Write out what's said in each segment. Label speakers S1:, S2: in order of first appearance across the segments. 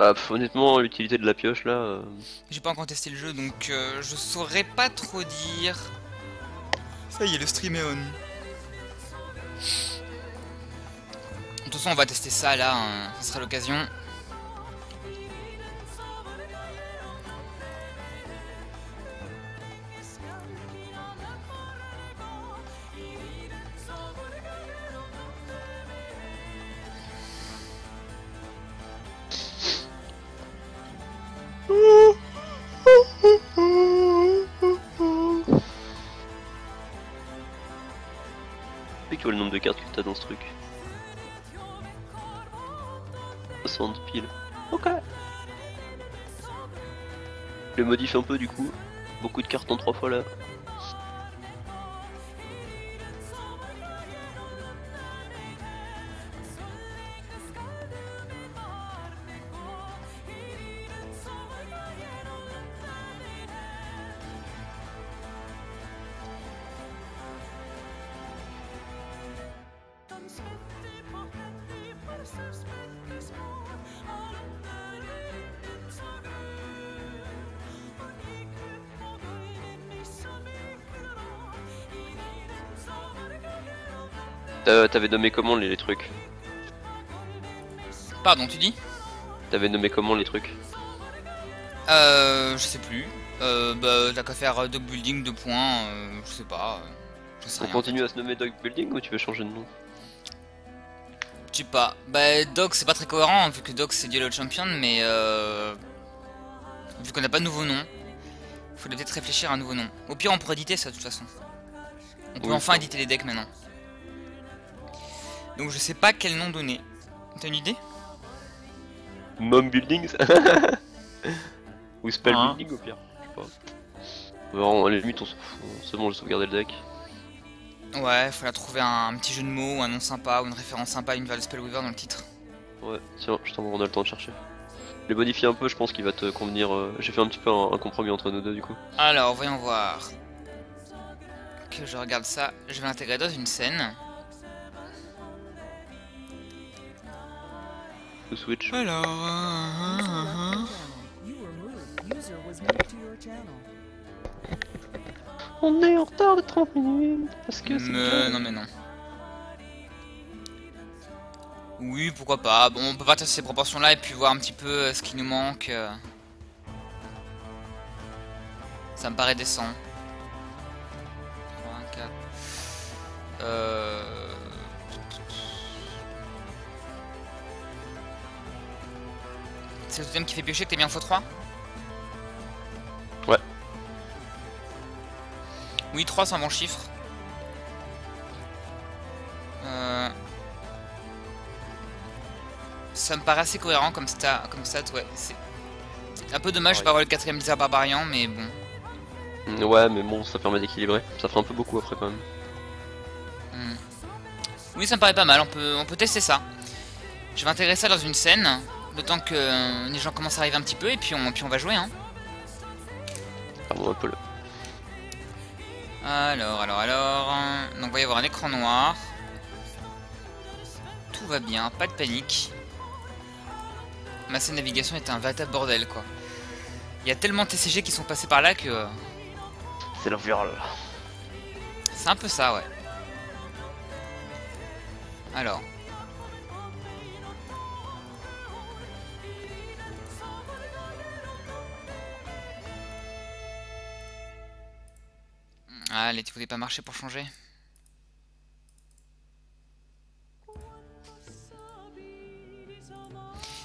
S1: Bah honnêtement l'utilité de la pioche là...
S2: J'ai pas encore testé le jeu donc je saurais pas trop dire. Ça y est, le stream est on. De toute façon, on va tester ça là, hein. Ce sera l'occasion.
S1: Tu vois le nombre de cartes que t'as dans ce truc. 60 piles. Ok. Je le modifie un peu du coup. Beaucoup de cartes en 3 fois là. T'avais nommé comment les trucs?
S2: Pardon, tu dis?
S1: T'avais nommé comment les trucs?
S2: Je sais plus. Bah, t'as qu'à faire dog building 2 points, je sais pas. Je sais
S1: On
S2: rien.
S1: continue à se nommer Dog Building ou tu veux changer de nom?
S2: Je sais pas. Bah, Dog c'est pas très cohérent vu que Dog c'est Duel of Champion, mais vu qu'on n'a pas de nouveau nom, faudrait peut-être réfléchir à un nouveau nom. Au pire, on pourrait éditer ça de toute façon. On peut
S1: Oui,
S2: enfin
S1: ça.
S2: éditer les decks maintenant. Donc je sais pas quel nom donner. T'as une idée?
S1: Mom Buildings. Ou Spell
S2: Hein.
S1: Building au pire. Je sais pas. Alors, à la limite on s'en fout. C'est bon, j'ai sauvegardé le deck.
S2: Ouais, faudra trouver un petit jeu de mots, un nom sympa ou une référence sympa à une Val Spellweaver dans le titre.
S1: Ouais, tiens, je t'envoie, on a le temps de chercher. Je l'ai modifié un peu, je pense qu'il va te convenir. J'ai fait un petit peu un compromis entre nous deux du coup.
S2: Alors, voyons voir. Que je regarde ça. Je vais l'intégrer dans une scène.
S1: Le Switch.
S2: Alors...
S1: On est en retard de 30 minutes parce que
S2: Non mais non. Oui, pourquoi pas. Bon, on peut partir de ces proportions-là et puis voir un petit peu ce qui nous manque. Ça me paraît décent. 3, 4... C'est le totem qui fait piocher que t'es bien en x3?
S1: Ouais.
S2: Oui, 3 c'est un bon chiffre. Ça me paraît assez cohérent comme stat, ouais. C'est un peu dommage de pas avoir le 4ème Blizzard Barbarian, mais bon.
S1: Ouais, mais bon, ça permet d'équilibrer. Ça fait un peu beaucoup après quand même.
S2: Oui, ça me paraît pas mal, on peut tester ça. Je vais intégrer ça dans une scène, le temps que les gens commencent à arriver un petit peu, et puis on va jouer, hein.
S1: Pardon, un peu le...
S2: Alors... Donc il va y avoir un écran noir. Tout va bien, pas de panique. Ma scène de navigation est un véritable bordel, quoi. Il y a tellement de TCG qui sont passés par là que...
S1: C'est le viol.
S2: C'est un peu ça, ouais. Alors... Allez, tu voulais pas marcher pour changer?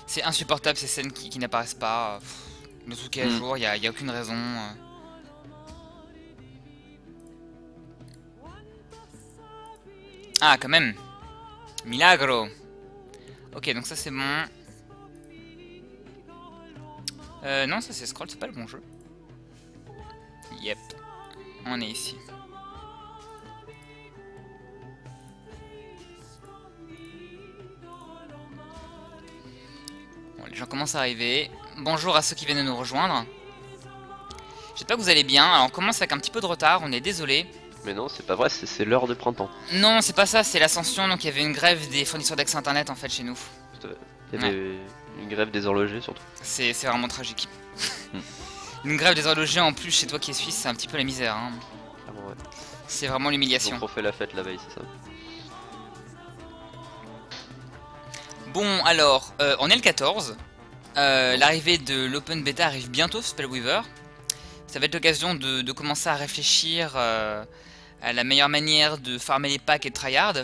S2: C'est insupportable ces scènes qui n'apparaissent pas. Le truc est à jour, y a aucune raison. Ah, quand même. Milagro. Ok, donc ça c'est bon. Non, ça c'est scroll, c'est pas le bon jeu. Yep. On est ici. Bon, les gens commencent à arriver. Bonjour à ceux qui viennent de nous rejoindre. J'espère que vous allez bien. Alors on commence avec un petit peu de retard, on est désolé.
S1: Mais non, c'est pas vrai, c'est l'heure de printemps.
S2: Non, c'est pas ça, c'est l'ascension. Donc il y avait une grève des fournisseurs d'accès internet en fait chez nous.
S1: Il y Une grève des horlogers surtout.
S2: C'est vraiment tragique.
S1: Mm.
S2: Une grève des horlogers en plus chez toi qui es suisse, c'est un petit peu la misère. Hein.
S1: Clairement, ouais.
S2: C'est vraiment
S1: Ils ont
S2: l'humiliation.
S1: trop fait la fête la veille, c'est ça.
S2: Bon, alors, on est le 14. L'arrivée de l'Open Beta arrive bientôt, Spellweaver. Ça va être l'occasion de commencer à réfléchir à la meilleure manière de farmer les packs et de tryhard.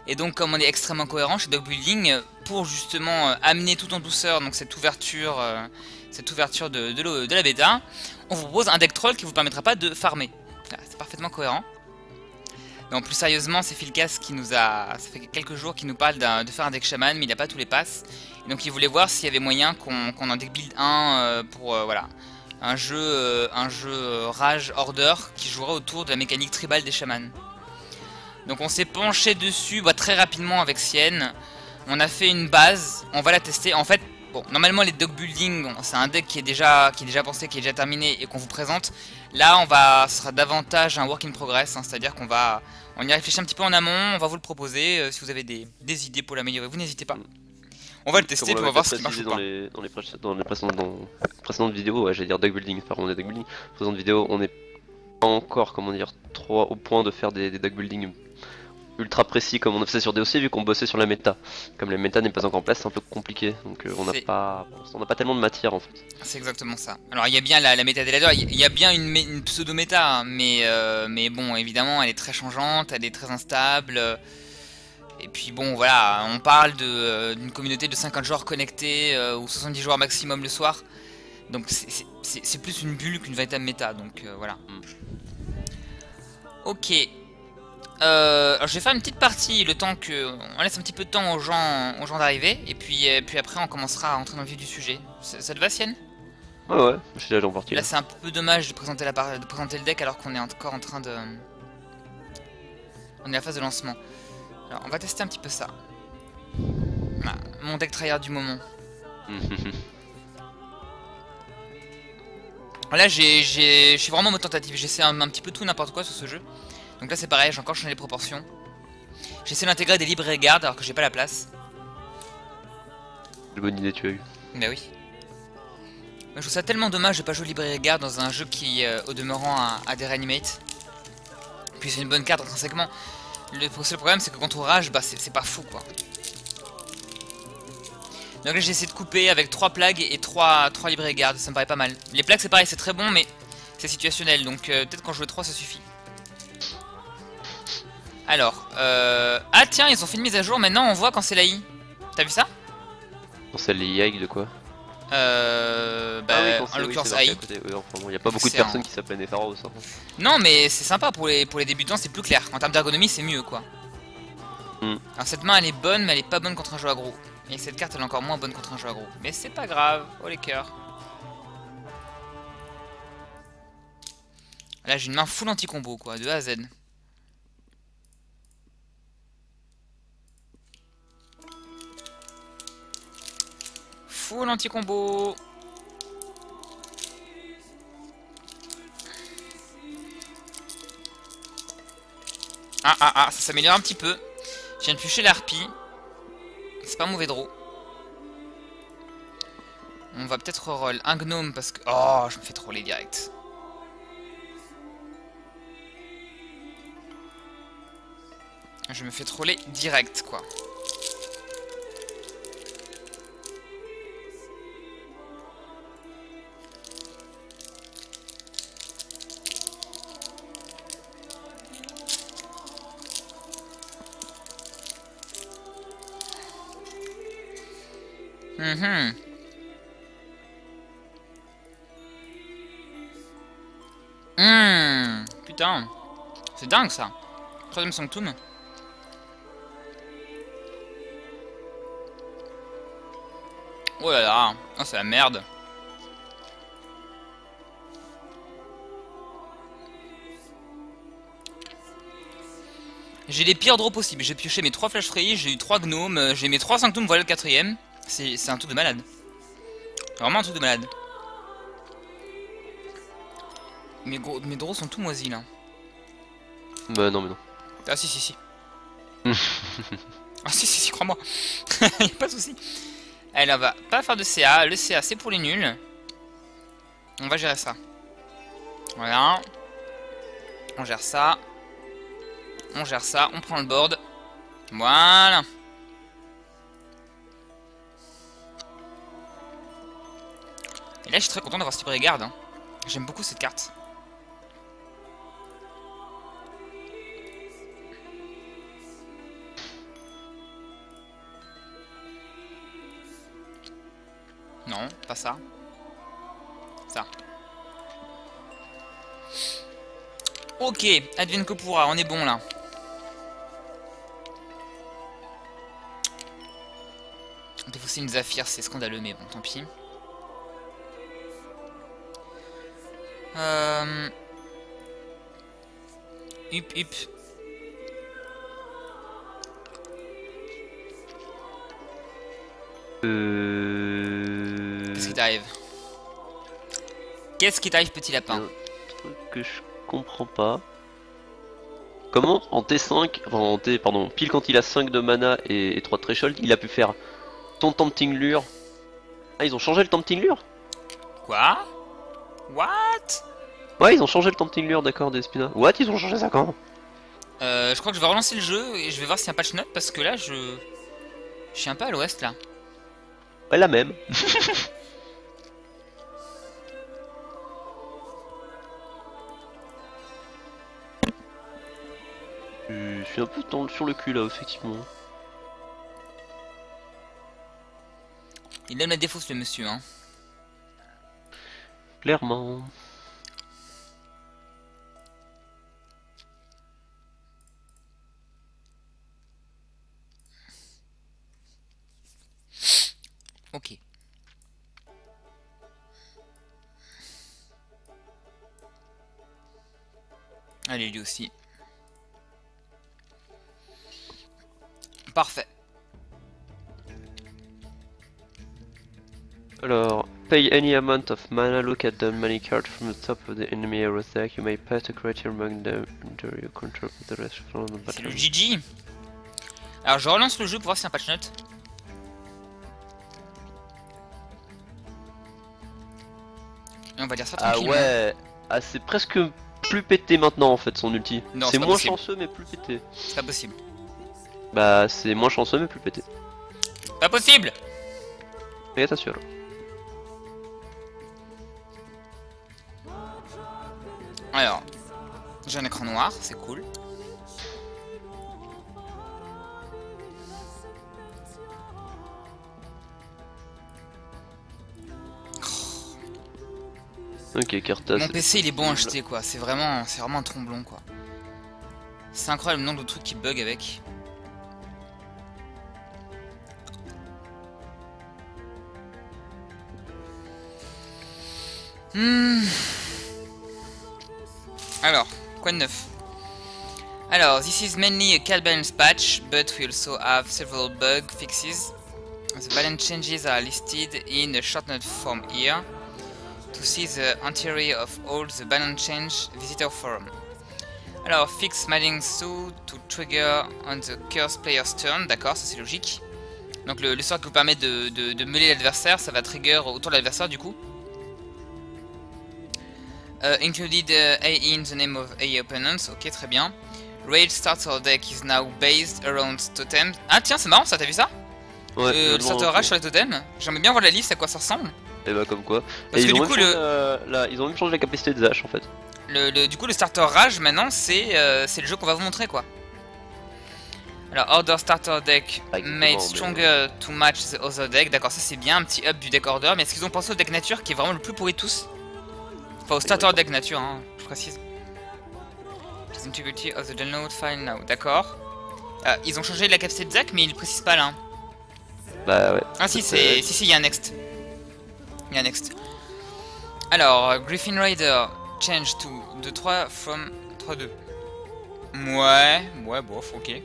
S2: Et donc, comme on est extrêmement cohérent chez Dog Building, pour justement amener tout en douceur donc cette ouverture de la bêta, on vous propose un deck troll qui vous permettra pas de farmer. Voilà, c'est parfaitement cohérent. Mais en plus sérieusement, c'est Philcas qui nous a... Ça fait quelques jours qu'il nous parle de faire un deck shaman, mais il n'a pas tous les passes. Et donc il voulait voir s'il y avait moyen qu'on en deck build un pour voilà, un jeu Rage Order qui jouerait autour de la mécanique tribale des chamans. Donc on s'est penché dessus très rapidement avec Sien. On a fait une base, on va la tester. En fait, bon, normalement les deck building, c'est un deck qui est déjà pensé, qui est déjà terminé et qu'on vous présente. Là, ce sera davantage un work in progress, hein, c'est-à-dire qu'on y réfléchit un petit peu en amont, on va vous le proposer. Si vous avez des idées pour l'améliorer, vous n'hésitez pas. On va le tester pour voir si ça marche ou pas.
S1: Dans les précédentes vidéos, ouais, j'allais dire deck building, par contre, deck building. Précédentes vidéos, on n'est pas encore, comment dire, trop au point de faire des deck building ultra précis comme on a fait sur DOC vu qu'on bossait sur la méta. Comme la méta n'est pas encore en place, c'est un peu compliqué, donc on n'a pas tellement de matière en fait.
S2: C'est exactement ça. Alors il y a bien la méta des ladder, il y a bien une pseudo-méta, mais bon, évidemment elle est très changeante, elle est très instable. Et puis bon voilà, on parle d'une communauté de 50 joueurs connectés ou 70 joueurs maximum le soir. Donc c'est plus une bulle qu'une véritable méta, donc voilà. Ok. Alors je vais faire une petite partie, le temps on laisse un petit peu de temps aux gens d'arriver, et puis après on commencera à entrer dans le vif du sujet. Ça te va, Sien?
S1: Ouais, je suis déjà en partie.
S2: Là c'est un peu dommage de présenter le deck alors qu'on est encore en train de... On est à la phase de lancement. Alors on va tester un petit peu ça. Voilà, mon deck tryhard du moment. Là je suis vraiment en mode tentative, j'essaie un petit peu tout n'importe quoi sur ce jeu. Donc là c'est pareil, j'ai encore changé les proportions. J'essaie d'intégrer des libres gardes alors que j'ai pas la place.
S1: Quelle bonne idée tu as eu.
S2: Bah oui. Mais je trouve ça tellement dommage de pas jouer libre garde dans un jeu qui au demeurant a des reanimates. Puis c'est une bonne carte intrinsèquement. Le seul problème c'est que contre Rage, bah c'est pas fou quoi. Donc là j'ai essayé de couper avec 3 plagues et 3 libres gardes, ça me paraît pas mal. Les plagues c'est pareil, c'est très bon mais c'est situationnel, donc peut-être quand je joue 3 ça suffit. Alors, ah tiens, ils ont fait une mise à jour, maintenant on voit quand c'est la I. T'as vu ça?
S1: Quand c'est l'IA de quoi?
S2: En l'occurrence AI.
S1: Il n'y a pas beaucoup de personnes qui s'appellent Nepharos. Hein.
S2: Non, mais c'est sympa pour les débutants, c'est plus clair. En termes d'ergonomie, c'est mieux quoi. Alors cette main elle est bonne, mais elle est pas bonne contre un jeu aggro. Et cette carte elle est encore moins bonne contre un jeu aggro. Mais c'est pas grave, oh les cœurs. Là j'ai une main full anti-combo quoi, de A à Z. Full anti-combo. Ça s'améliore un petit peu. Je viens de piocher l'harpie. C'est pas un mauvais draw. On va peut-être reroll un gnome parce que... Oh, je me fais troller direct. Je me fais troller direct, quoi. Putain, c'est dingue ça. Troisième Sanctum. Oh là là, oh, c'est la merde. J'ai les pires draws possibles. J'ai pioché mes 3 flash free, j'ai eu 3 gnomes, j'ai mes 3 Sanctum, voilà le 4ème. C'est un truc de malade. Vraiment un truc de malade. Mes draws sont tout moisis là.
S1: Bah non mais non.
S2: Ah si. Ah si, crois-moi. Y'a pas de soucis. Elle va pas faire de CA. Le CA, c'est pour les nuls. On va gérer ça. Voilà. On gère ça. On gère ça. On prend le board. Voilà. Et là, je suis très content d'avoir ce type garde. Hein. J'aime beaucoup cette carte. Non, pas ça. Ça. Ok, advienne que pourra, on est bon là. Défausser une Zafir, c'est scandaleux, mais bon, tant pis. Hup, hup. Qu'est-ce qui t'arrive? Qu'est-ce qui t'arrive, petit lapin?
S1: Un truc que je comprends pas. Comment en T5, enfin en T, pardon, pile quand il a 5 de mana et 3 de threshold, il a pu faire ton Tempting Lure. Ah, ils ont changé le Tempting Lure?
S2: Quoi? What?
S1: Ouais, ils ont changé le Tempting Lure, d'accord, des Spina. What? Ils ont changé ça quand?
S2: Je crois que je vais relancer le jeu et je vais voir s'il y a un patch note parce que là, je suis un peu à l'ouest là.
S1: Ouais, la même. Je suis un peu sur le cul là, effectivement.
S2: Il aime la défausse, le monsieur, hein.
S1: Clairement.
S2: Ok. Allez, lui aussi. Parfait.
S1: Alors, pay any amount of mana, look at the money card from the top of the enemy hero deck. You may put a creature among them under your control for the rest of the
S2: C'est le
S1: battle.
S2: GG. Alors, je relance le jeu pour voir si c'est un patch note. Et on va dire ça
S1: Ah
S2: tranquillement.
S1: ouais, ah c'est presque plus pété maintenant en fait son ulti.
S2: Non,
S1: C'est
S2: c'est pas
S1: moins
S2: possible.
S1: chanceux mais plus pété.
S2: C'est pas possible.
S1: Bah c'est moins chanceux mais plus pété.
S2: Pas possible.
S1: Et t'assure.
S2: Alors, j'ai un écran noir, c'est cool.
S1: Ok, Karta.
S2: Mon PC il est bon à acheter quoi, c'est vraiment un tromblon quoi. C'est incroyable le nombre de trucs qui bug avec. Alors, quoi de neuf? Alors, this is mainly a card balance patch, but we also have several bug fixes. The balance changes are listed in a short note form here. To see the interior of all the balance change, visit our forum. Alors, fix Maling Sue to trigger on the cursed player's turn, d'accord, ça c'est logique. Donc le sort qui vous permet de mêler l'adversaire, ça va trigger autour de l'adversaire du coup. Included A in the name of A opponents, ok très bien. Rage starter deck is now based around totems. Ah tiens c'est marrant ça, t'as vu ça?
S1: Ouais,
S2: Le starter rage sur les totems. J'aimerais bien voir la liste à quoi ça ressemble.
S1: Et bah comme quoi.
S2: Parce
S1: et
S2: que
S1: ils
S2: du
S1: ont
S2: coup
S1: même changé, ils ont même changé la capacité de Zash en fait.
S2: Du coup le starter rage maintenant c'est le jeu qu'on va vous montrer quoi. Alors order starter deck made stronger to match the other deck. D'accord ça c'est bien, un petit up du deck order. Mais est-ce qu'ils ont pensé au deck nature qui est vraiment le plus pourri de tous? Enfin au starter deck nature hein, je précise. Integrity of the download file now. D'accord. Ils ont changé la capacité de Zack mais ils ne précisent pas là. Hein.
S1: Bah ouais.
S2: Ah si c'est si il y a un next. Il y a un next. Alors Griffin Rider change to 2-3 from 3-2. Ouais bof ok.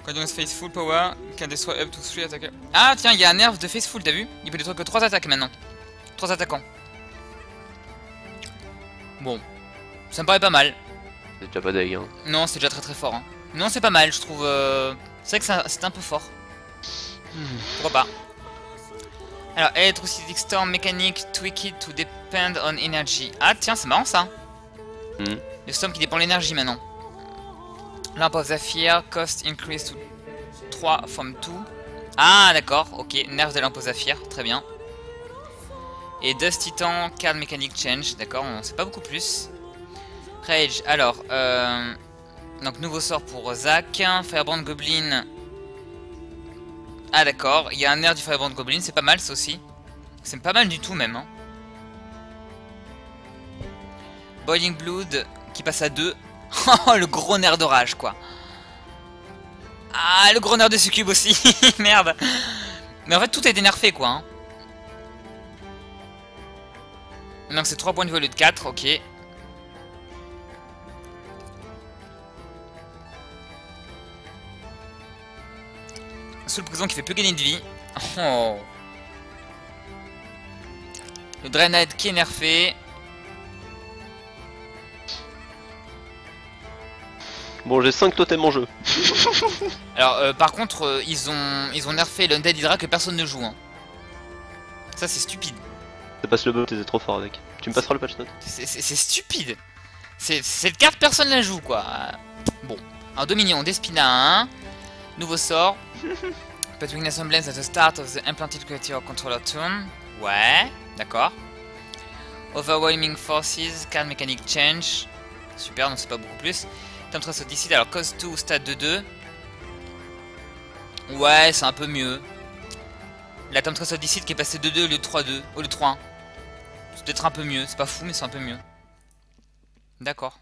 S2: Quand on Faithful Power can destroy up to 3 attackers. Ah tiens il y a un nerf de Faithful t'as vu? Il peut détruire que 3 attaques maintenant. 3 attaquants. Bon. Ça me paraît pas mal.
S1: C'est déjà pas deg hein.
S2: Non c'est déjà très fort hein. Non c'est pas mal je trouve. C'est vrai que c'est un peu fort. Pourquoi pas. Alors, Electrocytic Storm, mécanique, tweak it to depend on energy. Ah tiens, c'est marrant ça. Le storm qui dépend de l'énergie maintenant. Lamp of Zephyr, cost increase to 3 from 2. Ah d'accord, ok, nerf de Lamp of Zephyr, très bien. Et Dust Titan, card mécanique change, d'accord, on sait pas beaucoup plus. Rage, alors, donc nouveau sort pour Zac, Firebrand Goblin. Ah d'accord, il y a un nerf du Firebrand Goblin, c'est pas mal ça aussi. C'est pas mal du tout même. Hein. Boiling Blood qui passe à 2. Oh le gros nerf de rage quoi. Ah le gros nerf de succube aussi. Merde. Mais en fait tout a été nerfé quoi. Hein. Donc c'est 3 points de vie au lieu de 4, ok. Sous le prison qui fait plus gagner de vie. Oh. Le Draenei qui est nerfé.
S1: Bon, j'ai 5 totems en jeu.
S2: Alors, par contre, ils ont nerfé l'Undead Hydra que personne ne joue. Hein. Ça, c'est stupide.
S1: Ça passe le bot, t'es trop fort avec. Tu me passeras le patch note.
S2: C'est stupide. Cette carte, personne la joue, quoi. Bon. Alors, Dominion, Despina 1. Nouveau sort. Put Weakness Semblance at the start of the implanted creature controller turn. Ouais, d'accord. Overwhelming Forces, card mécanique change. Super, donc c'est pas beaucoup plus. Temptress Odyssey, alors cost 2, stade de 2. Ouais, c'est un peu mieux. La Temptress Odyssey qui est passée de 2 au lieu de 3-2, au lieu de 3-1. C'est peut-être un peu mieux, c'est pas fou, mais c'est un peu mieux. D'accord.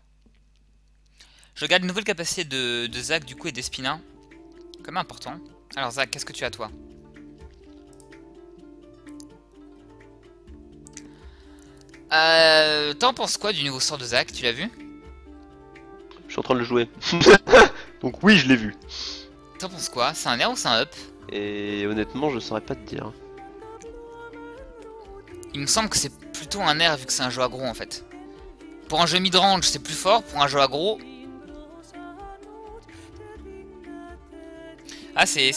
S2: Je regarde une nouvelle capacité de Zac du coup et d'Espina. Comme important. Alors Zac, qu'est-ce que tu as toi? T'en penses quoi du nouveau sort de Zac? Tu l'as vu?
S1: Je suis en train de le jouer. Donc oui, je l'ai vu.
S2: T'en penses quoi? C'est un air ou c'est un up?
S1: Et honnêtement, je saurais pas te dire.
S2: Il me semble que c'est plutôt un air vu que c'est un jeu aggro en fait. Pour un jeu mid-range, c'est plus fort. Pour un jeu aggro... Ah, c'est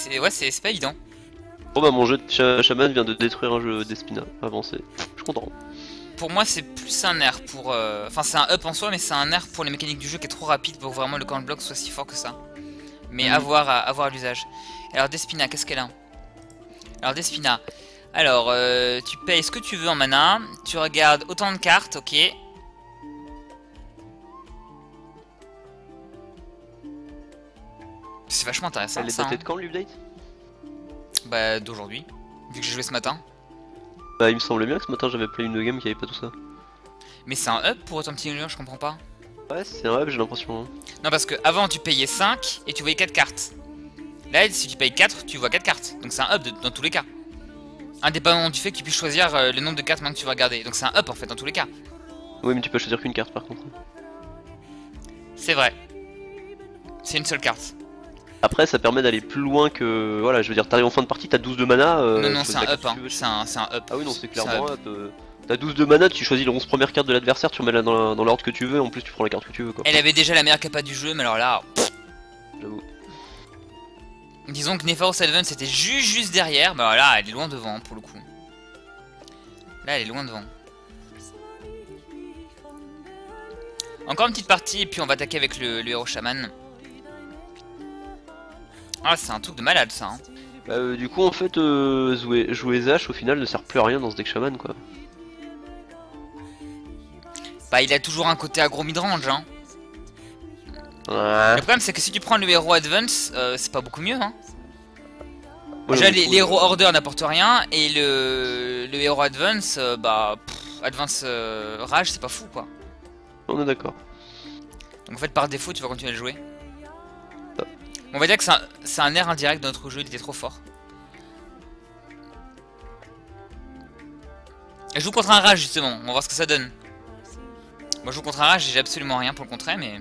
S2: pas évident.
S1: Bon bah mon jeu de chaman vient de détruire un jeu d'Espina avancé. Je suis content.
S2: Pour moi, c'est plus un air pour... Enfin, c'est un up en soi, mais c'est un air pour les mécaniques du jeu qui est trop rapide pour que vraiment le count block soit si fort que ça. Mais à voir à l'usage. Alors, Despina, qu'est-ce qu'elle a? Alors, Despina... Alors, tu payes ce que tu veux en mana. Tu regardes autant de cartes, ok. C'est vachement intéressant.
S1: Elle est datée de quand l'update?
S2: Bah, d'aujourd'hui. Vu que j'ai joué ce matin.
S1: Bah, il me semblait bien que ce matin j'avais play une game qui avait pas tout ça.
S2: Mais c'est un up pour autant petit jeu, je comprends pas.
S1: Ouais, c'est un up, j'ai l'impression. Hein.
S2: Non, parce que avant tu payais 5 et tu voyais 4 cartes. Là, si tu payes 4, tu vois 4 cartes. Donc c'est un up dans tous les cas. Indépendamment du fait que tu puisses choisir le nombre de cartes que tu vas regarder. Donc c'est un up en fait dans tous les cas.
S1: Oui, mais tu peux choisir qu'une carte par contre.
S2: C'est vrai. C'est une seule carte.
S1: Après, ça permet d'aller plus loin que. Voilà, je veux dire, t'arrives en fin de partie, t'as 12 de mana.
S2: Non, c'est un up. Hein. C'est un up.
S1: Ah oui, non, c'est clairement un up. T'as 12 de mana, tu choisis les 11 premières cartes de l'adversaire, tu remets là dans l'ordre que tu veux, en plus tu prends la carte que tu veux quoi.
S2: Elle avait déjà la meilleure capa du jeu, mais alors là.
S1: J'avoue.
S2: Disons que Nepharos Advance c'était juste derrière, mais alors là elle est loin devant pour le coup. Là elle est loin devant. Encore une petite partie et puis on va attaquer avec le héros chaman. Ah c'est un truc de malade ça. Hein.
S1: Bah, du coup en fait jouer Zash au final ne sert plus à rien dans ce deck chaman quoi.
S2: Bah il a toujours un côté aggro midrange hein.
S1: Ouais.
S2: Le problème c'est que si tu prends le héros Advance, c'est pas beaucoup mieux hein.
S1: Ouais,
S2: déjà les héros Order n'apportent rien et le héros Advance, bah Advance Rage c'est pas fou quoi.
S1: On est d'accord.
S2: Donc en fait par défaut tu vas continuer à le jouer.
S1: Ah.
S2: On va dire que c'est un air indirect de notre jeu, il était trop fort. Je joue contre un Rage justement, on va voir ce que ça donne. Moi je joue contre un Rage, j'ai absolument rien pour le contrer mais...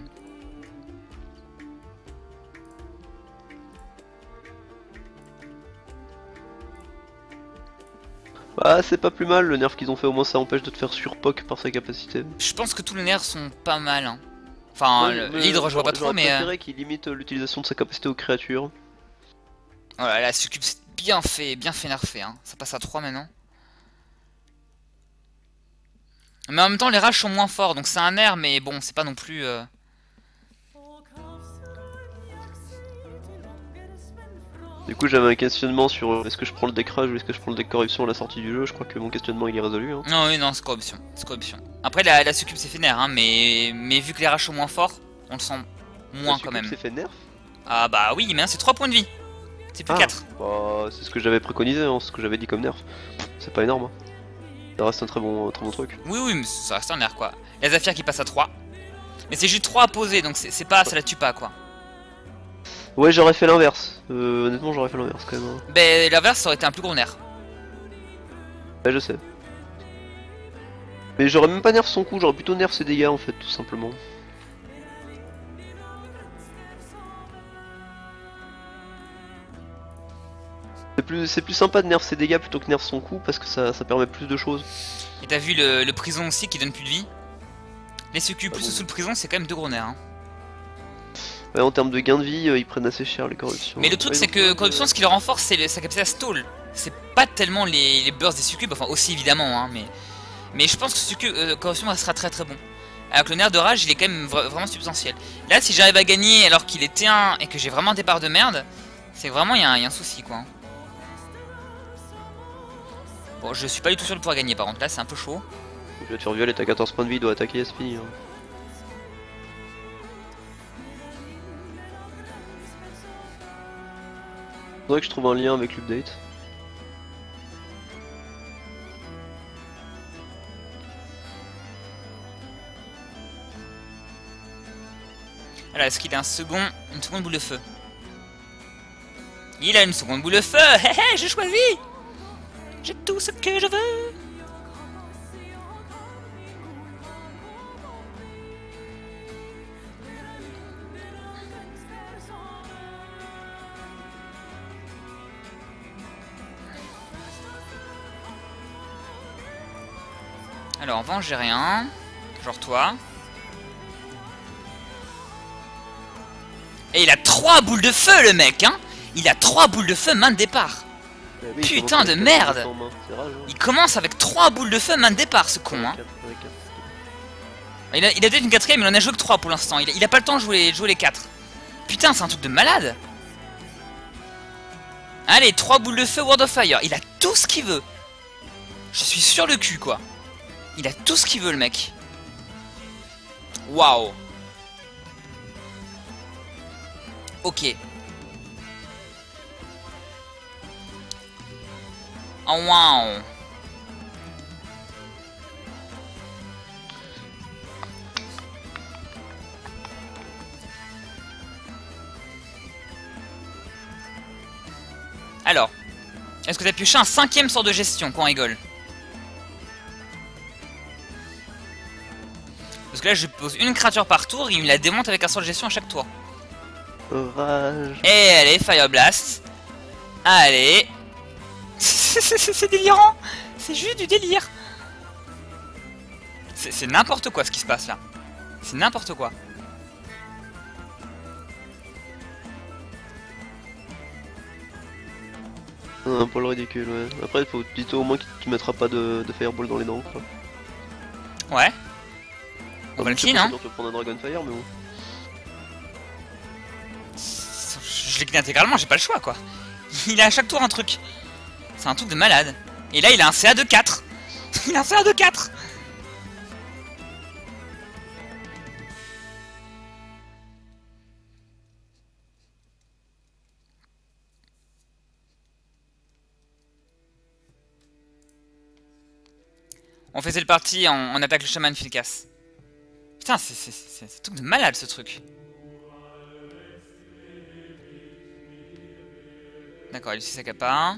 S1: Ah c'est pas plus mal, le nerf qu'ils ont fait au moins ça empêche de te faire surpoc par sa capacité.
S2: Je pense que tous les nerfs sont pas mal hein. Enfin l'hydre je vois pas trop mais...
S1: J'aurais préféré qu'il limite l'utilisation de sa capacité aux créatures.
S2: Voilà la succube c'est bien fait nerfer hein. Ça passe à 3 maintenant. Mais en même temps, les rages sont moins forts, donc c'est un nerf, mais bon, c'est pas non plus...
S1: Du coup, j'avais un questionnement sur est-ce que je prends le deck rage ou est-ce que je prends le deck corruption à la sortie du jeu. Je crois que mon questionnement il est résolu. Hein.
S2: Non, oui, non, c'est corruption. C'est corruption. Après, la succube, c'est fait nerf, hein, mais vu que les rages sont moins forts, on le sent moins quand même.
S1: C'est fait nerf.
S2: Ah bah oui, mais c'est 3 points de vie. C'est plus 4.
S1: Bah, c'est ce que j'avais préconisé, hein, ce que j'avais dit comme nerf. C'est pas énorme. Hein. Ça reste un très bon truc.
S2: Oui, oui, mais ça reste un nerf quoi. La Zafir qui passe à 3. Mais c'est juste 3 à poser, donc c'est pas, ça la tue pas quoi.
S1: Ouais, j'aurais fait l'inverse. Honnêtement, j'aurais fait l'inverse quand même. Hein.
S2: Ben, l'inverse, ça aurait été un plus gros nerf.
S1: Ouais, je sais. Mais j'aurais même pas nerf son coup, j'aurais plutôt nerf ses dégâts en fait, tout simplement. C'est plus sympa de nerf ses dégâts plutôt que nerf son coup parce que ça permet plus de choses.
S2: Et t'as vu le prison aussi qui donne plus de vie. Les succubes plus
S1: bon.
S2: sous le prison, c'est quand même 2 gros nerfs. Hein.
S1: Ouais, en termes de gain de vie, ils prennent assez cher les corruptions.
S2: Mais le truc, c'est que corruption, ce qui le renforce, c'est sa capacité à stall. C'est pas tellement les bursts des succubes, enfin aussi évidemment, hein, mais je pense que corruption restera très très bon. Alors que le nerf de rage, il est quand même vraiment substantiel. Là, si j'arrive à gagner alors qu'il est T1 et que j'ai vraiment un départ de merde, c'est vraiment, il y a un souci quoi. Bon, je suis pas du tout sûr de pouvoir gagner par contre, là c'est un peu chaud.
S1: Je vais te faire violer, t'as 14 points de vie, il doit attaquer, c'est fini. Hein. Faudrait que je trouve un lien avec l'update.
S2: Alors, est-ce qu'il a une seconde boule de feu? Il a une seconde boule de feu. Hé hé, j'ai choisi. J'ai tout ce que je veux. Alors, en revanche, j'ai rien. Genre toi. Et il a 3 boules de feu, le mec, hein. Il a 3 boules de feu main de départ.
S1: Oui,
S2: putain de merde.
S1: Rage, hein.
S2: Il commence avec 3 boules de feu main de départ, ce con, hein. Il a peut-être une quatrième, il en a joué que 3 pour l'instant. Il a pas le temps de jouer les 4. Putain, c'est un truc de malade. Allez, 3 boules de feu, World of Fire. Il a tout ce qu'il veut. Je suis sur le cul, quoi. Il a tout ce qu'il veut, le mec. Waouh. Ok. Oh, waouh. Alors, est-ce que t'as pioché un 5ème sort de gestion qu'on rigole? Parce que là je pose une créature par tour et il me la démonte avec un sort de gestion à chaque tour.
S1: Rage.
S2: Et allez, Fire Blast. Allez. C'est délirant. C'est juste du délire. C'est n'importe quoi ce qui se passe là. C'est n'importe quoi.
S1: Un peu ridicule, ouais. Après, il faut plutôt au moins que tu mettras pas de fireball dans les dents, quoi.
S2: Ouais. On va le clean, hein.
S1: Tu peux prendre un Dragonfire, mais bon.
S2: Je l'ai clean intégralement, j'ai pas le choix, quoi. Il a à chaque tour un truc. C'est un truc de malade. Et là, il a un CA de 4. Il a un CA de 4. On faisait le parti, on attaque le chaman Filkas. Putain, c'est un truc de malade ce truc. D'accord, il utilise sa capa.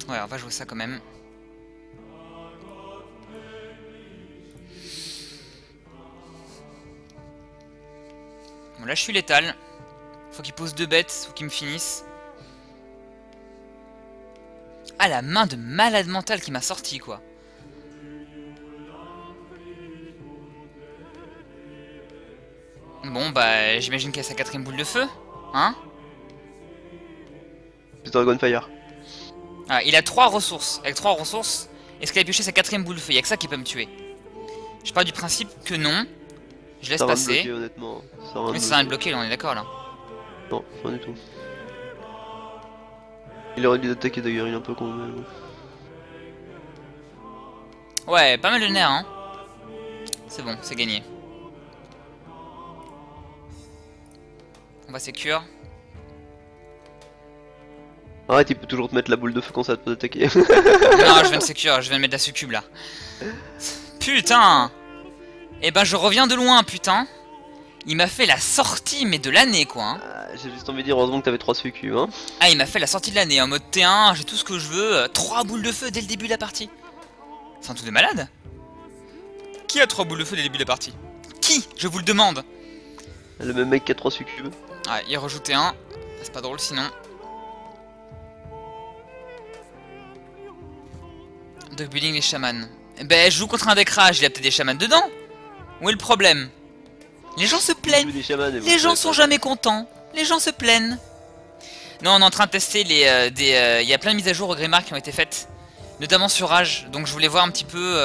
S2: Ouais, on va jouer ça quand même. Bon, là je suis létal. Faut qu'il pose 2 bêtes, faut qu'il me finisse. Ah, la main de malade mental qui m'a sorti, quoi. Bon, bah, j'imagine qu'il y a sa 4ème boule de feu. Hein?
S1: C'est Dragonfire.
S2: Ah, il a 3 ressources. Avec 3 ressources, est-ce qu'il a pioché sa 4ème boule de feu? Il y a que ça qui peut me tuer. Je pars du principe que non. Je laisse
S1: Ça va me
S2: passer.
S1: bloquer, honnêtement. Ça va
S2: Mais
S1: me
S2: ça va le
S1: bloquer.
S2: bloquer, là, on est d'accord, là.
S1: Non, pas du tout. Il aurait dû attaquer d'ailleurs, il est un peu con. Mais... bon.
S2: Ouais, pas mal de nerfs, hein. C'est bon, c'est gagné. On va sécure.
S1: Arrête, il peut toujours te mettre la boule de feu quand ça va t'attaquer.
S2: Non, je viens de sécure, je viens de mettre la succube, là. Putain! Eh ben, je reviens de loin, putain. Il m'a fait la sortie, mais de l'année, quoi. Hein.
S1: J'ai juste envie de dire, heureusement que t'avais 3 succubes, hein.
S2: Ah, il m'a fait la sortie de l'année, en mode T1, j'ai tout ce que je veux. 3 boules de feu dès le début de la partie. C'est un truc de malade. Qui a 3 boules de feu dès le début de la partie? Qui? Je vous le demande.
S1: Le même mec qui a 3 succubes.
S2: Ah, il rajoutait un. C'est pas drôle sinon. Dog building les chamans. Eh ben, je joue contre un deck rage, il y a peut-être des chamans dedans. Où est le problème? Les gens se plaignent. Les gens sont jamais contents. Les gens se plaignent. Non, on est en train de tester les il y a plein de mises à jour au Grimard qui ont été faites, notamment sur Rage. Donc je voulais voir un petit peu.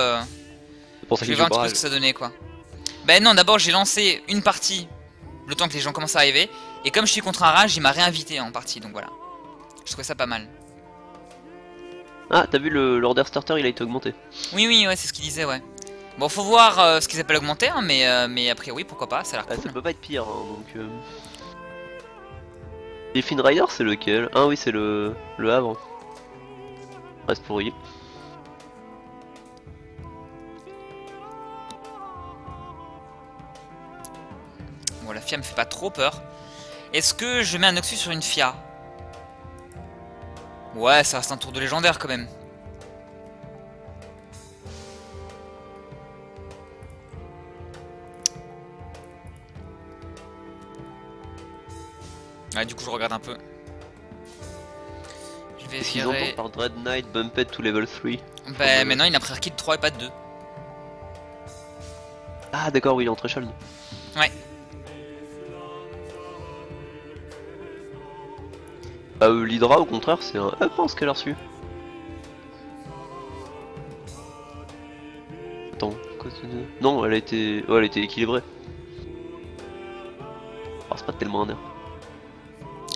S2: Je voulais voir un petit peu ce que ça donnait, quoi. Ben non, d'abord j'ai lancé une partie, le temps que les gens commencent à arriver, et comme je suis contre un Rage, il m'a réinvité en partie, donc voilà. Je trouvais ça pas mal.
S1: Ah, t'as vu l'order starter, il a été augmenté.
S2: Oui, oui, ouais, c'est ce qu'il disait, ouais. Bon, faut voir ce qu'ils appellent augmenter, hein, mais a priori, pourquoi pas, ça a l'air cool.
S1: Ça peut pas être pire, hein, donc... Les Fin Rider, c'est lequel? Ah oui, c'est le Havre. Reste pourri.
S2: Bon, la FIA me fait pas trop peur. Est-ce que je mets un Noxus sur une FIA? Ouais, ça reste un tour de légendaire quand même. Ouais, du coup, je regarde un peu. Je vais virer.
S1: Par Dread Knight bumped to level 3.
S2: Bah, maintenant il a pris kit 3 et pas de 2.
S1: Ah, d'accord, oui, il est en threshold.
S2: Ouais.
S1: Bah, l'Hydra, au contraire, c'est un up ce qu'elle a reçu. Attends, quoi non, elle a été. Ouais, elle a été équilibrée. Alors, c'est pas tellement un nerf.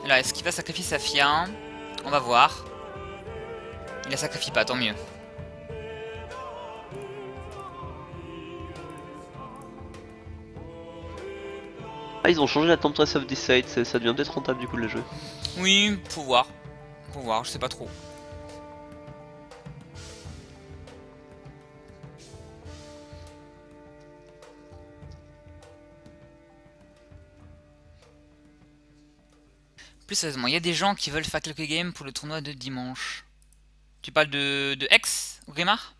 S2: Alors, est-ce qu'il va sacrifier sa FIA? On va voir. Il la sacrifie pas, tant mieux.
S1: Ah, ils ont changé la Temptress of Decide, ça devient peut-être rentable du coup de la jouer.
S2: Oui, faut voir. Faut voir, je sais pas trop. Plus sérieusement, il y a des gens qui veulent faire quelques games pour le tournoi de dimanche. Tu parles de X, Grimard?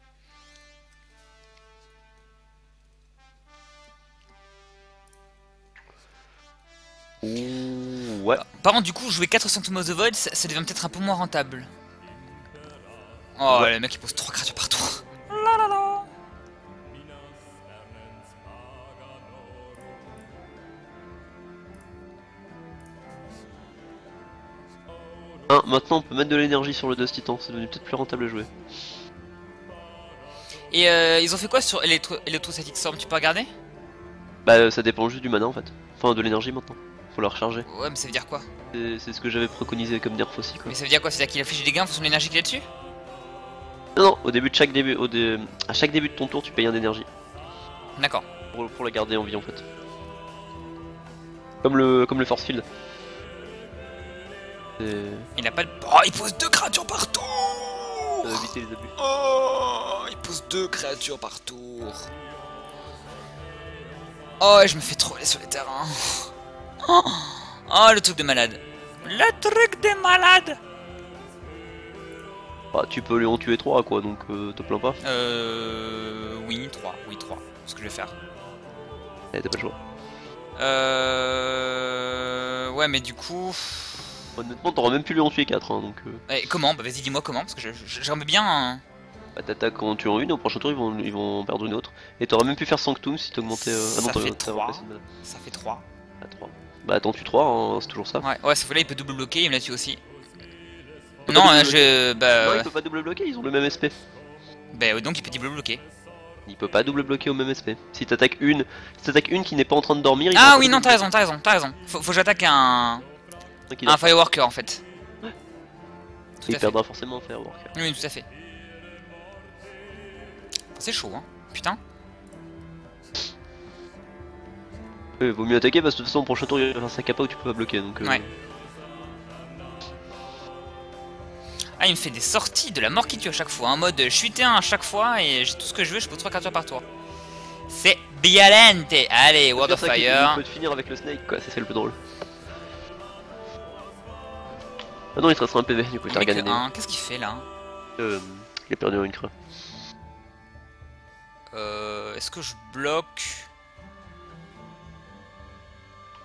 S1: Ouais.
S2: Par contre, du coup, jouer 4 Phantom of the Void, ça devient peut-être un peu moins rentable. Oh, ouais. Le mec il pose 3 créatures par tour.
S1: Maintenant on peut mettre de l'énergie sur le Dust Titan, c'est devenu peut-être plus rentable à jouer.
S2: Et ils ont fait quoi sur Electrostatic Storm, tu peux regarder?
S1: Bah ça dépend juste du mana en fait. Enfin de l'énergie maintenant, faut la recharger.
S2: Ouais, mais ça veut dire quoi?
S1: C'est ce que j'avais préconisé comme nerf aussi quoi.
S2: Mais ça veut dire quoi? C'est-à-dire qu'il affiche des gains en fonction de l'énergie qu'il y a dessus?
S1: Non non, au début de chaque début, à chaque début de ton tour tu payes un d'énergie.
S2: D'accord.
S1: Pour la garder en vie en fait. Comme le Force Field.
S2: Il a pas de... Oh, il pose 2 créatures par tour.
S1: Éviter les abus.
S2: Oh, il pose 2 créatures par tour. Oh, je me fais troller sur les terrains. Oh, le truc de malade. Le truc de malade.
S1: Bah, tu peux lui en tuer 3 quoi, donc te plains pas.
S2: Oui, 3. Oui, 3. C'est ce que je vais faire.
S1: Eh, t'as pas le choix.
S2: Ouais, mais du coup...
S1: Honnêtement, t'aurais même pu lui en tuer 4, hein, donc...
S2: Comment? Bah vas-y, dis-moi comment, parce que j'aimerais bien...
S1: Bah t'attaques en tuant une, au prochain tour ils vont en perdre une autre. Et t'aurais même pu faire Sanctum si t'augmentais... Ah non,
S2: Ça fait
S1: t'as
S2: 3.
S1: remplacé une mana.
S2: Ça fait 3.
S1: À 3. Bah t'en tues 3, hein, c'est toujours ça.
S2: Ouais, sauf que là il peut double bloquer, il me l'a tué aussi.
S1: peut
S2: Non,
S1: pas double
S2: je... Bah...
S1: Non,
S2: ouais.
S1: il peut pas double bloquer, ils ont le même SP.
S2: Bah donc il peut double bloquer.
S1: Il peut pas double bloquer au même SP. Si t'attaques une qui n'est pas en train de dormir, il
S2: Ah
S1: va
S2: oui,
S1: pas
S2: non,
S1: double
S2: t'as raison. Faut que j'attaque un
S1: bloquer. Donc,
S2: Fireworker en fait. Tout
S1: il
S2: à fait.
S1: perdra forcément un Fireworker.
S2: Oui, tout à fait. C'est chaud, hein. Putain.
S1: Vaut mieux attaquer parce que de toute façon, au prochain tour, il va faire sa capa où tu peux pas bloquer. Donc,
S2: Ouais. Ah, il me fait des sorties de la mort qui tue à chaque fois. En mode, je suis T1 à chaque fois et j'ai tout ce que je veux, je peux 3 créatures par tour. C'est violente. Allez, World of
S1: Il
S2: Fire.
S1: peut te finir avec le Snake, quoi, ça c'est le plus drôle. Ah non, il te restera un PV, du coup, t'as
S2: Mec,
S1: regagné.
S2: qu'est-ce qu'il fait là?
S1: Il a perdu une creux.
S2: Est-ce que je bloque?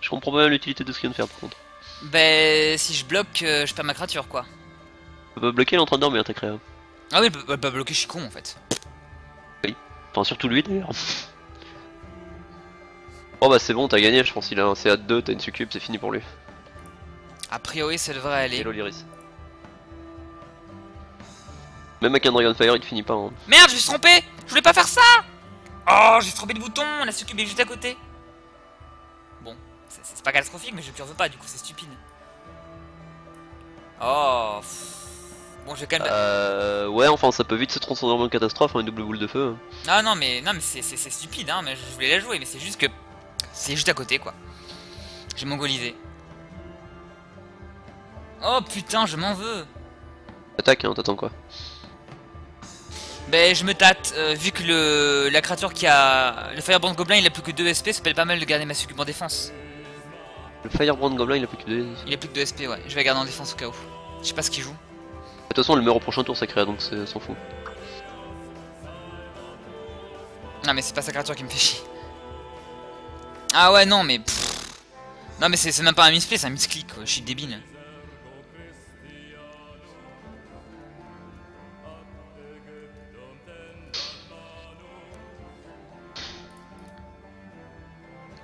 S1: Je comprends pas l'utilité de ce qu'il vient de faire par contre.
S2: Ben, si je bloque, je perds ma créature quoi.
S1: Tu peux pas bloquer, il est en train de dormir ta créa.
S2: Ah oui, elle peut pas bloquer, je suis con en fait.
S1: Enfin, surtout lui d'ailleurs. Oh bah c'est bon, t'as gagné, je pense qu'il a un CA2, t'as une succube, c'est fini pour lui.
S2: A priori, ça devrait aller.
S1: Hello l'Iris. Même avec un Dragonfire, il te finit pas. Hein.
S2: Merde, je me suis trompé! Je voulais pas faire ça! Oh, j'ai trompé le bouton, la succube est juste à côté. Bon, c'est pas catastrophique, mais je lui en veux pas, du coup c'est stupide. Oh. Bon, je vais quand même...
S1: Ouais, enfin ça peut vite se transformer en catastrophe, hein, une double boule de feu.
S2: Ah non, mais c'est stupide, hein, mais je voulais la jouer, mais c'est juste que... C'est juste à côté, quoi. J'ai mongolisé. Oh putain, je m'en veux.
S1: Attaque, hein, t'attends quoi?
S2: Ben je me tâte, vu que la créature qui a... Le Firebrand Gobelin il a plus que 2 SP, ça s'appelle pas mal de garder ma succube en défense.
S1: Le Firebrand Goblin il a plus que 2.
S2: Il a plus que 2 SP, ouais, je vais la garder en défense au cas où. Je sais pas ce qu'il joue.
S1: De toute façon, elle meurt au prochain tour sa créa, donc s'en fout.
S2: Non mais c'est pas sa créature qui me fait chier. Ah ouais non mais... Non mais c'est même pas un misplay, c'est un misclick quoi, je suis débile.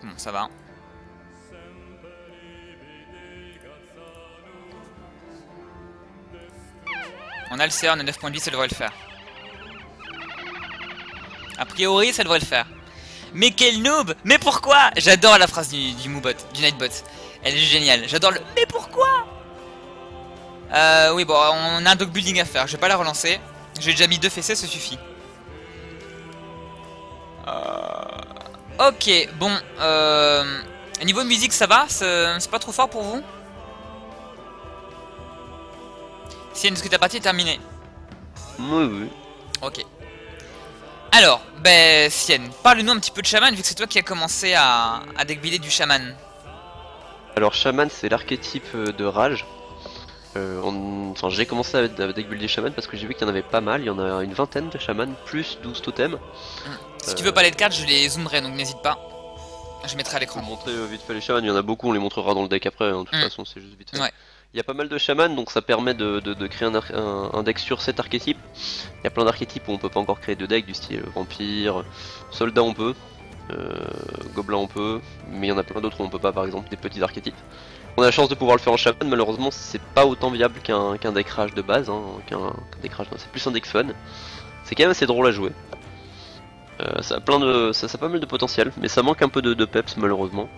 S2: Bon, ça va. On a le CA, on a 9.8, ça devrait le faire. A priori, ça devrait le faire. Mais quel noob! Mais pourquoi? J'adore la phrase du Moobot, du Nightbot. Elle est géniale. J'adore le... Mais pourquoi? Oui, bon, on a un dog building à faire. Je vais pas la relancer. J'ai déjà mis 2 fessées, ça suffit. Ok, bon. Niveau de musique, ça va? C'est pas trop fort pour vous? Si, est-ce que ta partie est terminée?
S1: Oui, oui.
S2: Ok. Alors, ben, Sienne, parle-nous un petit peu de Shaman, vu que c'est toi qui as commencé à deckbuilder du Shaman.
S1: Alors, Shaman, c'est l'archétype de rage. Enfin, j'ai commencé à deckbuilder Shaman parce que j'ai vu qu'il y en avait pas mal. Il y en a une vingtaine de Shaman, plus 12 totems.
S2: Si tu veux parler de cartes, je les zoomerai, donc n'hésite pas. Je mettrai à
S1: Je vais
S2: l'écran.
S1: montrer vite fait les Shaman. Il y en a beaucoup, on les montrera dans le deck après. Hein, de toute façon, c'est juste vite fait.
S2: Ouais.
S1: Il y a pas mal de Shaman, donc ça permet de créer un deck sur cet archétype. Il y a plein d'archétypes où on peut pas encore créer de deck, du style vampire, soldat on peut, gobelin on peut, mais il y en a plein d'autres où on peut pas, par exemple des petits archétypes. On a la chance de pouvoir le faire en Shaman, malheureusement c'est pas autant viable qu'un deck rage de base, hein, qu'un deck rage, c'est plus un deck fun. C'est quand même assez drôle à jouer. Ça a pas mal de potentiel, mais ça manque un peu de peps malheureusement.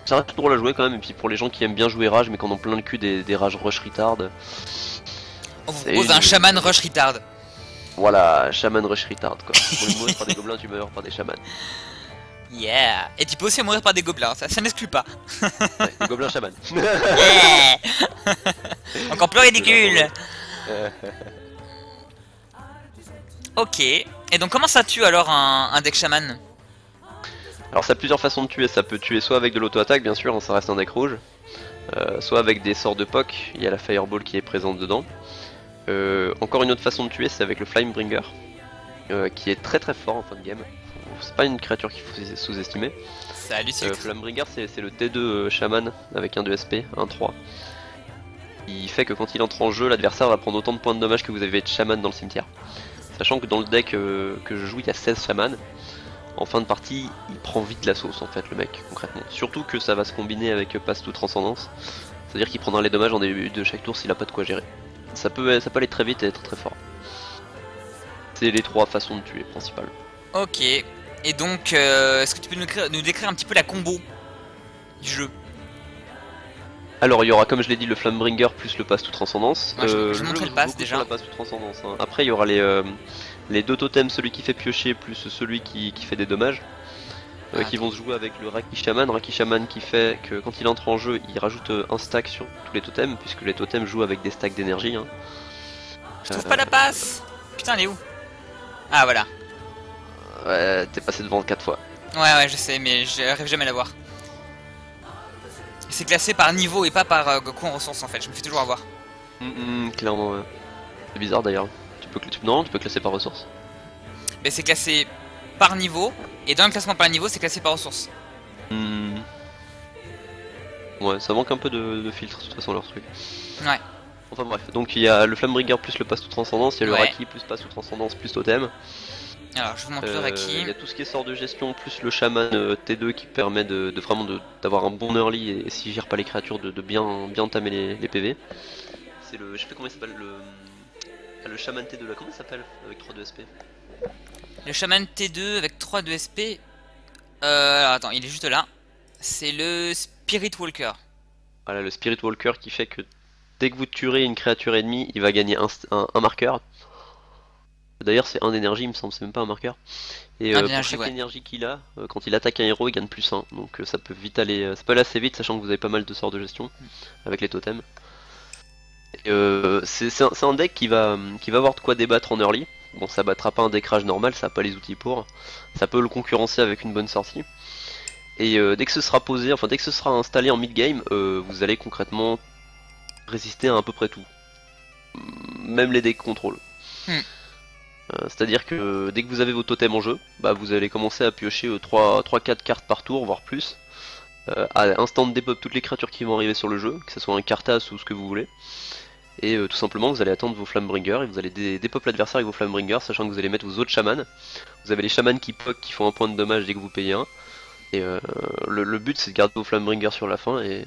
S1: Ça reste drôle à jouer quand même, et puis pour les gens qui aiment bien jouer rage mais qui en ont plein le cul des rages rush retard.
S2: On vous propose un Shaman rush retard.
S1: Voilà, Shaman rush retard quoi. Pour les mourir par des gobelins, tu meurs par des chamans.
S2: Yeah. Et tu peux aussi mourir par des gobelins, ça n'exclut pas.
S1: Ouais, des gobelins shaman.
S2: Yeah. Encore plus ridicule. Ok. Et donc comment ça tue alors un deck Shaman?
S1: Alors ça a plusieurs façons de tuer, ça peut tuer soit avec de l'auto-attaque bien sûr, hein, ça reste un deck rouge, soit avec des sorts de POC, il y a la Fireball qui est présente dedans. Encore une autre façon de tuer c'est avec le Flamebringer, qui est très fort en fin de game, c'est pas une créature qu'il faut sous-estimer.
S2: Salut, c'est
S1: Flamebringer c'est le T2 Shaman avec un 2 SP, un 3. Il fait que quand il entre en jeu, l'adversaire va prendre autant de points de dommage que vous avez de chaman dans le cimetière. Sachant que dans le deck que je joue, il y a 16 chamans. En fin de partie, il prend vite la sauce en fait, le mec, concrètement. Surtout que ça va se combiner avec Passe tout Transcendance. C'est-à-dire qu'il prendra les dommages en début de chaque tour s'il a pas de quoi gérer. Ça peut aller très vite et être très fort. C'est les 3 façons de tuer principales.
S2: Ok. Et donc, est-ce que tu peux nous décrire un petit peu la combo du jeu?
S1: Alors il y aura, comme je l'ai dit, le Flamebringer plus le Passe tout Transcendance.
S2: Ouais, je montrais le pass déjà.
S1: La Passe tout Transcendance, hein. Après il y aura les 2 totems, celui qui fait piocher plus celui qui fait des dommages. Qui vont se jouer avec le Raki Shaman. Raki Shaman qui fait que quand il entre en jeu, il rajoute un stack sur tous les totems, puisque les totems jouent avec des stacks d'énergie. Hein.
S2: Je trouve pas la passe. Putain, elle est où? Ah voilà.
S1: Ouais, t'es passé devant 4 fois.
S2: Ouais, je sais, mais j'arrive jamais à la voir. C'est classé par niveau et pas par Goku en ressources en fait, je me fais toujours avoir.
S1: Clairement, ouais. C'est bizarre d'ailleurs. Non, tu peux classer par ressources.
S2: Mais c'est classé par niveau, et dans le classement par niveau, c'est classé par ressources.
S1: Ouais, ça manque un peu de filtre de toute façon leur truc.
S2: Ouais.
S1: Enfin bref, donc il y a le Flamebringer plus le Passe tout Transcendance, il y a le
S2: Ouais.
S1: Raki plus Passe tout Transcendance plus totem.
S2: Alors je vous montre le Raki.
S1: Il y a tout ce qui est sort de gestion plus le Shaman T2 qui permet vraiment d'avoir un bon early et s'il gère pas les créatures de bien tamer les PV. C'est le. Je sais plus comment il s'appelle le Shaman T2 là, comment il s'appelle avec 3 de SP?
S2: Le Shaman T2 avec 3 de SP. Alors attends, il est juste là. C'est le Spirit Walker.
S1: Voilà, le Spirit Walker qui fait que dès que vous tuerez une créature ennemie, il va gagner un marqueur. D'ailleurs c'est un d'énergie, il me semble, c'est même pas un marqueur. Et pour chaque énergie qu'il a, quand il attaque un héros, il gagne +1. Donc ça peut vite aller, ça peut aller assez vite, sachant que vous avez pas mal de sorts de gestion avec les totems. C'est un deck qui va avoir de quoi débattre en early. Bon, ça battra pas un deck rage normal, ça a pas les outils pour. Ça peut le concurrencer avec une bonne sortie. Et dès que ce sera posé, enfin dès que ce sera installé en mid game, vous allez concrètement résister à peu près tout. Même les decks contrôle. C'est-à-dire que dès que vous avez vos totems en jeu, bah vous allez commencer à piocher 3-4 cartes par tour, voire plus. À instant de dépop toutes les créatures qui vont arriver sur le jeu, que ce soit un Karthas ou ce que vous voulez. Et tout simplement vous allez attendre vos Flamebringers et vous allez dépop l'adversaire avec vos Flamebringers, sachant que vous allez mettre vos autres chamans. Vous avez les chamans qui poke qui font un point de dommage dès que vous payez un. Et le but c'est de garder vos Flamebringers sur la fin et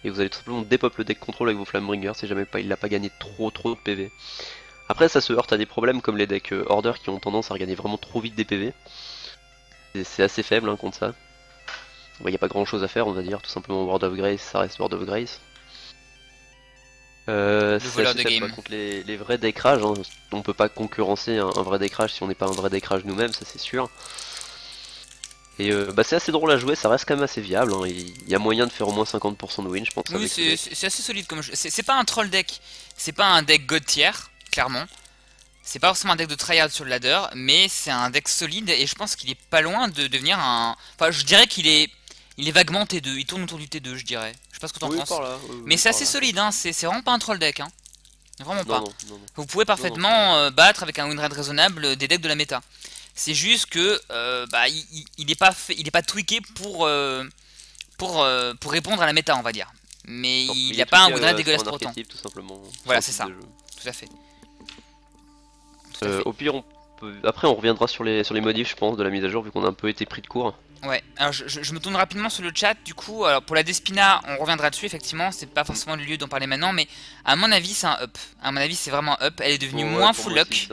S1: vous allez tout simplement dépop le deck contrôle avec vos Flamebringers si jamais il n'a pas gagné trop de PV. Après ça se heurte à des problèmes comme les decks Order qui ont tendance à regagner vraiment trop vite des PV. C'est assez faible hein, contre ça. Il n'y a pas grand chose à faire on va dire, tout simplement Word of Grace ça reste Word of Grace.
S2: Le voleur de game.
S1: Contre les vrais decks rage, hein. On peut pas concurrencer un vrai deck rage si on n'est pas un vrai deck rage nous-mêmes, ça c'est sûr. Et c'est assez drôle à jouer, ça reste quand même assez viable, hein. Il y a moyen de faire au moins 50% de win je pense.
S2: Oui c'est assez solide comme jeu, c'est pas un troll deck, c'est pas un deck god tier, clairement. C'est pas forcément un deck de tryhard sur le ladder, mais c'est un deck solide et je pense qu'il est pas loin de devenir un... Enfin je dirais qu'il est... Il est vaguement T2, il tourne autour du T2 je dirais. Je sais pas ce que t'en penses. Mais c'est assez solide, hein. C'est vraiment pas un troll deck. Hein. Vraiment pas. Non. Vous pouvez parfaitement battre avec un win rate raisonnable des decks de la méta. C'est juste que il est pas tweaké pour répondre à la méta on va dire. Mais il n'y a pas un win rate dégueulasse pour autant.
S1: Tout simplement.
S2: Voilà c'est ça. Tout à fait.
S1: Au pire après on reviendra sur les modifs je pense de la mise à jour vu qu'on a un peu été pris de court.
S2: Ouais, alors je me tourne rapidement sur le chat du coup, alors pour la Despina on reviendra dessus effectivement, c'est pas forcément le lieu d'en parler maintenant mais à mon avis c'est un up, à mon avis c'est vraiment up, elle est devenue moins full luck.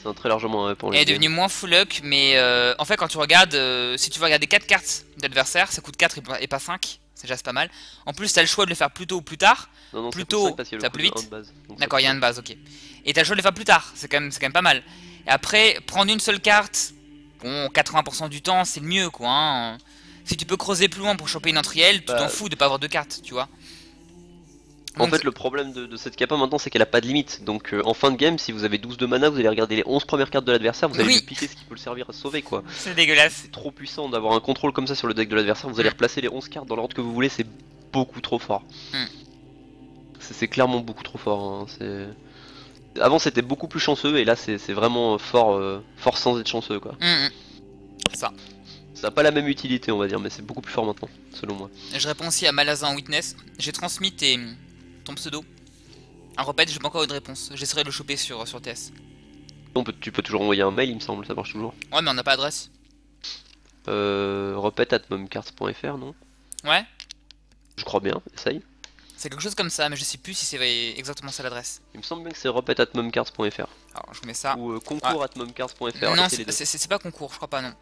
S1: C'est un très largement un up.
S2: Elle est devenue moins full luck mais en fait quand tu regardes, si tu veux regarder 4 cartes d'adversaire ça coûte 4 et pas 5, c'est déjà pas mal. En plus t'as le choix de le faire plus tôt ou plus tard, plus tôt ça plus vite. D'accord il y a une base ok. Et t'as le choix de le faire plus tard, c'est quand même pas mal. Et après prendre une seule carte... Bon, 80% du temps, c'est le mieux, quoi. Hein. Si tu peux creuser plus loin pour choper une entrielle, tu t'en fous de pas avoir de cartes, tu vois.
S1: En fait, le problème de cette capa maintenant, c'est qu'elle a pas de limite. Donc, en fin de game, si vous avez 12 de mana, vous allez regarder les 11 premières cartes de l'adversaire, vous allez lui piquer ce qui peut le servir à sauver, quoi.
S2: C'est dégueulasse.
S1: C'est trop puissant d'avoir un contrôle comme ça sur le deck de l'adversaire. Vous allez replacer les 11 cartes dans l'ordre que vous voulez, c'est beaucoup trop fort. C'est clairement beaucoup trop fort. Hein. Avant c'était beaucoup plus chanceux et là c'est vraiment fort sans être chanceux quoi.
S2: Ça.
S1: Ça n'a pas la même utilité on va dire mais c'est beaucoup plus fort maintenant selon moi.
S2: Je réponds aussi à Malazan Witness. J'ai transmis ton pseudo. Un repète, j'ai pas encore eu de réponse. J'essaierai de le choper sur TS.
S1: Tu peux toujours envoyer un mail, il me semble, ça marche toujours.
S2: Ouais, mais on n'a pas d'adresse.
S1: Repète@momcards.fr, non?
S2: Ouais,
S1: Je crois bien, essaye.
S2: c'est quelque chose comme ça, mais je sais plus si c'est exactement ça l'adresse.
S1: Il me semble bien que c'est repète@momcards.fr.
S2: Alors, je vous mets ça.
S1: Ou concours@momcards.fr.
S2: Non,
S1: essaye les deux.
S2: c'est pas concours, je crois pas, non.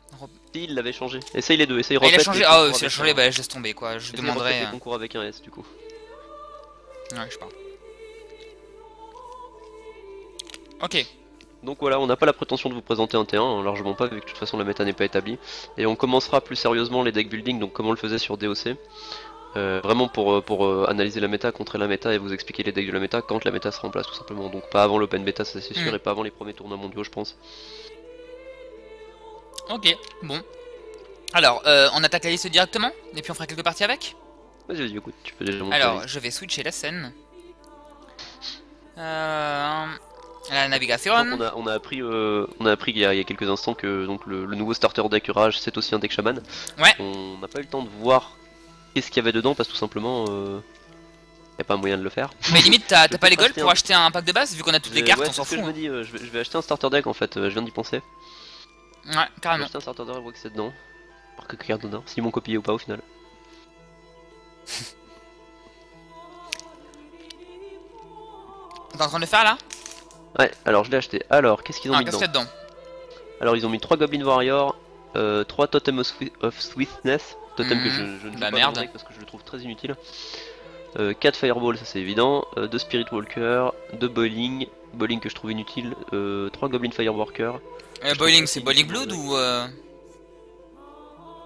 S1: Si, il l'avait changé. Essaye les deux, essaye
S2: Ah, il a
S1: repète.
S2: changé,
S1: et
S2: ah,
S1: concours
S2: s'il a
S1: avec
S2: changé,
S1: un-
S2: bah je laisse tomber quoi. Je
S1: essaye
S2: demanderai.
S1: repète et concours avec un S du coup.
S2: Ouais, je sais pas. Ok.
S1: Donc voilà, on n'a pas la prétention de vous présenter un T1, hein, largement pas, vu que de toute façon la méta n'est pas établie. Et on commencera plus sérieusement les deck building, donc comme on le faisait sur DOC. Vraiment pour analyser la méta, contrer la méta et vous expliquer les decks de la méta quand la méta sera en place tout simplement. Donc pas avant l'open beta, ça c'est sûr, et pas avant les premiers tournois mondiaux je pense.
S2: Ok, bon. Alors, on attaque la liste directement, et puis on fera quelques parties avec.
S1: Vas-y, écoute, tu peux déjà monter.
S2: Alors, je vais switcher la scène. La navigation.
S1: Donc on a appris il y a quelques instants que donc, le nouveau starter deck Rage c'est aussi un deck Shaman.
S2: Ouais.
S1: On n'a pas eu le temps de voir qu'est-ce qu'il y avait dedans parce que tout simplement il n'y a pas moyen de le faire.
S2: Mais limite, t'as pas les golds
S1: acheter
S2: pour
S1: un-
S2: acheter un pack de base, vu qu'on a toutes les cartes,
S1: Ouais,
S2: on s'en
S1: c'est ce
S2: fout.
S1: que je me dis, je vais acheter un starter deck en fait, je viens d'y penser.
S2: Ouais,
S1: Je vais
S2: carrément.
S1: acheter un starter deck, je vois que c'est dedans. Alors que carte d'honneur, s'ils m'ont copié ou pas au final.
S2: T'es en train de le faire là?
S1: Ouais, alors je l'ai acheté. Alors, qu'est-ce qu'ils ont
S2: Ah,
S1: mis
S2: qu'est-ce
S1: dedans?
S2: qu'il y a dedans?
S1: Alors ils ont mis 3 Goblin Warriors, 3 Totem of Swiftness, totem que je ne joue
S2: Bah,
S1: pas
S2: merde.
S1: dans le deck parce que je le trouve très inutile. 4 Fireball, ça c'est évident, 2 Spirit Walker, 2 Boiling que je trouve inutile, 3 Goblin Firewalker.
S2: Boiling,
S1: trouve
S2: c'est
S1: que
S2: Boiling
S1: c'est
S2: Blood
S1: une
S2: ou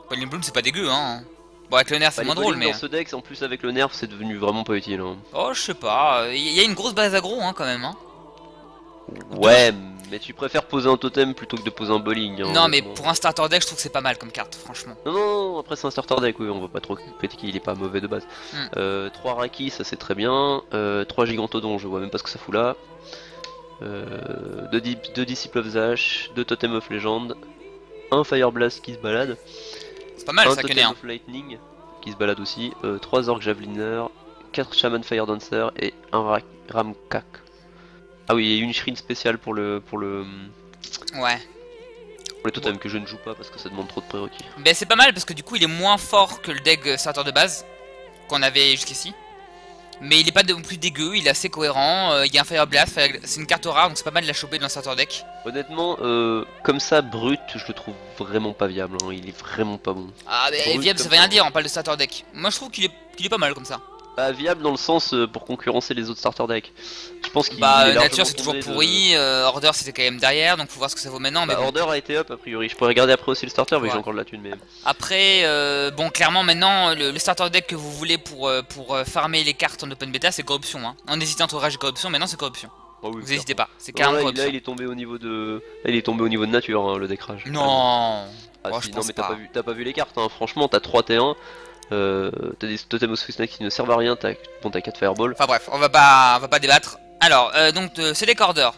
S2: Boiling Blood, c'est pas dégueu, hein. Bon, avec le nerf, c'est
S1: Les
S2: moins drôle,
S1: Boiling
S2: mais.
S1: dans ce deck, en plus avec le nerf, c'est devenu vraiment pas utile. Hein.
S2: Oh, je sais pas. Il y a une grosse base aggro, hein, quand même. Hein.
S1: Ouais, mais tu préfères poser un totem plutôt que de poser un Bowling. Hein,
S2: Non, mais
S1: honnêtement.
S2: pour un starter deck, je trouve que c'est pas mal comme carte, franchement.
S1: Non, non, non, après c'est un starter deck, oui, on va pas trop critiquer, il est pas mauvais de base. 3 Raki, ça c'est très bien. 3 Gigantodons, je vois même pas ce que ça fout là. 2 Disciple of Zash, 2 Totem of Legend, 1 Fire Blast qui se balade,
S2: C'est pas mal,
S1: 1
S2: ça,
S1: Totem
S2: connaît. Hein.
S1: of Lightning qui se balade aussi, 3 Orc Javeliner, 4 Shaman Fire Dancer et 1 Ramkak. Ah oui, et une shrine spéciale pour le
S2: Ouais.
S1: totem que je ne joue pas parce que ça demande trop de prérequis.
S2: Ben, c'est pas mal parce que du coup, il est moins fort que le deck starter de base qu'on avait jusqu'ici. Mais il est pas non plus dégueu, il est assez cohérent. Il y a un Fire Blast, c'est une carte rare donc c'est pas mal de la choper dans le starter deck.
S1: Honnêtement, comme ça, brut, je le trouve vraiment pas viable, hein. Il est vraiment pas bon.
S2: Ah, mais
S1: Brut
S2: viable, ça
S1: comme
S2: veut rien
S1: ça.
S2: dire, on parle de starter deck. Moi je trouve qu'il est pas mal comme ça.
S1: Bah, viable dans le sens pour concurrencer les autres starter decks. Je pense qu'il
S2: Bah,
S1: est largement
S2: nature c'est toujours
S1: tombé de-
S2: pourri, Order c'était quand même derrière donc faut voir ce que ça vaut maintenant. Mais
S1: Bah,
S2: bon.
S1: Order a été up a priori. Je pourrais regarder après aussi le starter, vu que
S2: Ouais.
S1: j'ai encore de la thune. Mais
S2: Après, bon, clairement maintenant, le starter deck que vous voulez pour farmer les cartes en open beta, c'est corruption. Hein. En hésitant entre rage et corruption, maintenant c'est corruption.
S1: oh, oui,
S2: Vous
S1: clair.
S2: n'hésitez pas, c'est
S1: Non,
S2: carrément
S1: là,
S2: corruption.
S1: il est tombé au niveau de. Là, il est tombé au niveau de nature, hein, le deck rage.
S2: Non,
S1: Ah,
S2: oh,
S1: si,
S2: je
S1: non,
S2: pense
S1: mais
S2: pas.
S1: t'as pas vu les cartes, hein. Franchement, t'as 3 T1, t'as des totems of Swiss qui ne servent à rien, t'as 4 Fireball.
S2: Enfin bref, on va pas débattre. Alors, donc ce deck order,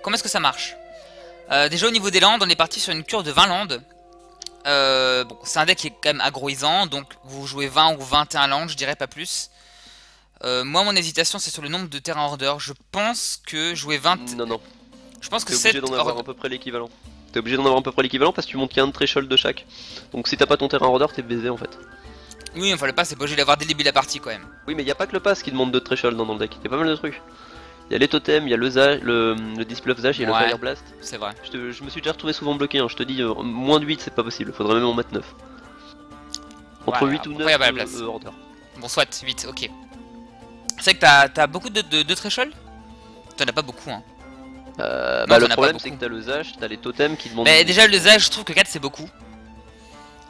S2: comment est-ce que ça marche? Déjà au niveau des landes, on est parti sur une cure de 20 landes. Bon, c'est un deck qui est quand même agroisant, donc vous jouez 20 ou 21 landes, je dirais pas plus. Moi, mon hésitation, c'est sur le nombre de terrains order. Je pense que jouer 20...
S1: Non, non,
S2: Je pense que
S1: t'es obligé
S2: 7
S1: d'en avoir
S2: order...
S1: à peu près l'équivalent. T'es obligé d'en avoir à peu près l'équivalent parce que tu montes qu'un threshold de chaque. Donc si t'as pas ton terrain order, t'es baisé en fait.
S2: Oui, enfin le pass, c'est pas obligé d'avoir dès le début de la partie quand même.
S1: Oui, mais y a pas que le pass qui demande de threshold dans le deck, y a pas mal de trucs. Y a les totems, y a le Display of Zash, y a
S2: Ouais.
S1: le Fire Blast.
S2: C'est vrai.
S1: Je me suis déjà retrouvé souvent bloqué, hein. Je te dis, moins de 8 c'est pas possible, faudrait même en mettre 9. Entre
S2: Ouais,
S1: 8 ou
S2: après,
S1: 9
S2: y a pas la place.
S1: order.
S2: Bon, soit 8, ok. C'est vrai que t'as beaucoup de threshold? T'en as pas beaucoup, hein.
S1: Bah
S2: t'en
S1: le
S2: as pas
S1: problème c'est
S2: beaucoup.
S1: que t'as le Zash, t'as les totems qui demandent...
S2: Mais déjà, le Zash, je trouve que 4 c'est beaucoup.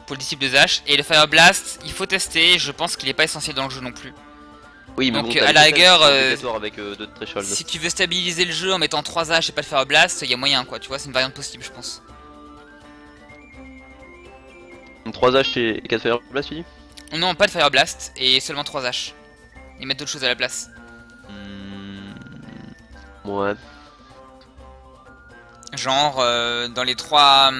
S2: Pour le disciple de Zash. Et le Fire Blast, il faut tester. Je pense qu'il est pas essentiel dans le jeu non plus.
S1: Oui, mais
S2: donc,
S1: bon, t'as
S2: à
S1: les
S2: la
S1: totems
S2: rigueur,
S1: qui sont obligatoires avec 2 threshold.
S2: Si tu veux stabiliser le jeu en mettant 3 Zash et pas le Fire Blast, il y a moyen quoi. Tu vois, c'est une variante possible, je pense.
S1: 3 Zash et 4 Fire Blast, tu dis?
S2: Non, pas de Fire Blast et seulement 3 Zash. Ils mettent d'autres choses à la place.
S1: Ouais.
S2: Genre, dans les 3.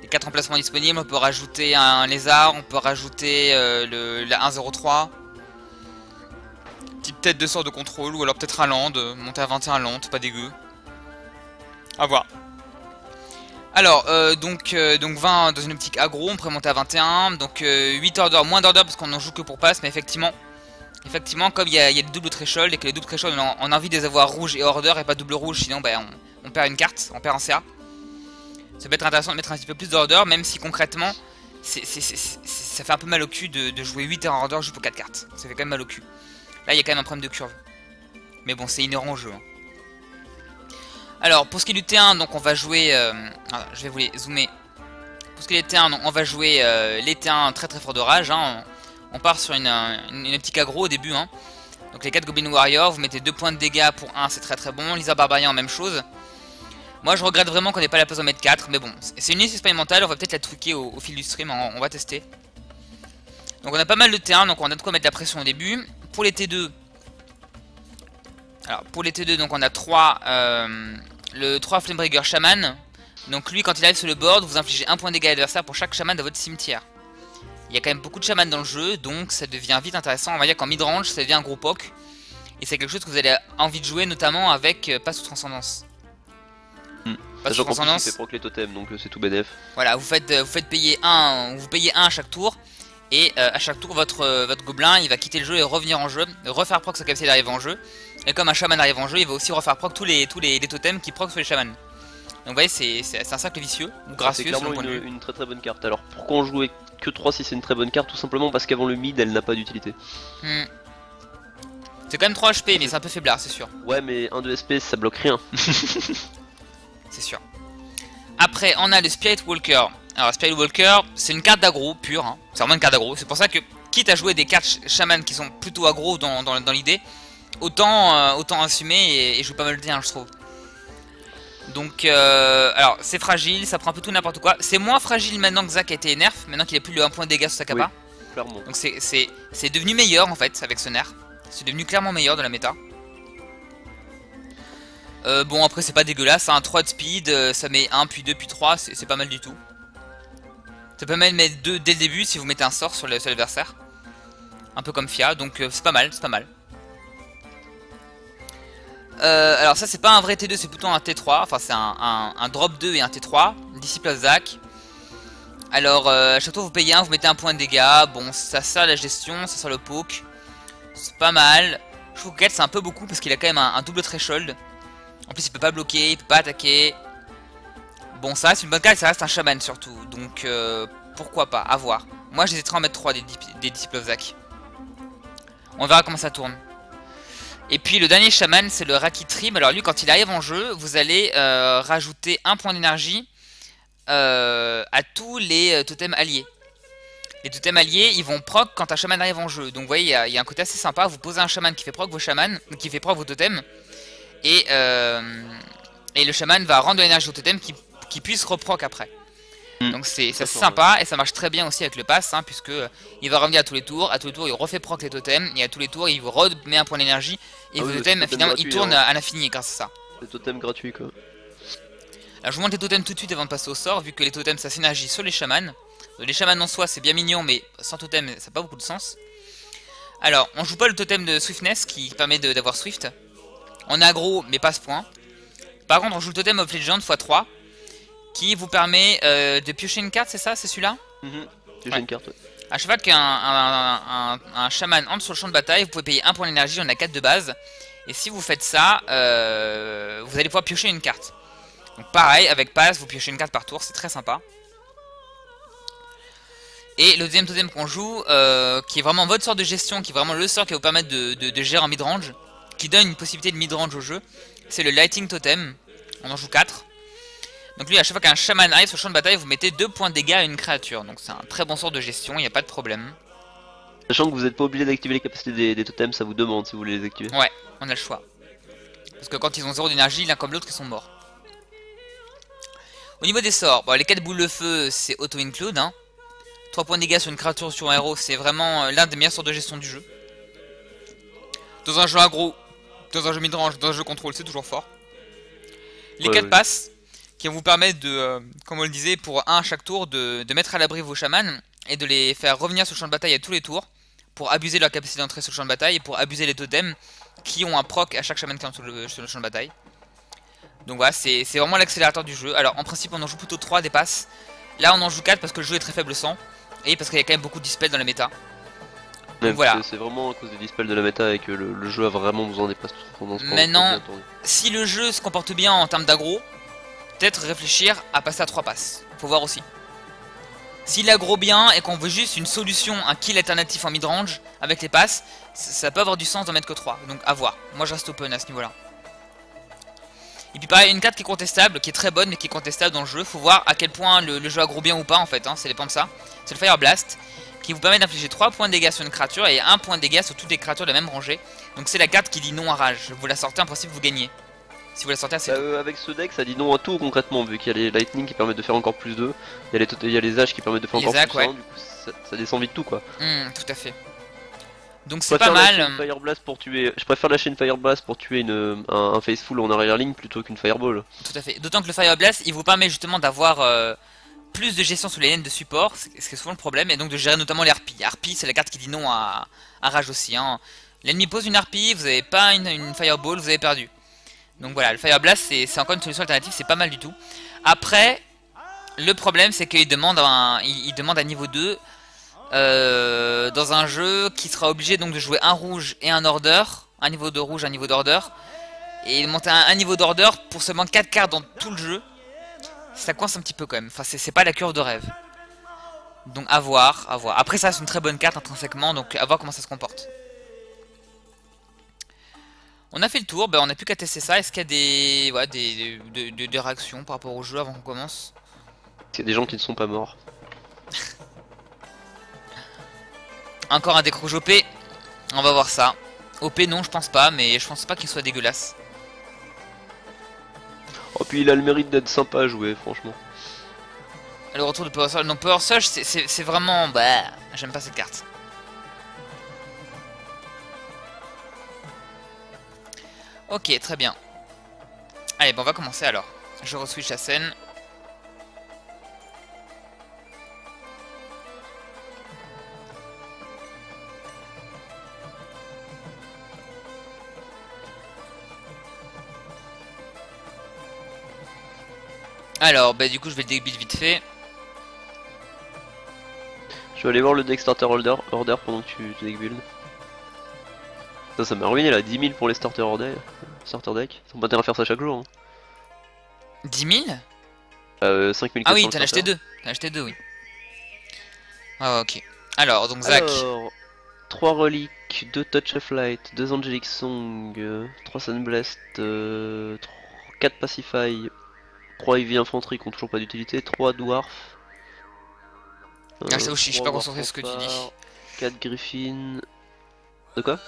S2: Les 4 emplacements disponibles, on peut rajouter un lézard, on peut rajouter la 103. Petite tête de sort de contrôle, ou alors peut-être un land, monter à 21 land, pas dégueu. À voir. Alors, donc 20 dans une optique aggro, on pourrait monter à 21, donc 8 orders, moins d'orders parce qu'on n'en joue que pour passe, mais effectivement, comme il y a des doubles threshold et que les doubles threshold on a envie de les avoir rouge et order et pas double rouge, sinon ben, on perd une carte, on perd un CA. Ça peut être intéressant de mettre un petit peu plus d'order, même si concrètement, ça fait un peu mal au cul de jouer 8 en order juste pour 4 cartes. Ça fait quand même mal au cul. Là, il y a quand même un problème de curve. Mais bon, c'est inhérent au jeu. Hein. Alors, pour ce qui est du T1, donc on va jouer... je vais vous les zoomer. Pour ce qui est des T1, donc, on va jouer les T1 très très fort de rage. Hein. On part sur une optique aggro au début. Hein. Donc les 4 Goblin Warriors, vous mettez 2 points de dégâts pour 1, c'est très très bon. Lizard Barbarian, même chose. Moi je regrette vraiment qu'on n'ait pas la place d'en mettre 4, mais bon, c'est une liste expérimentale, on va peut-être la tweaker au fil du stream, on va tester. Donc on a pas mal de T1, donc on a de quoi mettre de la pression au début. Pour les T2, alors pour les T2, donc on a 3, le 3 Flamebreaker Shaman. Donc lui quand il arrive sur le board, vous infligez 1 point de dégâts à l'adversaire pour chaque Shaman de votre cimetière. Il y a quand même beaucoup de Shaman dans le jeu, donc ça devient vite intéressant. On va dire qu'en mid-range, ça devient un gros poke. Et c'est quelque chose que vous avez envie de jouer, notamment avec Passe sous Transcendance.
S1: Sachant qu'en plus il fait proc les totems, donc c'est tout bénef.
S2: Voilà, vous faites payer 1, vous payez 1 à chaque tour. Et à chaque tour, votre gobelin, il va quitter le jeu et revenir en jeu, refaire proc sa capacité d'arriver en jeu. Et comme un shaman arrive en jeu, il va aussi refaire proc tous les totems qui proc sur les chamans. Donc vous voyez, c'est un cercle vicieux, ou gracieux.
S1: C'est clairement une très très bonne carte. Alors pourquoi en jouer que 3 si c'est une très bonne carte? Tout simplement parce qu'avant le mid, elle n'a pas d'utilité.
S2: C'est quand même 3 HP, mais c'est un peu faiblard, c'est sûr.
S1: Ouais, mais 1 de SP, ça bloque rien.
S2: C'est sûr. Après, on a le Spirit Walker. Alors, Spirit Walker, c'est une carte d'aggro pure. Hein. C'est vraiment une carte d'aggro. C'est pour ça que, quitte à jouer des cartes shaman qui sont plutôt aggro dans l'idée, autant assumer et jouer pas mal de T1, je trouve. Donc, alors, c'est fragile, ça prend un peu tout n'importe quoi. C'est moins fragile maintenant que Zac a été nerf, maintenant qu'il a plus le 1 point de dégâts sur sa capa.
S1: Oui, clairement.
S2: Donc, c'est devenu meilleur en fait avec ce nerf. C'est devenu clairement meilleur de la méta. Bon après c'est pas dégueulasse, hein, 3 de speed, ça met 1 puis 2 puis 3, c'est pas mal du tout. Ça peut même mettre 2 dès le début si vous mettez un sort sur l'adversaire. Un peu comme Fia, donc c'est pas mal, c'est pas mal. Alors ça c'est pas un vrai T2, c'est plutôt un T3, enfin c'est un drop 2 et un T3, Disciple of Zac. Alors à chaque fois vous payez 1, vous mettez un point de dégâts, bon ça sert la gestion, ça sert le poke. C'est pas mal. Je trouve que 4 c'est un peu beaucoup parce qu'il a quand même un double threshold. En plus il peut pas bloquer, il peut pas attaquer. Bon ça reste une bonne carte, ça reste un shaman surtout. Donc pourquoi pas, à voir. Moi j'hésiterai à en mettre 3 des Disciples of Zac. On verra comment ça tourne. Et puis le dernier shaman c'est le Rakitrib. Alors lui quand il arrive en jeu, vous allez rajouter 1 point d'énergie à tous les totems alliés. Les totems alliés ils vont proc quand un shaman arrive en jeu. Donc vous voyez il y a un côté assez sympa. Vous posez un shaman qui fait proc vos shamans, qui fait proc vos totems. Et le shaman va rendre de l'énergie au totem qui puisse reproc après. Donc c'est sympa et ça marche très bien aussi avec le pass hein, puisque il va revenir à tous les tours il refait proc les totems et à tous les tours il vous remet un point d'énergie et vos totems finalement ils tournent à l'infini grâce à ça.
S1: C'est totem gratuit quoi.
S2: Alors je vous montre les totems tout de suite avant de passer au sort vu que les totems ça s'énergie sur les chamans. Les chamans en soi c'est bien mignon mais sans totem ça n'a pas beaucoup de sens. Alors on joue pas le totem de Swiftness qui permet d'avoir Swift. On est aggro mais pas à ce point. Par contre on joue le totem of Legend x3 qui vous permet de piocher une carte, c'est ça? C'est celui-là?
S1: Piocher une carte, ouais.
S2: À chaque fois qu'un shaman entre sur le champ de bataille, vous pouvez payer 1 point d'énergie, on a 4 de base. Et si vous faites ça, vous allez pouvoir piocher une carte. Donc pareil, avec pass, vous piochez une carte par tour, c'est très sympa. Et le deuxième totem qu'on joue, qui est vraiment votre sort de gestion, qui est vraiment le sort qui va vous permettre de gérer en mid-range, qui donne une possibilité de mid-range au jeu, c'est le Lighting Totem. On en joue 4. Donc lui à chaque fois qu'un shaman arrive sur le champ de bataille vous mettez 2 points de dégâts à une créature. Donc c'est un très bon sort de gestion, il n'y a pas de problème.
S1: Sachant que vous n'êtes pas obligé d'activer les capacités des totems, ça vous demande si vous voulez les activer.
S2: Ouais, on a le choix. Parce que quand ils ont 0 d'énergie, l'un comme l'autre ils sont morts. Au niveau des sorts, bon, les 4 boules de feu c'est auto-include hein. 3 points de dégâts sur une créature sur un héros, c'est vraiment l'un des meilleurs sorts de gestion du jeu. Dans un jeu aggro, dans un jeu mid-range, dans un jeu contrôle, c'est toujours fort. Les 4 passes qui vont vous permettre de, comme on le disait, pour 1 à chaque tour, de mettre à l'abri vos chamans et de les faire revenir sur le champ de bataille à tous les tours pour abuser de leur capacité d'entrée sur le champ de bataille et pour abuser les totems qui ont un proc à chaque chaman qui entre sur le champ de bataille. Donc voilà, c'est vraiment l'accélérateur du jeu. Alors en principe on en joue plutôt 3 des passes. Là on en joue 4 parce que le jeu est très faible sang et parce qu'il y a quand même beaucoup de dispel dans la méta. Donc voilà.
S1: C'est vraiment à cause des dispels de la méta et que le jeu a vraiment besoin des passes.
S2: Maintenant, si le jeu se comporte bien en termes d'aggro, peut-être réfléchir à passer à 3 passes. Faut voir aussi. S'il aggro bien et qu'on veut juste une solution, un kill alternatif en mid-range avec les passes, ça peut avoir du sens d'en mettre que 3. Donc à voir. Moi je reste open à ce niveau-là. Et puis pareil, une carte qui est contestable, qui est très bonne mais qui est contestable dans le jeu. Faut voir à quel point le jeu aggro bien ou pas en fait, hein, ça dépend de ça. C'est le Fire Blast, qui vous permet d'infliger 3 points de dégâts sur une créature et 1 point de dégâts sur toutes les créatures de la même rangée. Donc c'est la carte qui dit non à rage. Vous la sortez, en principe vous gagnez. Si vous la sortez assez tôt.
S1: Avec ce deck ça dit non à tout concrètement, vu qu'il y a les lightning qui permettent de faire encore plus 2, il y a les âges qui permettent de faire encore plus 1, du coup ça descend vite tout quoi.
S2: Tout à fait. Donc c'est pas mal.
S1: Je préfère lâcher une Fire Blast pour tuer un Faceful en arrière ligne plutôt qu'une Fireball.
S2: Tout à fait. D'autant que le Fire Blast il vous permet justement d'avoir plus de gestion sur les lanes de support, ce qui est souvent le problème, et donc de gérer notamment les harpies. Harpie c'est la carte qui dit non à rage aussi. Hein. L'ennemi pose une harpie, vous n'avez pas une Fireball, vous avez perdu. Donc voilà, le Fire Blast c'est encore une solution alternative, c'est pas mal du tout. Après, le problème c'est qu'il demande un niveau 2 dans un jeu qui sera obligé donc de jouer un rouge et un order, un niveau de rouge, un niveau d'order, et monter un niveau d'order pour seulement 4 cartes dans tout le jeu, ça coince un petit peu quand même, enfin c'est pas la cure de rêve. Donc à voir, à voir. Après ça c'est une très bonne carte intrinsèquement, donc à voir comment ça se comporte. On a fait le tour, on n'a plus qu'à tester ça. Est-ce qu'il y a des réactions par rapport au jeu avant qu'on commence?
S1: Il y a des gens qui ne sont pas morts.
S2: Encore un décroche OP. On va voir ça. OP non je pense pas, mais je pense pas qu'il soit dégueulasse.
S1: Oh puis il a le mérite d'être sympa à jouer franchement.
S2: Le retour de Power Surge, non Power Surge c'est vraiment... j'aime pas cette carte. Ok, très bien. Allez, on va commencer alors. Je re-switch la scène. Alors, du coup, je vais le deck build vite fait.
S1: Je vais aller voir le deck starter order pendant que tu deck build. Ça m'a ruiné là, 10 000 pour les starter deck. Ils ont pas intérêt à faire ça chaque jour. Hein.
S2: 10 000
S1: 5 000.
S2: Ah oui, t'en as acheté 2. T'en as acheté 2, oui. Ah, ok. Alors, donc Zach.
S1: 3 reliques, 2 Touch of Light, 2 Angelic Song, 3 Sunblast, 4 Pacify, 3 Heavy Infantry qui ont toujours pas d'utilité, 3 Dwarf.
S2: Ah, je suis pas concentré sur ce que tu dis.
S1: 4 Griffin. De quoi?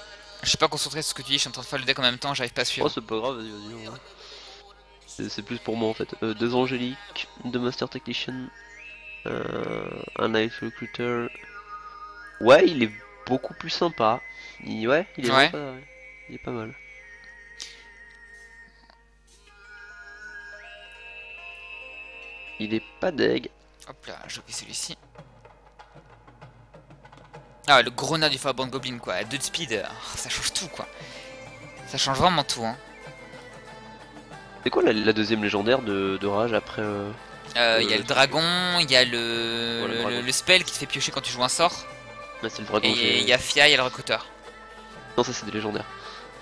S2: Je suis pas concentré sur ce que tu dis, je suis en train de faire le deck en même temps, j'arrive pas à suivre.
S1: Oh, c'est pas grave, vas-y. C'est plus pour moi en fait. 2 Angéliques, 2 Master Technician, un Knife Recruiter. Ouais, il est beaucoup plus sympa. Il est pas mal. Il est pas deg.
S2: Hop là, j'ai oublié celui-ci. Ah, le grenade du Firebrand Goblin quoi, 2 de speed, ça change tout quoi. Ça change vraiment tout hein.
S1: C'est quoi la deuxième légendaire de rage après
S2: il y a le dragon, il y a le spell qui te fait piocher quand tu joues un sort.
S1: Là, c'est le dragon.
S2: Et il y a Fia, il y a le recruteur.
S1: Non, ça c'est des légendaires.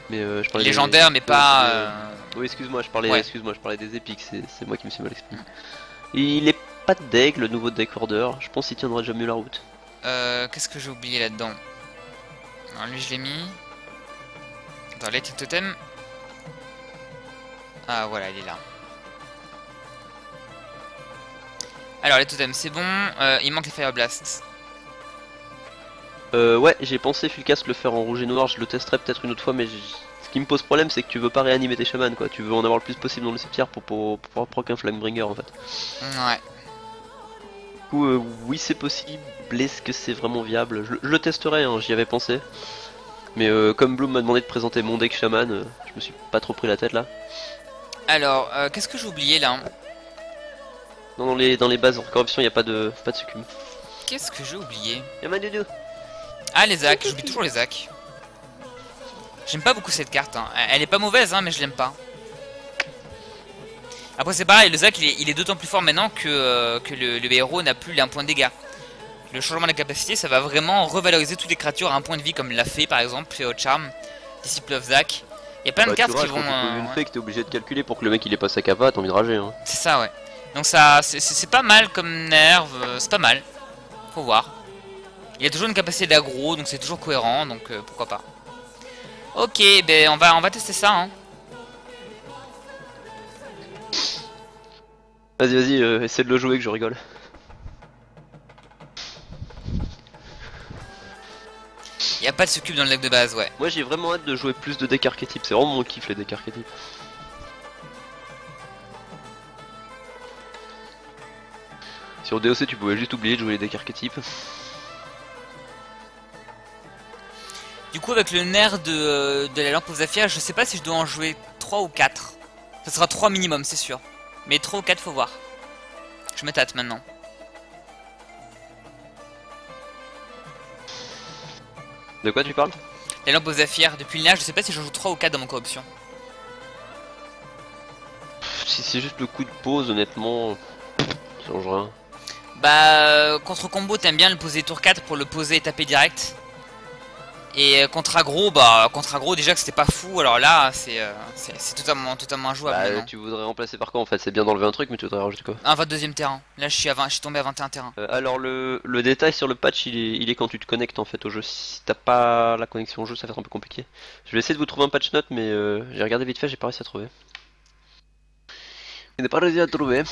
S1: Mais je parlais
S2: légendaires mais pas...
S1: Oui, excuse-moi, je parlais des épiques, c'est moi qui me suis mal exprimé. Il est pas de deck, le nouveau deck order, je pense qu'il tiendra déjà mieux la route.
S2: Qu'est-ce que j'ai oublié là-dedans? Alors lui je l'ai mis. Dans les totem. Ah voilà, il est là. Alors les totems c'est bon, il manque les Fire Blast.
S1: Ouais, j'ai pensé Fulcast le faire en rouge et noir, je le testerai peut-être une autre fois, mais ce qui me pose problème c'est que tu veux pas réanimer tes chamans quoi, tu veux en avoir le plus possible dans le cimetière pour pouvoir proc un Flamebringer en fait.
S2: Ouais.
S1: Du coup, oui c'est possible, est-ce que c'est vraiment viable? Je le testerai, hein, j'y avais pensé. Mais comme Bloom m'a demandé de présenter mon deck Shaman, je me suis pas trop pris la tête là.
S2: Alors, qu'est-ce que j'ai oublié là?
S1: Non, dans les bases en corruption, il n'y a pas de succum.
S2: Qu'est-ce que j'ai oublié?
S1: Y'a ma doudou.
S2: Ah, les Zac, j'oublie toujours les Zac. J'aime pas beaucoup cette carte, hein. Elle est pas mauvaise, hein, mais je l'aime pas. Après c'est pareil, le Zac il est d'autant plus fort maintenant que le héros n'a plus les 1 point de dégâts. Le changement de la capacité, ça va vraiment revaloriser toutes les créatures à 1 point de vie, comme la fée par exemple, Fée au Charm, Disciple of Zac. Il y a plein de cartes qui vont...
S1: une fée que t'es obligé de calculer pour que le mec il ait pas sa capa, t'as envie de rager. Hein.
S2: C'est ça, ouais. Donc ça, c'est pas mal comme nerf, c'est pas mal. Faut voir. Il a toujours une capacité d'aggro, donc c'est toujours cohérent, donc pourquoi pas. Ok, ben on va tester ça, hein.
S1: Vas-y, essaie de le jouer que je rigole.
S2: Il y a pas de succube dans le deck de base, ouais.
S1: Moi j'ai vraiment hâte de jouer plus de decks archétypes, c'est vraiment mon kiff les decks archétypes. Sur DOC tu pouvais juste oublier de jouer les decks archétypes.
S2: Du coup avec le nerf de la lampe aux Zafir, je sais pas si je dois en jouer 3 ou 4. Ça sera 3 minimum, c'est sûr. Mais 3 ou 4 faut voir. Je me tâte maintenant.
S1: De quoi tu parles?
S2: La lampe aux Zafir, depuis le nerf, je sais pas si j'en joue 3 ou 4 dans mon co-option.
S1: Si c'est juste le coup de pause, honnêtement, ça change rien.
S2: Bah, contre combo, t'aimes bien le poser tour 4 pour le poser et taper direct. Et contre aggro, bah, contre aggro, déjà que c'était pas fou, alors là, c'est totalement injouable
S1: Bah,
S2: maintenant.
S1: tu voudrais remplacer par quoi en fait? C'est bien d'enlever un truc, mais tu voudrais rajouter quoi?
S2: Un 22e terrain. Là, je suis tombé à 21 terrains.
S1: Alors, le détail sur le patch, il est quand tu te connectes en fait au jeu. Si t'as pas la connexion au jeu, ça va être un peu compliqué. Je vais essayer de vous trouver un patch note, mais j'ai regardé vite fait, j'ai pas réussi à trouver. Il n'a pas réussi à trouver.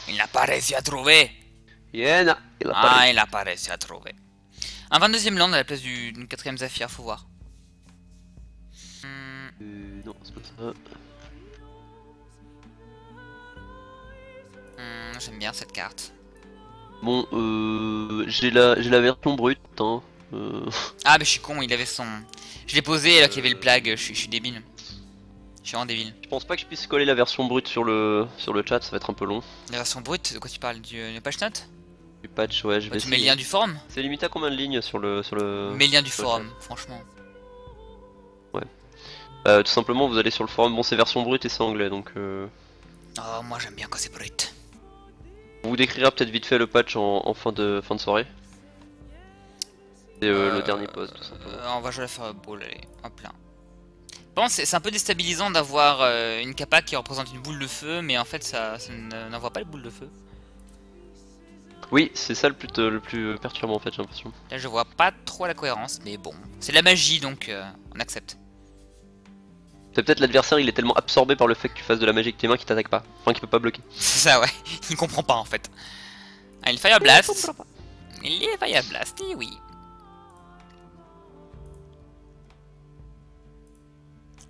S2: Il n'a pas réussi à trouver.
S1: Yeah, il a pas
S2: Ah,
S1: réussi.
S2: il n'a pas réussi à trouver. Un 22e land à la place du 4ème Zafir, faut voir.
S1: Non, c'est pas ça.
S2: J'aime bien cette carte.
S1: Bon, j'ai la version brute, hein.
S2: Ah, mais je suis con, il avait son... Je l'ai posé là qu'il y avait le plague, je suis débile. Je suis vraiment débile.
S1: Je pense pas que je puisse coller la version brute sur le chat, ça va être un peu long.
S2: La version brute, de quoi tu parles? Du patch note?
S1: Du patch, ouais, je vais
S2: Tu mets le
S1: essayer.
S2: lien du forum?
S1: C'est limité à combien de lignes sur le...
S2: Mets le lien du
S1: sur le
S2: forum, franchement.
S1: Tout simplement, vous allez sur le forum, bon c'est version brute et c'est anglais, donc
S2: Oh, moi j'aime bien quand c'est brut.
S1: on vous décrira peut-être vite fait le patch en fin de soirée. C'est le dernier post, tout simplement.
S2: On va jouer la fireball, allez, hop là. Bon, c'est un peu déstabilisant d'avoir une capa qui représente une boule de feu, mais en fait ça n'envoie pas le boule de feu.
S1: Oui, c'est ça le plus perturbant en fait, j'ai l'impression.
S2: Là je vois pas trop la cohérence, mais bon, c'est de la magie donc on accepte.
S1: C'est peut-être l'adversaire, il est tellement absorbé par le fait que tu fasses de la magie avec tes mains qu'il t'attaque pas. Enfin, qu'il peut pas bloquer.
S2: C'est ça, ouais, il comprend pas en fait. Ah, il Fire Blast. Il est Fire Blast, et oui.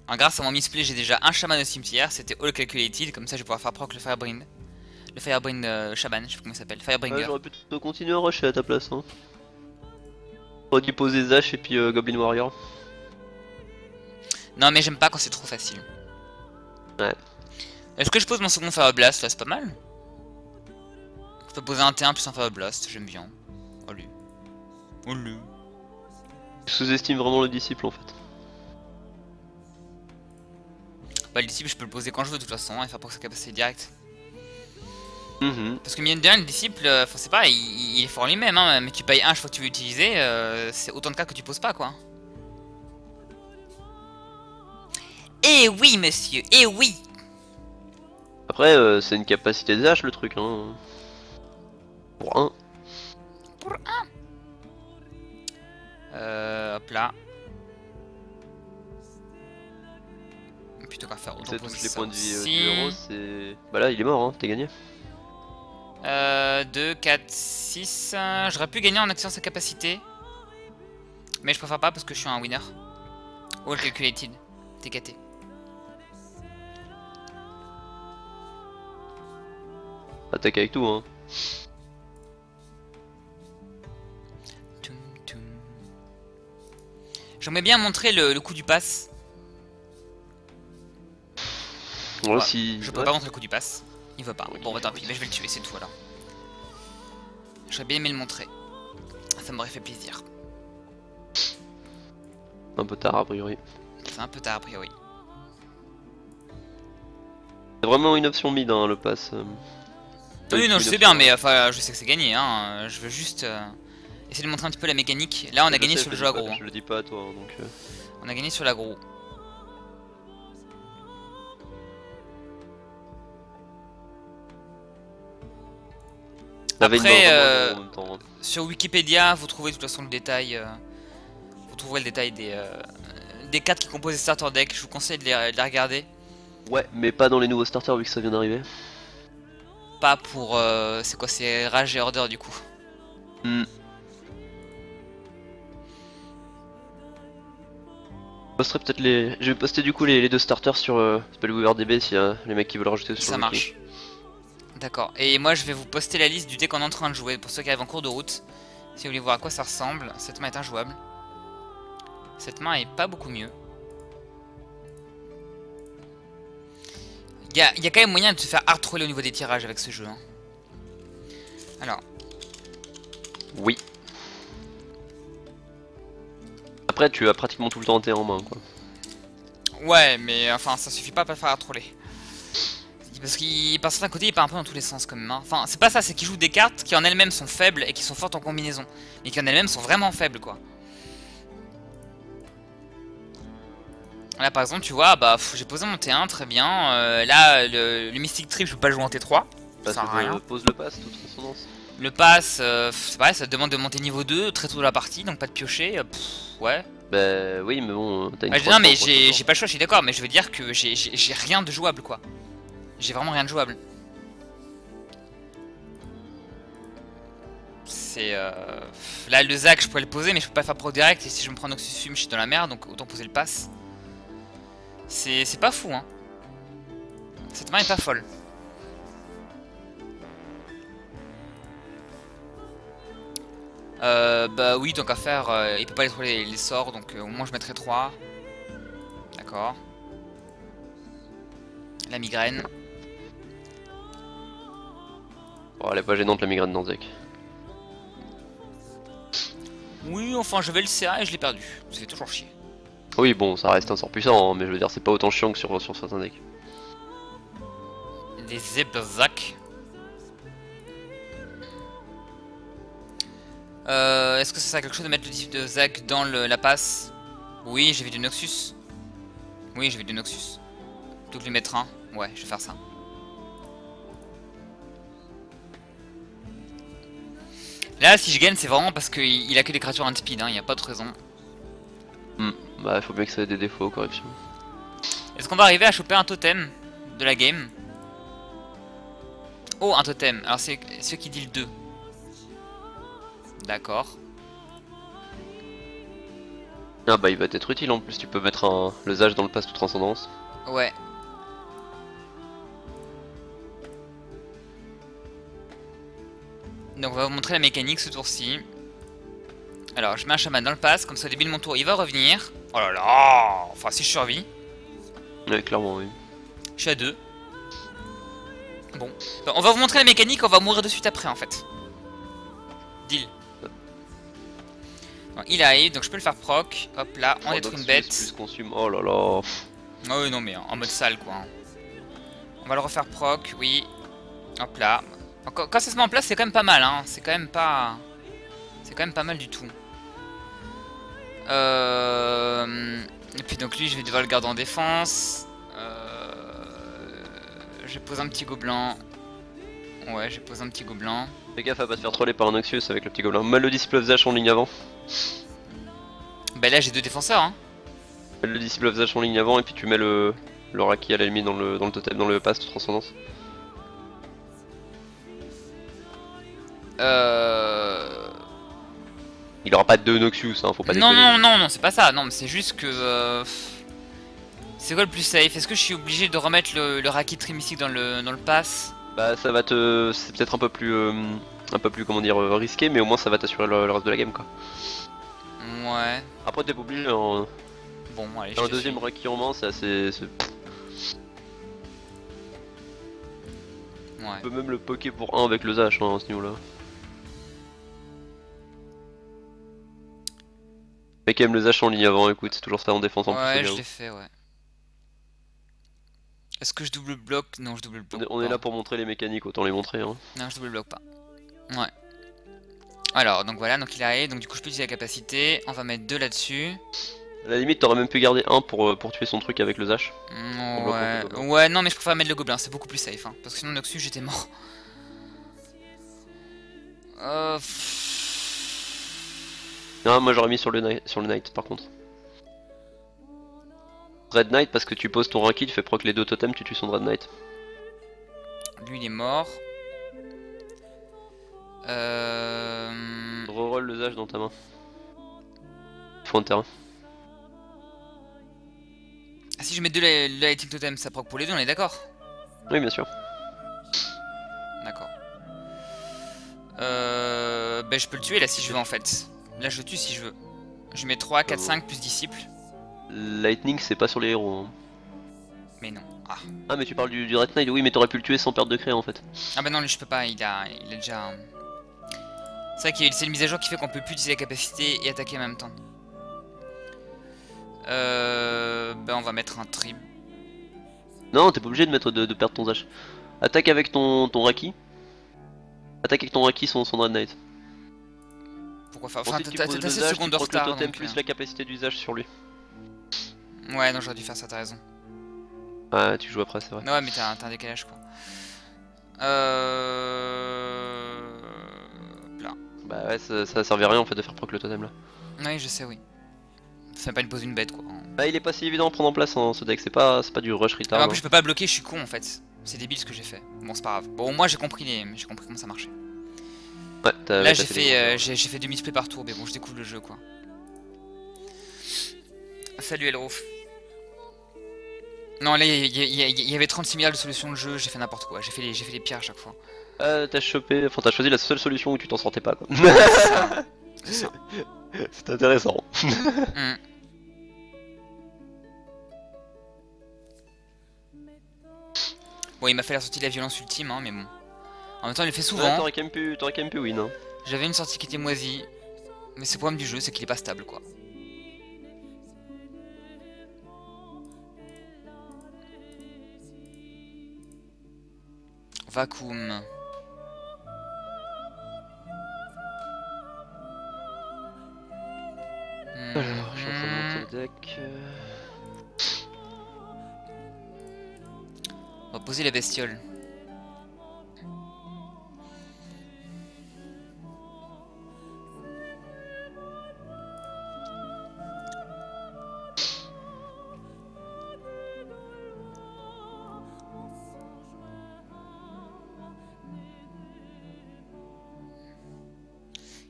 S2: Alors, grâce à mon misplay, j'ai déjà un chaman au cimetière, c'était all calculated, comme ça je vais pouvoir faire proc le Firebringer. Le Firebringer Shaman, je sais pas comment il s'appelle, Firebringer.
S1: Ouais, j'aurais pu te continuer à rusher à ta place. Hein. J'aurais dû poser Zash et puis Goblin Warrior.
S2: Non mais j'aime pas quand c'est trop facile.
S1: Ouais.
S2: Est-ce que je pose mon second Fire Blast là, c'est pas mal. Je peux poser un T1 plus un Fire Blast, j'aime bien. Allez. Allez.
S1: Tu sous-estimes vraiment le disciple en fait.
S2: Bah le disciple je peux le poser quand je veux de toute façon et faire pour sa capacité directe. Parce que mine de rien le disciple, enfin c'est pas, il est fort lui-même hein, mais tu payes un chaque fois que tu veux l'utiliser, c'est autant de cas que tu poses pas quoi. Eh oui monsieur, eh oui.
S1: Après c'est une capacité de Zash le truc hein. Pour un.
S2: Pour un. Hop là. Plutôt qu'à faire autant
S1: Ça
S2: poser
S1: touche les
S2: ça
S1: points de vie du
S2: aussi.
S1: héros, c'est... Bah là il est mort hein, t'es gagné.
S2: 2, 4, 6. J'aurais pu gagner en activant sa capacité. Mais je préfère pas parce que je suis un winner. All calculated. TKT.
S1: Attaque avec tout hein.
S2: J'aimerais bien montrer le coup du pass.
S1: Ouais, si...
S2: Je peux pas montrer le coup du pass. Il veut pas. Bon bah tant pis, mais je vais le tuer, c'est tout alors. J'aurais bien aimé le montrer. Ça m'aurait fait plaisir.
S1: Un peu tard a priori.
S2: C'est un peu tard a priori.
S1: C'est vraiment une option mid hein, le pass.
S2: Oui, non, je sais bien, mais enfin, je sais que c'est gagné. Hein. Je veux juste essayer de montrer un petit peu la mécanique. Là, on a gagné sur le jeu aggro.
S1: Je le dis pas à toi, hein, donc.
S2: On a gagné sur l'aggro. Après,
S1: en même temps, hein.
S2: Sur Wikipédia, vous trouvez de toute façon le détail. Vous trouverez le détail des cartes qui composent les starter decks. Je vous conseille de les regarder.
S1: Ouais, mais pas dans les nouveaux starters vu que ça vient d'arriver.
S2: Pas pour. C'est quoi? C'est Rage et Order du coup.
S1: Je posterai peut-être les. Je vais poster du coup les deux starters sur Spellweaver DB s'il y a les mecs qui veulent rajouter sur
S2: Ça
S1: le
S2: marche. D'accord. Et moi je vais vous poster la liste du deck qu'on est en train de jouer pour ceux qui arrivent en cours de route. Si vous voulez voir à quoi ça ressemble. Cette main est injouable. Cette main est pas beaucoup mieux. Il y a quand même moyen de se faire hard troller au niveau des tirages avec ce jeu. Hein. Alors.
S1: Oui. Après tu as pratiquement tout le temps T en main quoi.
S2: Ouais, mais enfin ça suffit pas pour faire hard troller. Parce qu'il, par certains côtés, il part un peu dans tous les sens quand même. Hein. Enfin, c'est pas ça, c'est qu'il joue des cartes qui en elles-mêmes sont faibles et qui sont fortes en combinaison. Mais qui en elles-mêmes sont vraiment faibles quoi. Là par exemple tu vois, bah j'ai posé mon T1 très bien. Là le Mystic Trip je peux pas le jouer en T3. Ça sert à rien.
S1: Pose le pass, toute transcendance.
S2: Le pass, c'est pareil, ça demande de monter niveau 2 très tôt dans la partie, donc pas de piocher. Ouais.
S1: Bah oui mais bon, t'as une
S2: Non mais j'ai pas le choix, je suis d'accord, mais je veux dire que j'ai rien de jouable quoi. J'ai vraiment rien de jouable. C'est là le Zac je pourrais le poser mais je peux pas faire pro direct et si je me prends Noxus Fume je suis dans la merde donc autant poser le pass. C'est pas fou hein. Cette main est pas folle. Bah oui tant qu'à faire il peut pas les les sorts donc au moins je mettrai 3. D'accord. La migraine.
S1: Oh elle est pas gênante la migraine dans le deck.
S2: Oui enfin je vais le CA et je l'ai perdu. Ça fait toujours chier.
S1: Oui bon ça reste un sort puissant hein, mais je veux dire c'est pas autant chiant que sur certains decks.
S2: Des Zeblzak. Est-ce que ça sert à quelque chose de mettre le type de Zac dans la passe? Oui j'ai vu du Noxus. Oui j'ai vu du Noxus. Plutôt que lui mettre un. Ouais je vais faire ça. Là si je gagne c'est vraiment parce qu'il a que des créatures speed hein, il n'y a pas de raison.
S1: Bah il faut bien que ça ait des défauts, correction.
S2: Est-ce qu'on va arriver à choper un totem de la game? Oh un totem, alors c'est ceux qui deal 2. D'accord.
S1: Ah bah il va être utile en plus, tu peux mettre le Zage dans le pass toute transcendance.
S2: Ouais. Donc on va vous montrer la mécanique ce tour-ci. Alors je mets un chaman dans le pass, comme ça au début de mon tour il va revenir. Oh là là. Enfin si je survis.
S1: Ouais clairement oui.
S2: Je suis à 2. Bon. On va vous montrer la mécanique, on va mourir de suite après en fait. Deal. Bon, il arrive, donc je peux le faire proc. Hop là, on détruit une bête.
S1: Plus consume. Oh là là.
S2: Ah oui non mais en mode sale quoi. On va le refaire proc, oui. Hop là. Quand ça se met en place c'est quand même pas mal hein. C'est quand même pas... C'est quand même pas mal du tout. Et puis donc lui je vais devoir le garder en défense. Je pose un petit gobelin. Ouais je pose un petit gobelin.
S1: Fais gaffe à pas te faire troller par un Noxus avec le petit gobelin. Mets le Disciple of Zash en ligne avant.
S2: Bah là j'ai 2 défenseurs hein.
S1: Mets le Disciple of Zash en ligne avant et puis tu mets le Raki à la limite dans le totem, dans le pass de transcendance. Il aura pas 2 Noxus hein, faut pas déconner.
S2: Non, c'est pas ça, non, mais c'est juste que... C'est quoi le plus safe? Est-ce que je suis obligé de remettre le Raki Trimistique dans le pass?
S1: Bah ça va te... c'est peut-être un peu plus comment dire risqué mais au moins ça va t'assurer le reste de la game quoi.
S2: Ouais.
S1: Après t'es pas obligé en...
S2: Bon allez,
S1: un deuxième Raki en main c'est assez...
S2: Ouais.
S1: Tu peux même le poker pour 1 avec le Zash hein, à ce niveau là. Mets quand même le Zash en ligne avant, écoute, c'est toujours ça en défense en plus.
S2: Ouais, je l'ai fait, ouais. Est-ce que je double bloc? Non, je double bloc
S1: On est
S2: pas.
S1: là pour montrer les mécaniques, autant les montrer. Hein.
S2: Non, je double bloc pas. Ouais. Alors, donc voilà, donc il arrive, donc du coup je peux utiliser la capacité. On va mettre 2 là-dessus.
S1: À la limite, t'aurais même pu garder un pour tuer son truc avec le Zash.
S2: Ouais. Ouais, non, mais je préfère mettre le gobelin, c'est beaucoup plus safe. Hein, parce que sinon, Noxus, j'étais mort.
S1: Non, moi j'aurais mis sur le Knight par contre. Red Knight parce que tu poses ton Raki, tu fais proc les 2 totems, tu tues son Red Knight.
S2: Lui il est mort.
S1: Reroll le Zash dans ta main. Fond de terrain.
S2: Ah, si je mets 2 Lighting Totem, ça proc pour les deux, on est d'accord?
S1: Oui, bien sûr.
S2: D'accord. Ben je peux le tuer là si je veux en fait. Là je le tue si je veux. Je mets 3, 4, 5 plus disciple.
S1: Lightning c'est pas sur les héros. Hein.
S2: Mais non. Ah.
S1: Ah mais tu parles du Red Knight, oui mais t'aurais pu le tuer sans perdre de créa en fait.
S2: Ah bah non lui je peux pas, il a déjà... C'est vrai que c'est une mise à jour qui fait qu'on peut plus utiliser la capacité et attaquer en même temps. Ben on va mettre un trip.
S1: Non, t'es pas obligé de mettre de perdre ton Zash. Attaque avec ton Raki. Attaque avec ton Raki son Red Knight.
S2: Pourquoi faire? Enfin
S1: Ensuite, tu
S2: t'as
S1: poses le
S2: 7
S1: Zash,
S2: secondes
S1: tu
S2: de
S1: procs le
S2: retard
S1: totem
S2: donc...
S1: plus la capacité du Zash sur lui.
S2: Ouais non j'aurais dû faire ça, t'as raison.
S1: Ah tu joues après c'est vrai.
S2: Ouais mais t'as un décalage quoi. Là.
S1: Bah ouais ça servait à rien en fait de faire proc le totem là.
S2: Oui je sais oui. Ça pas une pose une bête quoi.
S1: Bah il est pas si évident à prendre en place hein, ce deck, c'est pas du rush
S2: Ah,
S1: retard.
S2: bah, en plus je peux pas bloquer, je suis con en fait. C'est débile ce que j'ai fait. Bon c'est pas grave. Bon moi j'ai compris comment ça marchait.
S1: Ouais,
S2: Là j'ai fait du misplay par tour mais bon je découvre le jeu quoi. Salut Elrouf. Non là il y avait 36 milliards de solutions de jeu, j'ai fait n'importe quoi, j'ai fait les pires à chaque fois.
S1: T'as chopé, enfin t'as choisi la seule solution où tu t'en sortais pas quoi.
S2: C'est ça.
S1: C'est intéressant.
S2: Mm. Bon il m'a fait la sortie de la violence ultime hein, mais bon. En même temps il le fait souvent.
S1: Ouais, t'aurais quand même pu win hein.
S2: J'avais une sortie qui était moisie. Mais c'est le problème du jeu, c'est qu'il est pas stable quoi. Vacuum.
S1: Alors, je suis en train de monter le deck.
S2: On va poser la bestiole.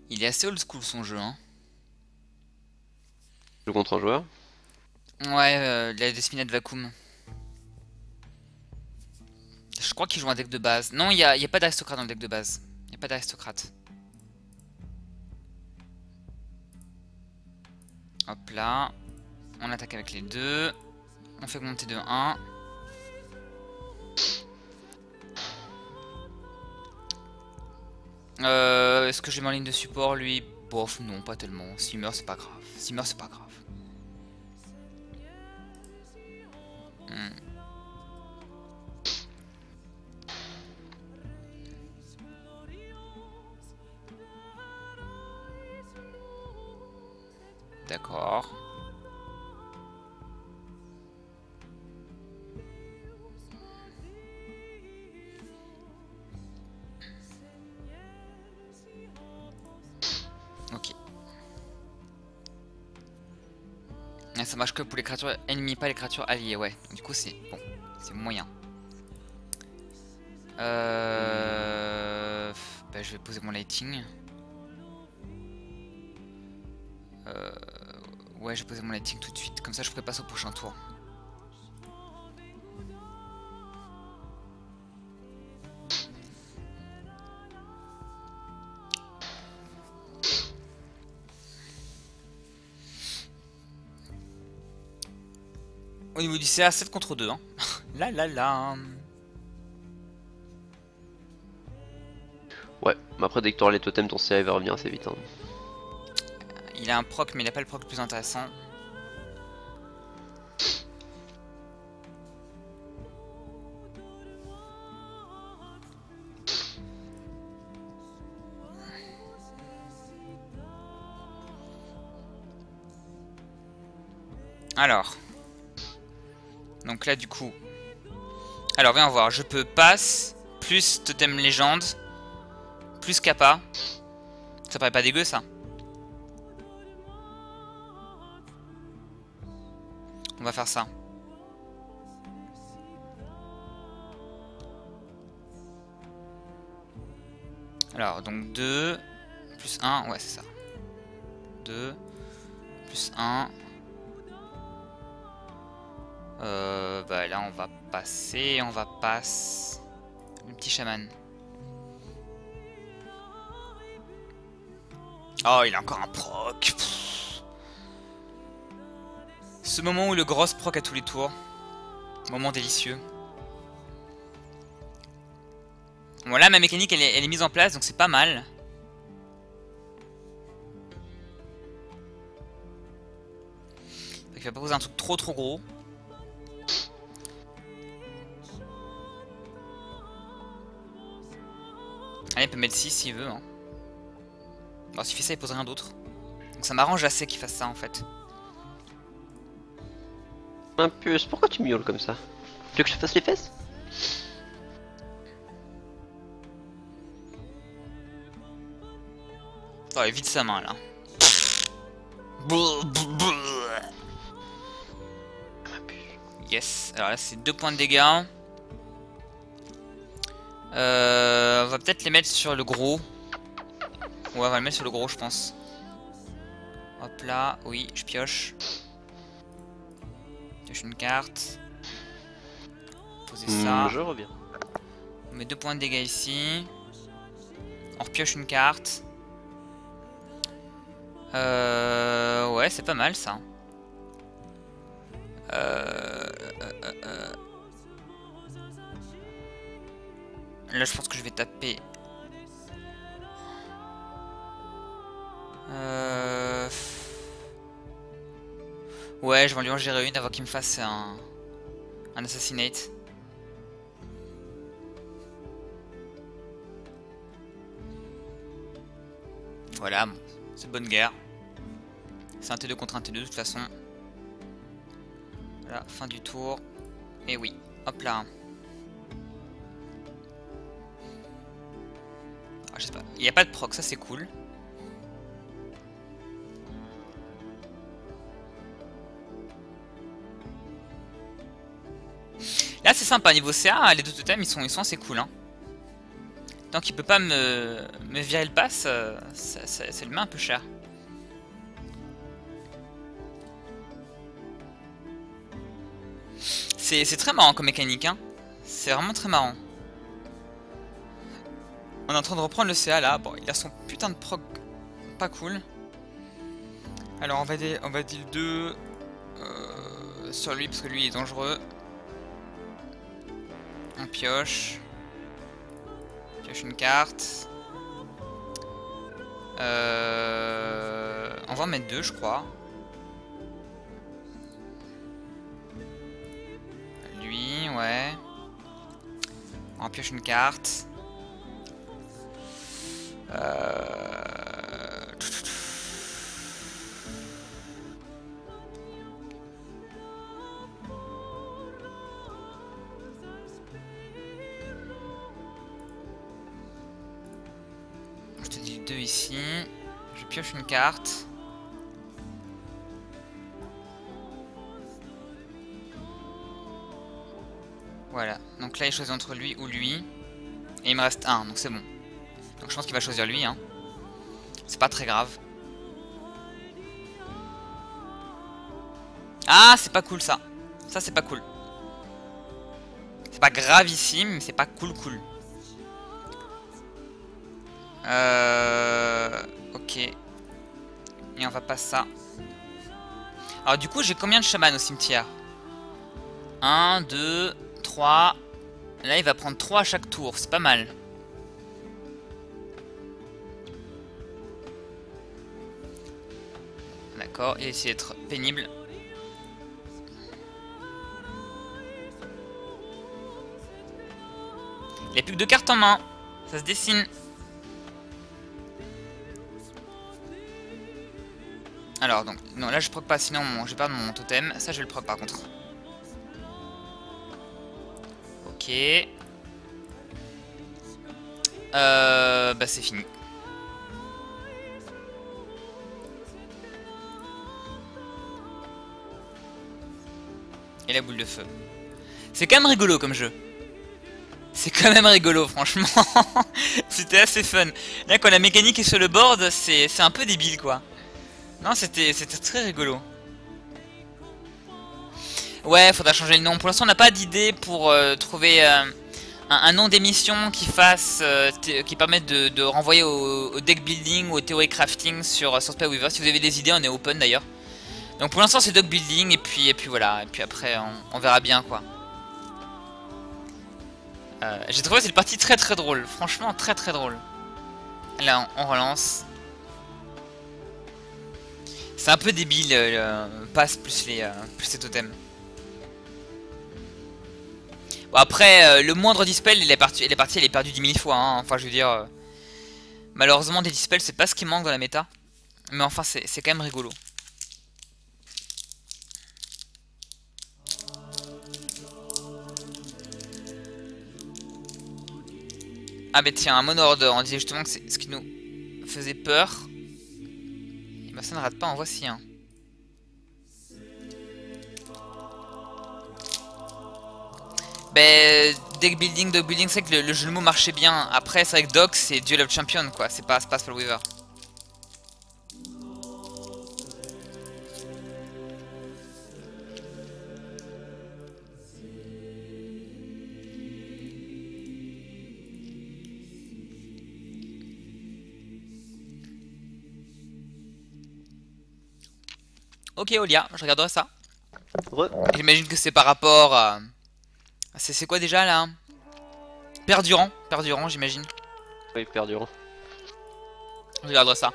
S2: Il est assez old school son jeu hein.
S1: Je contre un joueur.
S2: Ouais, la Desminate Vacuum. Je crois qu'il joue un deck de base. Non, il y a pas d'aristocrate dans le deck de base. Il n'y a pas d'aristocrate. Hop là. On attaque avec les deux. On fait monter de 1. Est-ce que je mets en ligne de support lui? Bof, non, pas tellement. S'il meurt, c'est pas grave. S'il meurt, c'est pas grave. D'accord. Ok. Et ça marche que pour les créatures ennemies, pas les créatures alliées, ouais. Donc, du coup, c'est bon, c'est moyen. Bah, je vais poser mon lighting. Ouais, je vais poser mon lighting tout de suite. Comme ça, je pourrais passer au prochain tour. Au niveau du CA, 7 contre 2. Hein. Là là là.
S1: Ouais, mais après dès que tu auras les totems, ton CA va revenir assez vite. Hein.
S2: Il a un proc, mais il a pas le proc le plus intéressant. Alors. Donc là, du coup. Alors, viens voir. Je peux passe, plus totem légende, plus kappa. Ça paraît pas dégueu, ça. On va faire ça. Alors, donc 2, plus 1, ouais, c'est ça. 2, plus 1. Bah là, on va passer, on va passer. Le petit chaman. Oh, il a encore un proc. Pff. Ce moment où le gros proc à tous les tours. Moment délicieux. Bon, là, ma mécanique, elle est mise en place, donc c'est pas mal. Il va pas poser un truc trop gros. Allez, il peut mettre 6 s'il veut. Hein. Bon, s'il fait ça, il pose rien d'autre. Donc ça m'arrange assez qu'il fasse ça en fait.
S1: Un puce, pourquoi tu miaules comme ça? Tu veux que je te fasse les fesses?
S2: Oh, il vide sa main là. Yes, alors là c'est 2 points de dégâts. On va peut-être les mettre sur le gros. Ouais, on va le mettre sur le gros, je pense. Hop là, oui, je pioche. Pioche une carte. Poser ça.
S1: Je reviens.
S2: On met 2 points de dégâts ici. On repioche une carte. Ouais, c'est pas mal ça. Là, je pense que je vais taper. Ouais, je vais lui en gérer une avant qu'il me fasse un assassinate. Voilà, bon, c'est bonne guerre. C'est un T2 contre un T2 de toute façon. Voilà, fin du tour. Et oui, hop là. Ah, je sais pas, il n'y a pas de proc, ça c'est cool. Là c'est sympa, niveau CA, les deux totems ils sont assez cool. Hein. Tant qu'il peut pas me virer le pass, ça lui met un peu cher. C'est très marrant comme mécanique, hein. C'est vraiment très marrant. On est en train de reprendre le CA là. Bon, il a son putain de proc pas cool. Alors on va deal 2 sur lui parce que lui il est dangereux. On pioche. Pioche une carte. On va en mettre 2 je crois. Lui, ouais. On pioche une carte. Je te dis 2 ici. Je pioche une carte. Voilà. Donc là, il choisit entre lui ou lui. Et il me reste 1, donc c'est bon. Donc je pense qu'il va choisir lui, hein. C'est pas très grave. Ah, c'est pas cool ça. Ça, c'est pas cool. C'est pas gravissime, mais c'est pas cool. Ok. Et on va pas ça. Alors du coup, j'ai combien de chamans au cimetière? 1, 2, 3. Là, il va prendre 3 à chaque tour. C'est pas mal. D'accord, il a essayé d'être pénible. Il a plus que 2 cartes en main. Ça se dessine. Alors, donc, non, là je proc pas, sinon je vais perdre mon totem. Ça, je vais le proc par contre. Ok. Bah, c'est fini. Et la boule de feu. C'est quand même rigolo comme jeu. C'est quand même rigolo, franchement. C'était assez fun. Là, quand la mécanique est sur le board, c'est un peu débile, quoi. Non, c'était très rigolo. Ouais, faudra changer le nom. Pour l'instant, on n'a pas d'idée pour trouver un nom d'émission qui fasse, qui permette de renvoyer au deck building ou au theory crafting sur Spellweaver. Si vous avez des idées, on est open d'ailleurs. Donc pour l'instant, c'est deck building et puis voilà. Et puis après, on verra bien, quoi. J'ai trouvé cette partie très drôle. Franchement, très drôle. Là, on relance. C'est un peu débile le passe plus les totems. Bon, après, le moindre dispel, elle est perdue 10 000 fois. Hein. Enfin, je veux dire, malheureusement, des dispels, c'est pas ce qui manque dans la méta. Mais enfin, c'est quand même rigolo. Ah, bah tiens, un Mono Order, on disait justement que c'est ce qui nous faisait peur. Et bah, ça ne rate pas, en voici un. Ben, deck building, dog building, c'est que le jeu de mots marchait bien. Après, c'est vrai que Doc, c'est Duel of Champion, quoi. C'est pas Spellweaver. Ok, Olia, je regarderai ça.
S1: Ouais.
S2: J'imagine que c'est par rapport à... C'est quoi déjà là? Perdurant, j'imagine.
S1: Oui, perdurant.
S2: Je regarderai ça.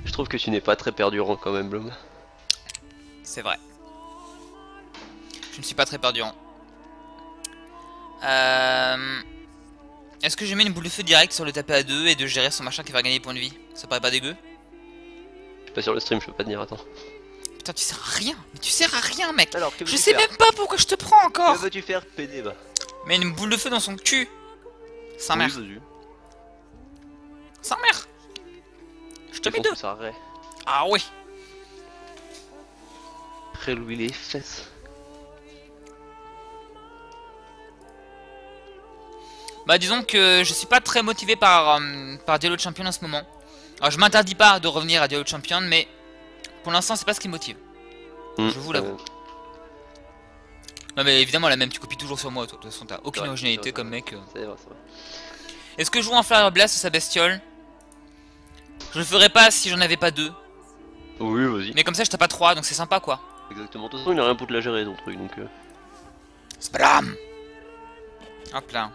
S1: Je trouve que tu n'es pas très perdurant quand même, Blum.
S2: C'est vrai. Je ne suis pas très perdurant. Est-ce que je mets une boule de feu direct sur le tapé à 2 et de gérer son machin qui va gagner des points de vie? Ça paraît pas dégueu?
S1: Je suis pas sur le stream, je peux pas te dire, attends.
S2: Putain, tu sers à rien. Mais tu sers à rien, mec.
S1: Alors, que
S2: je
S1: veux-tu
S2: sais
S1: faire
S2: même pas pourquoi je te prends encore.
S1: Que veux-tu faire, PD, bah?
S2: Mais une boule de feu dans son cul. Sa mère.
S1: Oui,
S2: Sa mère. Je te mets deux.
S1: Ça arrête.
S2: Ah oui.
S1: Relouer les fesses.
S2: Bah disons que je suis pas très motivé par Duel of Champion en ce moment. Alors je m'interdis pas de revenir à Duel of Champion, mais pour l'instant c'est pas ce qui me motive. Je vous l'avoue. Non mais évidemment la même, tu copies toujours sur moi, toi. De toute façon t'as aucune originalité comme mec.
S1: C'est vrai, c'est vrai.
S2: Est-ce que je joue un Fire Blast sur sa bestiole? Je le ferais pas si j'en avais pas deux.
S1: Oui, vas-y.
S2: Mais comme ça je tape pas 3, donc c'est sympa quoi.
S1: Exactement, de toute façon il a rien pour te la gérer ton truc donc...
S2: Spram. Hop là.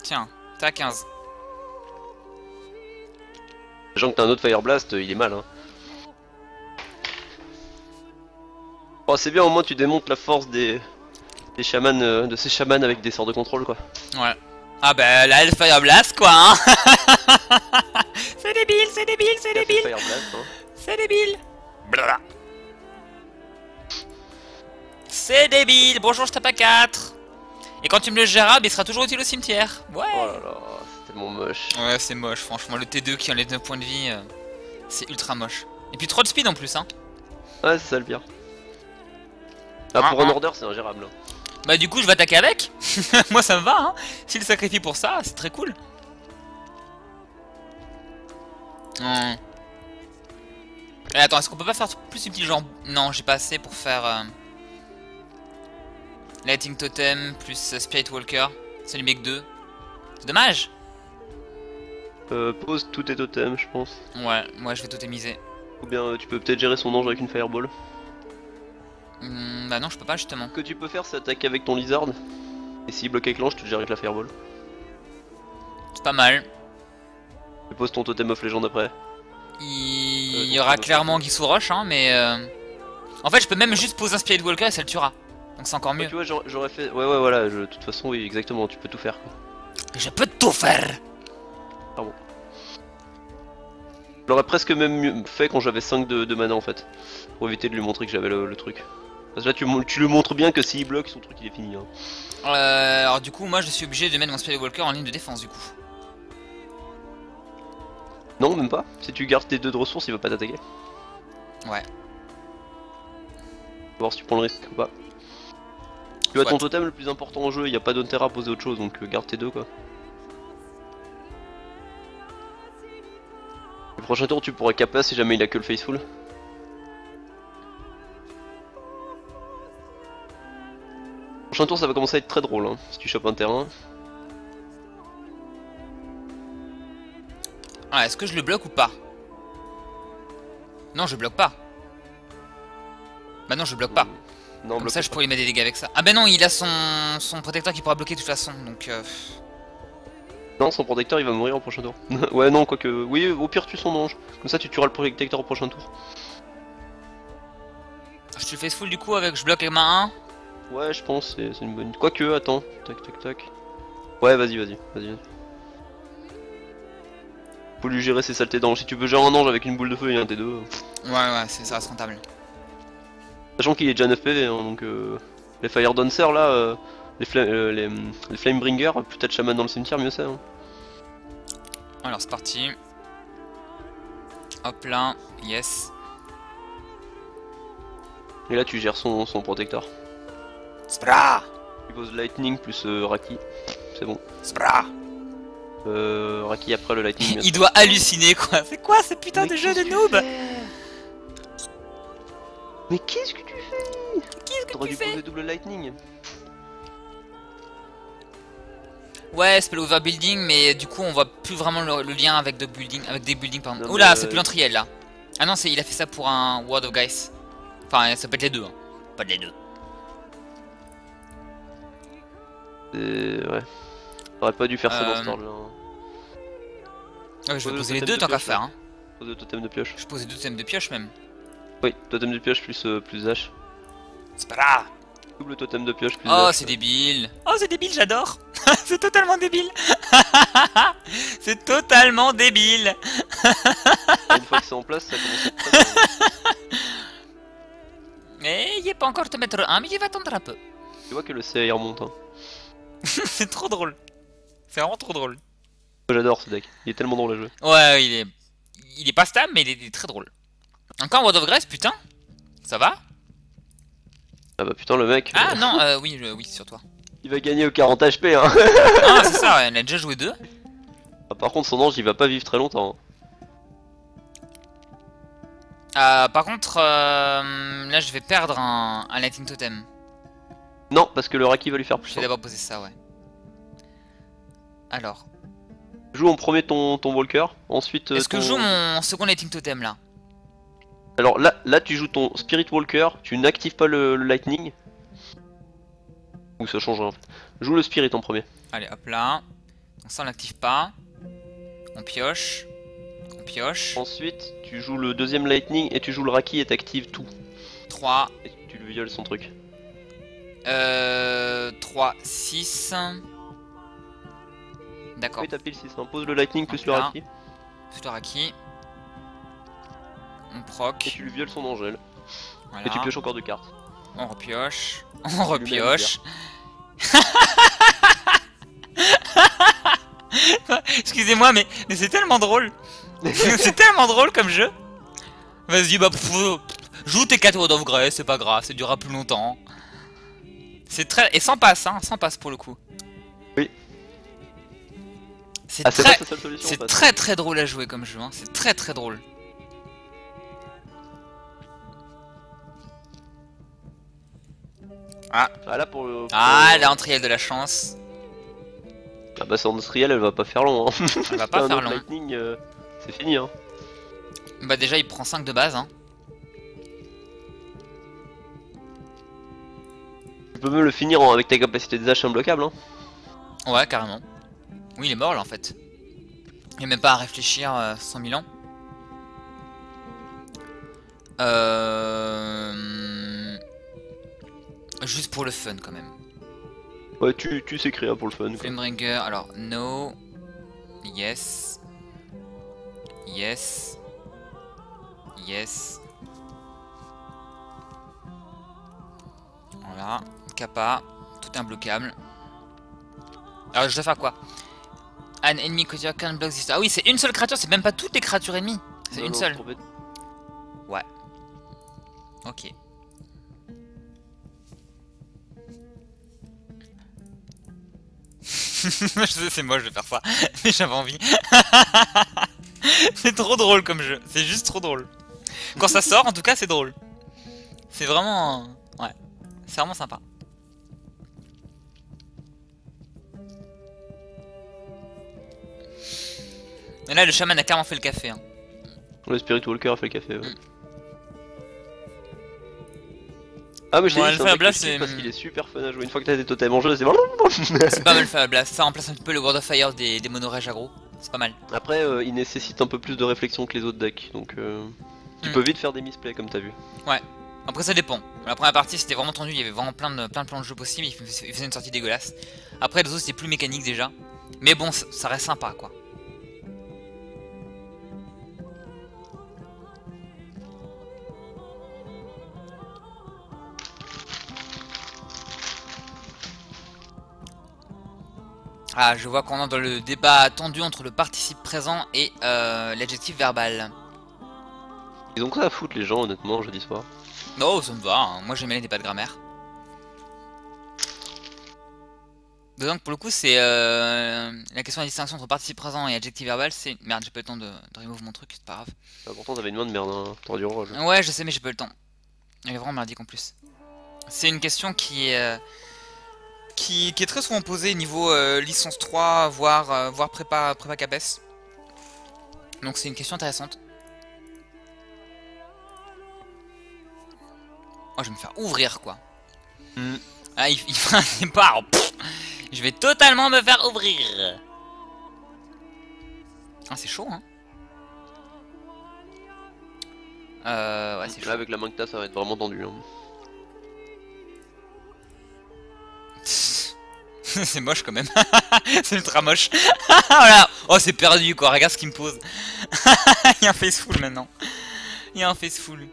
S2: Tiens, t'as 15.
S1: Sachant que t'as un autre Fire Blast, il est mal hein. Oh c'est bien, au moins tu démontes la force des chamans, de ces chamans avec des sorts de contrôle quoi.
S2: Ouais. Ah bah là le Fire Blast quoi hein. C'est débile, c'est débile, c'est débile.
S1: Fire Blast, hein.
S2: C'est débile. Blah. C'est débile. Bonjour, je tape à 4. Et quand tu me le gères, il sera toujours utile au cimetière. Ouais.
S1: Oh là là, c'est tellement moche.
S2: Ouais, c'est moche, franchement. Le T2 qui enlève 9 points de vie, c'est ultra moche. Et puis trop de speed en plus, hein.
S1: Ouais, c'est ça le pire. Ah, pour un order, c'est ingérable. Hein.
S2: Bah, du coup, je vais attaquer avec. Moi, ça me va, hein. S'il sacrifie pour ça, c'est très cool. Et attends, est-ce qu'on peut pas faire plus subtil genre... Non, j'ai pas assez pour faire... Lighting Totem plus Spirit Walker. Ça lui met que 2. C'est dommage.
S1: Pose tous tes totems, je pense.
S2: Ouais, moi je vais totemiser.
S1: Ou bien tu peux peut-être gérer son ange avec une Fireball.
S2: Bah non, je peux pas justement.
S1: Ce que tu peux faire, c'est attaquer avec ton Lizard. Et s'il bloque avec l'ange, tu le gères avec la Fireball.
S2: C'est pas mal.
S1: Tu poses ton totem of légende après.
S2: Il y aura clairement Guy Roche, hein, mais... En fait, je peux même juste poser un Spirit Walker et ça le tuera. Donc c'est encore mieux.
S1: Tu vois, j'aurais fait... Ouais, voilà, de toute façon, oui, exactement, tu peux tout faire, quoi.
S2: Je peux tout faire.
S1: Pardon. Je l'aurais presque même fait quand j'avais 5 de mana, en fait. Pour éviter de lui montrer que j'avais le truc. Parce que là, tu lui montres bien que s'il bloque, son truc, il est fini, hein.
S2: Alors du coup, moi, je suis obligé de mettre mon Spirit Walker en ligne de défense, du coup.
S1: Non, même pas. Si tu gardes tes 2 de ressources, il va pas t'attaquer.
S2: Ouais.
S1: On va voir si tu prends le risque ou pas. Tu as ton totem le plus important en jeu, il n'y a pas d'Ontera à poser autre chose, donc garde tes 2 quoi. Le prochain tour tu pourras Kappa si jamais il a que le Faithful. Le prochain tour ça va commencer à être très drôle hein, si tu chopes un terrain.
S2: Ah, est-ce que je le bloque ou pas? Non, je bloque pas. Bah non, je bloque pas.
S1: Non,
S2: comme ça, je pourrais lui mettre des dégâts avec ça. Ah bah non, il a son protecteur qui pourra bloquer de toute façon, donc...
S1: Non, son protecteur il va mourir au prochain tour. Ouais, non, quoique... Oui, au pire tu son ange. Comme ça tu tueras le protecteur au prochain tour.
S2: Je te fais full du coup avec... Je bloque avec ma 1.
S1: Ouais, je pense, c'est une bonne... Quoique, attends. Tac, tac, tac. Ouais, vas-y. Faut lui gérer ses saletés d'ange. Si tu veux gérer un ange avec une boule de feu et un T2...
S2: Ouais, ça reste rentable.
S1: Sachant qu'il est déjà 9 PV, hein, donc les Fire Dancer là, les Flamebringer, peut-être chaman dans le cimetière, mieux c'est. Hein.
S2: Alors c'est parti. Hop là, yes.
S1: Et là tu gères son protecteur.
S2: Spra.
S1: Tu poses Lightning plus Raki, c'est bon.
S2: Spra.
S1: Raki après le Lightning.
S2: Il doit halluciner quoi, c'est quoi ce putain de jeu de noob?
S1: Mais qu'est-ce que tu fais? T'aurais dû poser double Lightning.
S2: Ouais, spell overbuilding, mais du coup on voit plus vraiment le lien avec des buildings pardon. Non, oula, c'est plus l'entriel là. Ah non, il a fait ça pour un Word of Guys. Enfin, ça peut être les deux, hein. Pas les deux.
S1: Ouais. T'aurais pas dû faire ça dans ce ordre là.
S2: Ouais, je vais poser les deux tant qu'à faire. Hein.
S1: Pose le totem de pioche.
S2: Je pose les deux totems de pioche même.
S1: Oui, totem de pioche plus H.
S2: C'est pas là.
S1: Double totem de pioche plus
S2: Oh,
S1: H.
S2: c'est débile. Oh, c'est débile, j'adore. C'est totalement débile. C'est totalement débile.
S1: Une fois que c'est en place, ça commence à être très bien.
S2: Mais il est pas encore te mettre 1, mais il va attendre un peu.
S1: Tu vois que le CA remonte. Hein.
S2: C'est trop drôle. C'est vraiment trop drôle.
S1: J'adore ce deck, il est tellement drôle à jouer.
S2: Ouais, il est pas stable, mais il est très drôle. Encore World of Grace, putain. Ça va?
S1: Ah bah putain le mec.
S2: Ah non, oui, sur toi.
S1: Il va gagner au 40 HP hein.
S2: Ah c'est ça, ouais, on a déjà joué 2.
S1: Ah, par contre son ange il va pas vivre très longtemps.
S2: Par contre, là je vais perdre un Lightning Totem.
S1: Non, parce que le Raki va lui faire plus.
S2: Je vais d'abord poser ça, ouais. Alors.
S1: Joue en premier ton Walker, ensuite...
S2: Est-ce que je joue mon second Lightning Totem là?
S1: Alors là tu joues ton Spirit Walker, tu n'actives pas le Lightning. Ou ça change en fait. Joue le Spirit en premier.
S2: Allez hop là. Donc ça on l'active pas. On pioche. On pioche.
S1: Ensuite tu joues le deuxième Lightning et tu joues le Raki et t'actives tout.
S2: 3.
S1: Et tu lui violes son truc.
S2: 3, 6. D'accord.
S1: Oui t'as pile 6, hein. Pose le Lightning plus le
S2: là.
S1: Raki.
S2: Plus le Raki. On proc.
S1: Et tu lui violes son Angèle.
S2: Voilà.
S1: Et tu pioches encore 2 cartes.
S2: On repioche. On repioche. Excusez-moi, mais c'est tellement drôle. C'est tellement drôle comme jeu. Vas-y, bah joue tes 4 World of Grace, c'est pas grave, ça durera plus longtemps. C'est très... Et sans passe, hein, sans passe pour le coup.
S1: Oui.
S2: C'est très drôle à jouer comme jeu, hein. C'est très drôle. Ah,
S1: là pour le...
S2: Ah, la entrielle de la chance.
S1: Ah bah son entrielle elle va pas faire long hein.
S2: Elle va pas faire long.
S1: Lightning, c'est fini hein.
S2: Bah déjà il prend 5 de base hein.
S1: Tu peux même le finir avec ta capacité des H imbloquable hein.
S2: Ouais carrément. Oui il est mort là en fait. Il n'y a même pas à réfléchir 100 000 ans. Juste pour le fun quand même.
S1: Ouais, tu sais créer pour le fun. Quoi.
S2: Flamebringer, alors no, yes, yes, yes. Voilà, Kappa, tout est imbloquable. Alors je dois faire quoi? An enemy creature can block this. Ah oui, c'est une seule créature, c'est même pas toutes les créatures ennemies. C'est une seule. Ouais. Ok. Je sais, c'est moi, je vais faire ça. Mais j'avais envie. C'est trop drôle comme jeu. C'est juste trop drôle. Quand ça sort, en tout cas, c'est drôle. C'est vraiment... Ouais. C'est vraiment sympa. Et là, le chaman a clairement fait le café. Hein.
S1: Le Spirit Walker a fait le café. Ouais. Ah, mais j'ai dit c'est parce qu'il est super fun à jouer. Une fois que t'as des totems en jeu, c'est
S2: c'est pas mal Fire Blast. Ça remplace un petit peu le World of Fire des monorages aggro. C'est pas mal.
S1: Après, il nécessite un peu plus de réflexion que les autres decks. Donc, tu peux vite faire des misplays comme t'as vu.
S2: Ouais. Après, ça dépend. La première partie, c'était vraiment tendu. Il y avait vraiment plein de plans de jeux possibles. Il faisait une sortie dégueulasse. Après, les autres, c'était plus mécanique déjà. Mais bon, ça reste sympa quoi. Ah, je vois qu'on est dans le débat tendu entre le participe présent et l'adjectif verbal.
S1: Ils ont quoi à foutre les gens honnêtement jeudi soir?
S2: Non, ça me va, hein. Moi j'aime bien les débats de grammaire. Donc pour le coup c'est la question de la distinction entre participe présent et adjectif verbal, c'est... Merde, j'ai pas eu le temps de remove mon truc, c'est pas grave.
S1: Ah, pourtant t'avais une main de merde, hein. T'aurais du rôle.
S2: Ouais, je sais, mais j'ai pas eu le temps. Il est vraiment merdique en plus. C'est une question qui est très souvent posée niveau licence 3, voire prépa CAPES. Donc c'est une question intéressante. Oh, je vais me faire ouvrir quoi. Ah, il fait un départ. Je vais totalement me faire ouvrir. Ah, c'est chaud, hein. Ouais, c'est chaud.
S1: Là, avec la main que t'as, ça va être vraiment tendu. Hein.
S2: C'est moche quand même. C'est ultra moche. Voilà. Oh, c'est perdu quoi. Regarde ce qu'il me pose. Il y a un faceful maintenant. Il y a un faceful.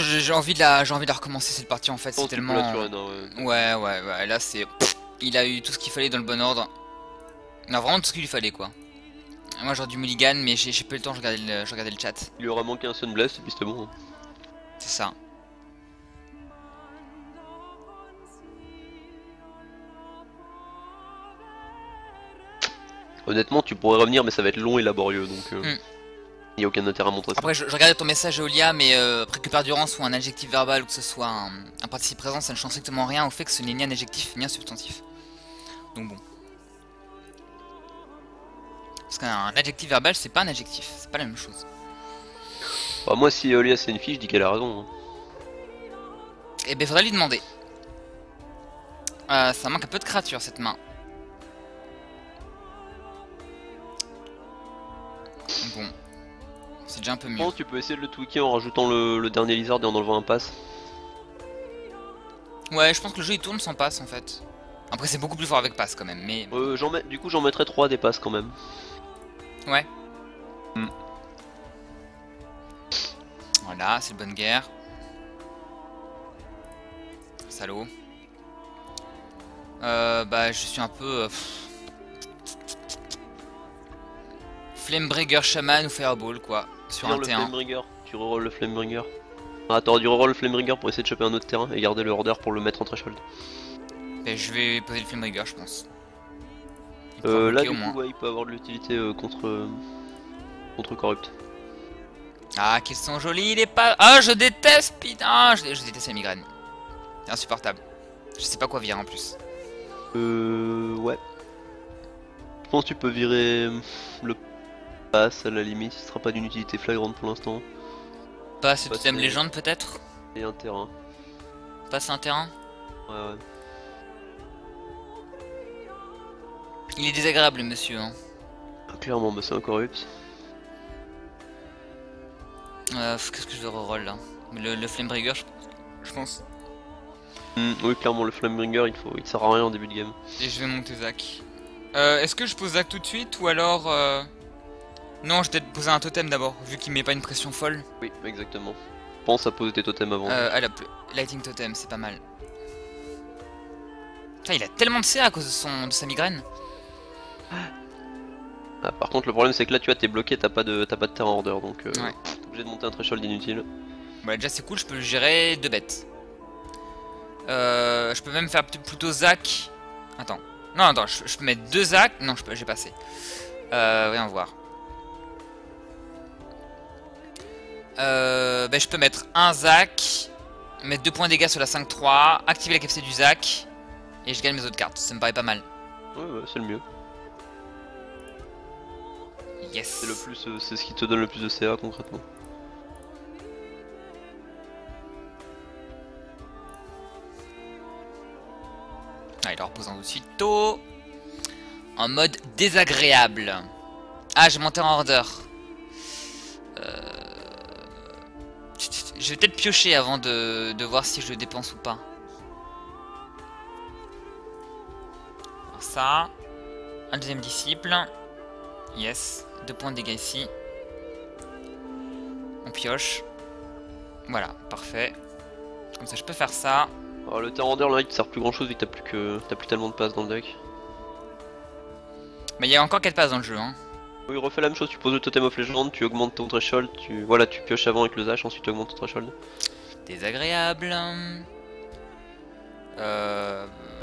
S2: J'ai envie de la recommencer cette partie en fait, c'est tellement... Ouais, là c'est... Il a eu tout ce qu'il fallait dans le bon ordre. Non, vraiment tout ce qu'il lui fallait quoi. Moi j'aurais du mulligan mais j'ai pas eu le temps, je regardais le chat.
S1: Il lui aura manqué un Sunblast et puis c'était bon. Hein.
S2: C'est ça.
S1: Honnêtement tu pourrais revenir mais ça va être long et laborieux donc... Il n'y a aucun intérêt à montrer ça.
S2: Après, je regardais ton message Eolia, mais précupère durant soit un adjectif verbal ou que ce soit un participe présent, ça ne change strictement rien au fait que ce n'est ni un adjectif ni un substantif. Donc bon. Parce qu'un adjectif verbal, c'est pas un adjectif, c'est pas la même chose.
S1: Bah, moi, si Eolia c'est une fille, je dis qu'elle a raison. Hein.
S2: Eh ben, faudrait lui demander. Ça manque un peu de créature cette main. Bon. C'est déjà un peu mieux.
S1: Je pense que tu peux essayer de le tweaker en rajoutant le dernier lizard et en enlevant un pass.
S2: Ouais, je pense que le jeu il tourne sans pass en fait. Après c'est beaucoup plus fort avec pass quand même, mais...
S1: Du coup j'en mettrais 3 des passes quand même.
S2: Ouais. Voilà, c'est le bonne guerre. Salaud. Bah je suis un peu... Flamebreaker Shaman ou Fireball quoi. Sur un T1.
S1: Tu reroll le Flamebringer. Ah, t'auras dû reroll le Flamebringer pour essayer de choper un autre terrain et garder le order pour le mettre en threshold.
S2: Et je vais poser le Flamebringer je pense.
S1: Là du coup ouais, il peut avoir de l'utilité contre Corrupt.
S2: Ah qu'ils sont jolis, il est pas... Ah je déteste putain, je déteste les migraines. C'est insupportable. Je sais pas quoi virer en plus.
S1: Ouais. Je pense que tu peux virer le passe à la limite, il sera pas d'une utilité flagrante pour l'instant.
S2: Pas ce
S1: Pas
S2: totem
S1: son-
S2: légende peut-être?
S1: Et un terrain.
S2: Passe un terrain?
S1: Ouais, ouais.
S2: Il est désagréable le monsieur hein.
S1: Ah, clairement, bah c'est un corrupt.
S2: Qu'est-ce que je vais reroll là? Le Flamebringer je pense.
S1: Oui, clairement, le Flamebringer, il sert à rien en début de game.
S2: Et je vais monter Zach. Est-ce que je pose Zach tout de suite ou alors... Non, je vais peut-être poser un totem d'abord, vu qu'il met pas une pression folle.
S1: Oui, exactement. Pense à poser tes totems avant.
S2: Lighting Totem, c'est pas mal. Putain, il a tellement de CA à cause de sa migraine.
S1: Ah, par contre, le problème c'est que là, tu vois, t'es bloqué, t'as pas de terrain order, donc
S2: Ouais.
S1: t'es obligé de monter un threshold inutile.
S2: Voilà, déjà c'est cool, je peux gérer 2 bêtes. Je peux même faire plutôt Zach. Attends. Non, attends, je peux mettre 2 Zach. Non, j'ai pas assez. Voyons voir. Je peux mettre un Zach, mettre 2 points de dégâts sur la 5-3, activer la capacité du Zach, et je gagne mes autres cartes. Ça me paraît pas mal.
S1: Ouais, ouais, c'est le mieux.
S2: Yes.
S1: C'est le plus, c'est ce qui te donne le plus de CA concrètement.
S2: Ah, il leur repose un aussitôt. En mode désagréable. Ah, j'ai monté en order. Je vais peut-être piocher avant de voir si je le dépense ou pas. Alors ça. Un deuxième disciple. Yes. 2 points de dégâts ici. On pioche. Voilà, parfait. Comme ça, je peux faire ça.
S1: Alors le terrain order là, il te sert plus grand chose vu que t'as plus tellement de passes dans le deck.
S2: Mais il y a encore 4 passes dans le jeu. Hein.
S1: Oui, refais la même chose, tu poses le totem of legend, tu augmentes ton threshold, tu pioches avant avec le Zash, ensuite tu augmentes ton threshold.
S2: Désagréable.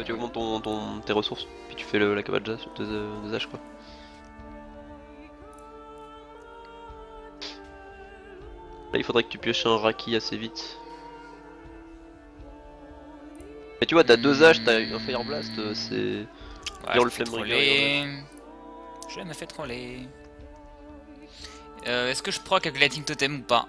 S1: Tu augmentes tes ressources, puis tu fais la cabane de Zash quoi. Là il faudrait que tu pioches un Raki assez vite. Mais tu vois, t'as 2 Zash, t'as un Fire Blast, c'est...
S2: Ouais,
S1: bien le Flamebringer.
S2: Je me fais troller. Est-ce que je proc avec Lightning Totem ou pas?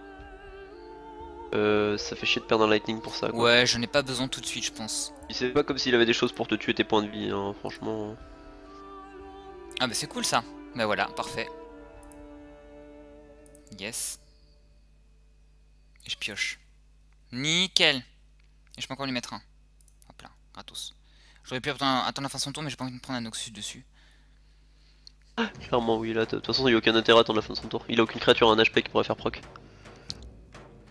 S1: Ça fait chier de perdre un Lightning pour ça quoi.
S2: Ouais, j'en ai pas besoin tout de suite, je pense.
S1: C'est pas comme s'il avait des choses pour te tuer tes points de vie, hein, franchement.
S2: Ah bah c'est cool ça. Bah voilà, parfait. Yes. Et je pioche. Nickel. Et je peux encore lui mettre un. Hop là, gratos. J'aurais pu attendre la fin de son tour, mais j'ai pas envie de prendre un Noxus dessus.
S1: Clairement oui, là, de toute façon il y a aucun intérêt à attendre la fin de son tour. Il a aucune créature à un HP qui pourrait faire proc.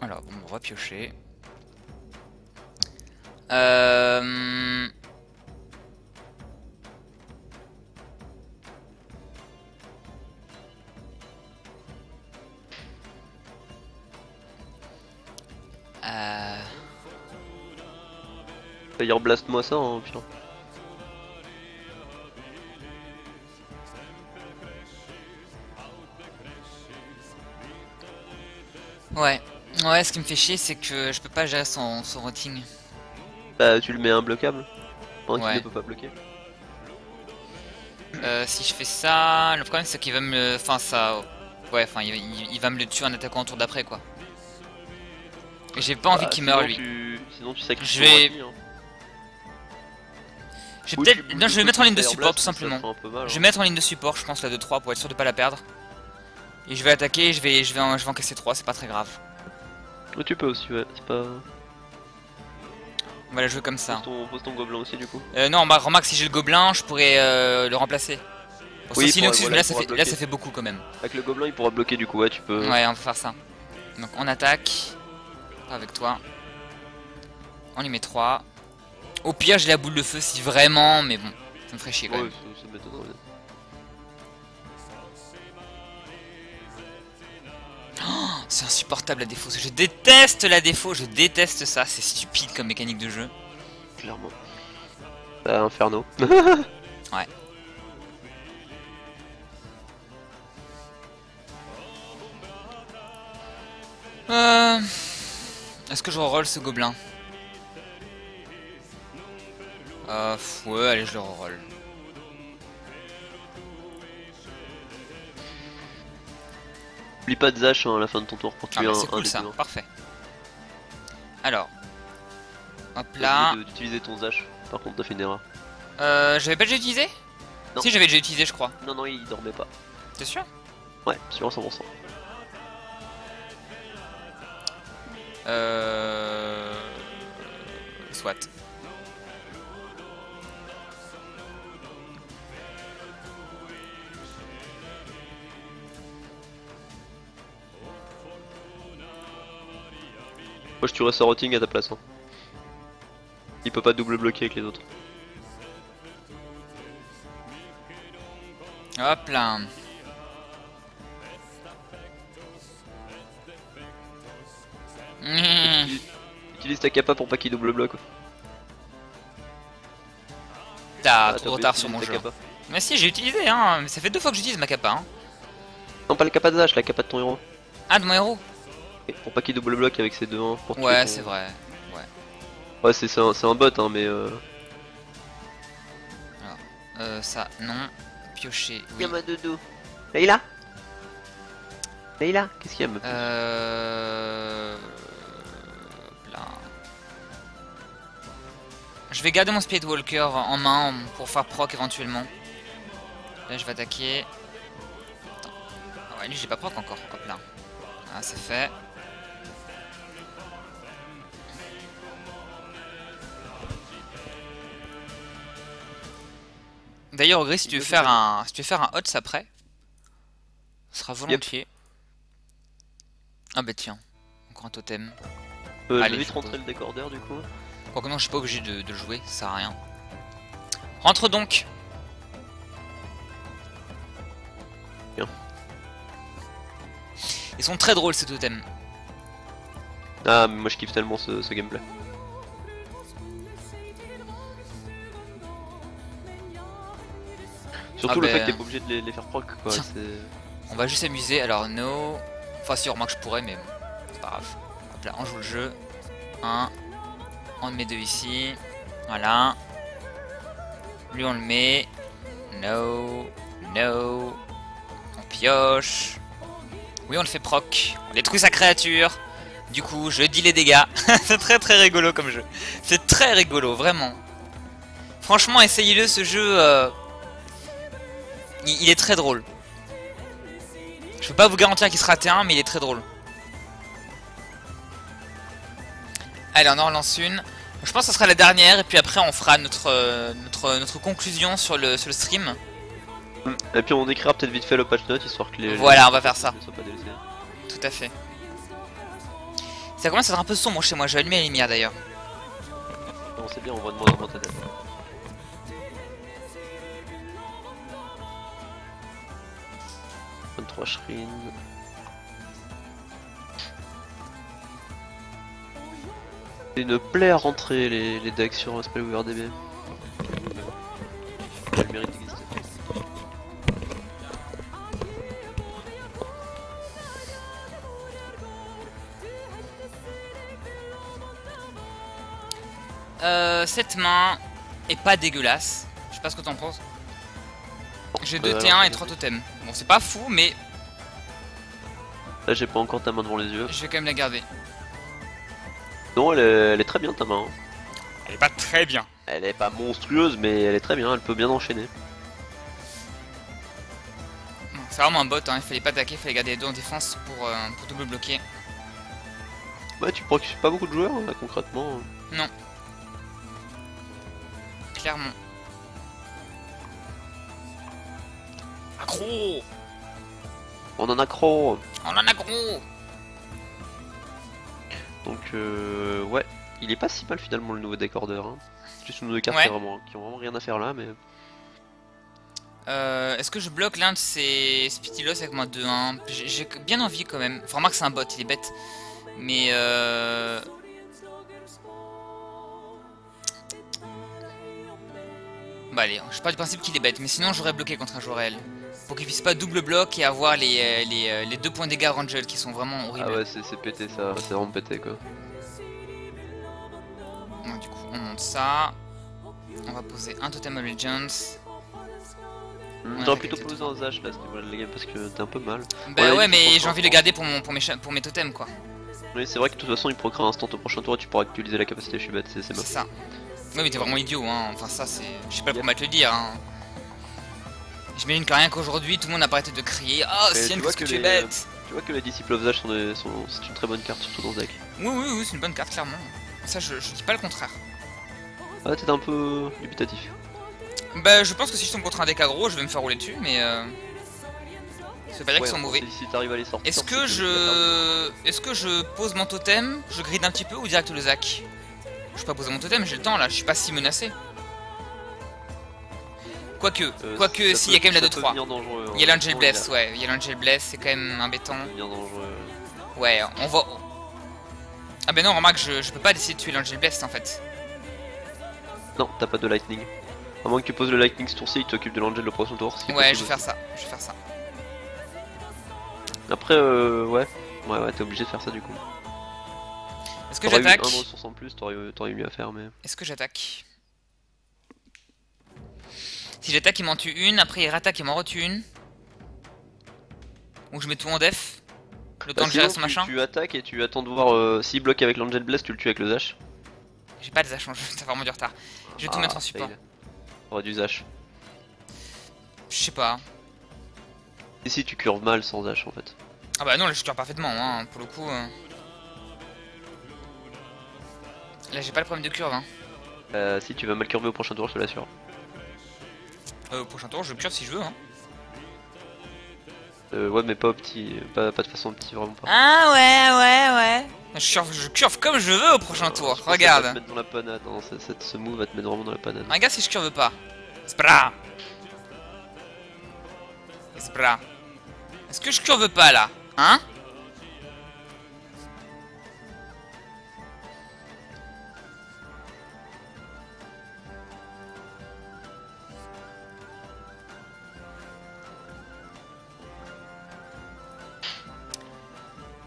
S2: Alors, bon, on va piocher.
S1: Fire Blast moi ça, hein, pire.
S2: Ouais. Ouais, ce qui me fait chier, c'est que je peux pas gérer son routing.
S1: Bah tu le mets imbloquable. Pendant
S2: Ouais.
S1: qu'il ne peut pas bloquer.
S2: Si je fais ça, le problème c'est qu'il va me... Enfin ça... Ouais, enfin il va me le tuer en attaquant au tour d'après quoi. Et j'ai pas envie qu'il meure lui.
S1: Sinon tu sacrifies
S2: Je vais...
S1: ton Raki, hein.
S2: Je vais
S1: Oui,
S2: peut-être...
S1: tu-
S2: Non, je vais
S1: tu
S2: mettre en ligne de
S1: Fire
S2: support
S1: Blast,
S2: tout
S1: ça
S2: simplement.
S1: fait un peu mal,
S2: Je vais
S1: hein.
S2: mettre en ligne de support, je pense la 2-3 pour être sûr de pas la perdre. Et je vais attaquer, je vais encaisser 3, c'est pas très grave.
S1: Oui, tu peux aussi, ouais, c'est pas...
S2: On va la jouer comme ça.
S1: Pose ton gobelin aussi du coup.
S2: Non, bah remarque, si j'ai le gobelin, je pourrais le remplacer. Bon,
S1: Oui,
S2: sauf si
S1: il pourra-
S2: Noxus,
S1: voilà,
S2: mais
S1: il pourra
S2: là
S1: bloquer.
S2: ça fait beaucoup quand même.
S1: Avec le gobelin il pourra bloquer du coup, ouais tu peux...
S2: Ouais, on va faire ça. Donc on attaque. Pas avec toi. On lui met 3. Au pire, j'ai la boule de feu si vraiment, mais bon, ça me ferait chier quand
S1: Ouais,
S2: même.
S1: ça m'étonnerait bien.
S2: C'est insupportable la défausse. Je déteste la défaut, je déteste ça. C'est stupide comme mécanique de jeu.
S1: Clairement. Bah, Inferno.
S2: Ouais. Est-ce que je reroll ce gobelin? Ouais, allez, je le reroll.
S1: Oublie pas de Zash hein, à la fin de ton tour pour
S2: Ah
S1: tuer
S2: bah
S1: un
S2: c'est cool
S1: des
S2: ça,
S1: deux, hein.
S2: parfait. Alors, hop
S1: T'as
S2: là.
S1: oublié d'utiliser ton Zash, par contre t'as fait une erreur.
S2: J'avais pas déjà utilisé?
S1: Non.
S2: Si, j'avais déjà utilisé, je crois.
S1: Non, non, il dormait pas.
S2: T'es sûr?
S1: Ouais, sûr à 100%.
S2: Soit.
S1: Moi je tuerais Soroting à ta place. Hein. Il peut pas double bloquer avec les autres.
S2: Hop là.
S1: Utilise ta capa pour pas qu'il double bloque.
S2: T'as
S1: t'as
S2: trop de
S1: oublié
S2: retard sur
S1: d'utiliser
S2: mon
S1: ta
S2: jeu.
S1: capa.
S2: Mais si, j'ai utilisé, hein. Mais ça fait 2 fois que j'utilise ma capa. Hein.
S1: Non, pas la capa de Zash, la capa de ton héros.
S2: Ah, de mon héros?
S1: Et pour pas qu'il double bloque avec ses deux 1 pour tuer
S2: Ouais,
S1: ton-
S2: c'est vrai.
S1: Ouais, c'est un bot, hein, mais
S2: Ça, non. Piocher, oui.
S1: Y'a ma dodo. Leïla Leïla, qu'est-ce qu'il y a, meuf?
S2: Là. Je vais garder mon Speedwalker en main pour faire proc éventuellement. Là, je vais attaquer. Attends. Ah ouais, lui, j'ai pas proc encore. Hop là. Ah, c'est fait. D'ailleurs, Gris, si tu veux faire un HOTS après, ce sera volontiers. Ah bah tiens, encore un totem.
S1: Je
S2: Allez,
S1: vais vite
S2: je
S1: rentrer
S2: pose.
S1: le décordeur du coup.
S2: Quoique non, je suis pas obligé de le jouer, ça sert à rien. Rentre donc.
S1: Bien.
S2: Ils sont très drôles ces totems.
S1: Ah, mais moi je kiffe tellement ce gameplay. Surtout
S2: Ah
S1: le
S2: ben,
S1: fait que t'es pas obligé de les faire proc quoi.
S2: Tiens. On va juste s'amuser. Alors, no. Enfin, si, remarque, je pourrais, mais bon, c'est pas grave. Hop là, on joue le jeu. 1. On met 2 ici. Voilà. Lui, on le met. No. No. On pioche. Oui, on le fait proc. On détruit sa créature. Du coup, je dis les dégâts. C'est très très rigolo comme jeu. C'est très rigolo, vraiment. Franchement, essayez-le, ce jeu. Il est très drôle. Je peux pas vous garantir qu'il sera T1, mais il est très drôle. Allez, on en relance une. Je pense que ce sera la dernière, et puis après on fera notre conclusion sur le stream.
S1: Et puis on écrira peut-être vite fait le patch note histoire que les.
S2: Voilà, on va faire ça.
S1: ne soient pas délaissés.
S2: Tout à fait. Ça commence à être un peu sombre chez moi, je vais allumer la lumière d'ailleurs.
S1: Non, c'est bien, on va demander à monter. 23 shrines. C'est une plaie à rentrer les decks sur Spellweaver DB. Elle mérite d'exister.
S2: Cette main est pas dégueulasse. Je sais pas ce que t'en penses. J'ai 2 T1
S1: alors,
S2: et 3 totems. Bon, c'est pas fou, mais
S1: Là j'ai pas encore ta main devant les yeux.
S2: je vais quand même la garder.
S1: Non, elle est très bien ta main. Hein.
S2: Elle est pas très bien.
S1: Elle est pas monstrueuse, mais elle est très bien, elle peut bien enchaîner.
S2: C'est vraiment un bot, hein. Il fallait pas attaquer, il fallait garder les 2 en défense pour double bloquer.
S1: Ouais, tu procures pas beaucoup de joueurs là, concrètement.
S2: Non. Clairement. Accro.
S1: On en a gros.
S2: On en a gros.
S1: Donc ouais, il est pas si mal finalement le nouveau décordeur. Hein. C'est juste une nouvelle carte
S2: Ouais.
S1: qui ont vraiment rien à faire là, mais.
S2: Est-ce que je bloque l'un de ces Spitilos avec moi 2-1? J'ai bien envie quand même. Enfin, remarque, c'est un bot, il est bête. Mais bah allez, je pars du principe qu'il est bête. Mais sinon, j'aurais bloqué contre un joueur réel. Pour qu'il puisse pas double bloc et avoir les 2 points de dégâts Rangel qui sont vraiment horribles.
S1: Ah ouais, c'est pété ça, c'est vraiment pété quoi.
S2: Donc, du coup, on monte ça. On va poser un Totem Allegiance.
S1: J'aurais plutôt posé un Zash là à ce niveau-là de la game parce que t'es un peu mal.
S2: Bah ouais, mais j'ai envie de le garder pour mes totems quoi.
S1: Oui, c'est vrai que de toute façon il procrée instant au prochain tour et tu pourras utiliser la capacité, je suis bête, c'est
S2: C'est
S1: moche.
S2: ça. Ouais, mais t'es vraiment idiot, hein. Enfin, ça, c'est. Je sais pas comment te le dire, hein. J'imagine que rien qu'aujourd'hui, tout le monde a arrêté de crier. Oh, Sienne, qu'est-ce que tu es bête!
S1: Tu vois que les disciples of Zash c'est une très bonne carte, surtout dans ce deck.
S2: Oui, c'est une bonne carte, clairement. Ça, je dis pas le contraire.
S1: Ah, t'étais un peu dubitatif.
S2: Bah, je pense que si je tombe contre un deck aggro, je vais me faire rouler dessus, mais. C'est pas dire qu'ils sont mauvais.
S1: Si t'arrives à les sortir.
S2: Est-ce que je pose mon totem, je gride un petit peu ou direct le Zac? Je peux pas poser mon totem, j'ai le temps là, je suis pas si menacé. Quoique, s'il y a quand même la 2-3. Il y a l'Angel Bless, ouais, il y a l'Angel Bless, c'est quand même embêtant. Ouais, on va. Ah ben non, remarque, je peux pas décider de tuer l'Angel Bless en fait.
S1: Non, t'as pas de Lightning. À moins que tu poses le Lightning ce tour-ci, il t'occupe de l'Angel le prochain tour.
S2: Ouais, je vais faire ça,
S1: Après, ouais, t'es obligé de faire ça du coup.
S2: Est-ce que j'attaque?
S1: Un ressource en plus, t'aurais eu mieux à faire, mais.
S2: Est-ce que j'attaque? Si j'attaque, il m'en tue une, après il rattaque, il m'en retue une. Ou je mets tout en def. Le temps de gérer son machin.
S1: Tu attaques et tu attends de voir s'il bloque avec l'Angel Bless, tu le tues avec le Zash.
S2: J'ai pas de Zash en jeu, t'as vraiment du retard. Je vais tout mettre en support.
S1: T'aurais du Zash.
S2: Je sais pas.
S1: Ici tu curves mal sans Zash en fait.
S2: Ah bah non, là je curve parfaitement, hein, pour le coup. Là j'ai pas le problème de curve, hein.
S1: Si tu vas mal curver au prochain tour, je te l'assure.
S2: Au prochain tour, je curve si je veux, hein.
S1: Ouais, mais pas au petit, pas de façon petit, vraiment pas.
S2: Ah ouais. Je curve comme je veux au prochain tour, regarde.
S1: Ça va te mettre dans la panade, hein. Ce move va te mettre vraiment dans la panade.
S2: Regarde si je curve pas. Spra. Est-ce que je curve pas là? Hein?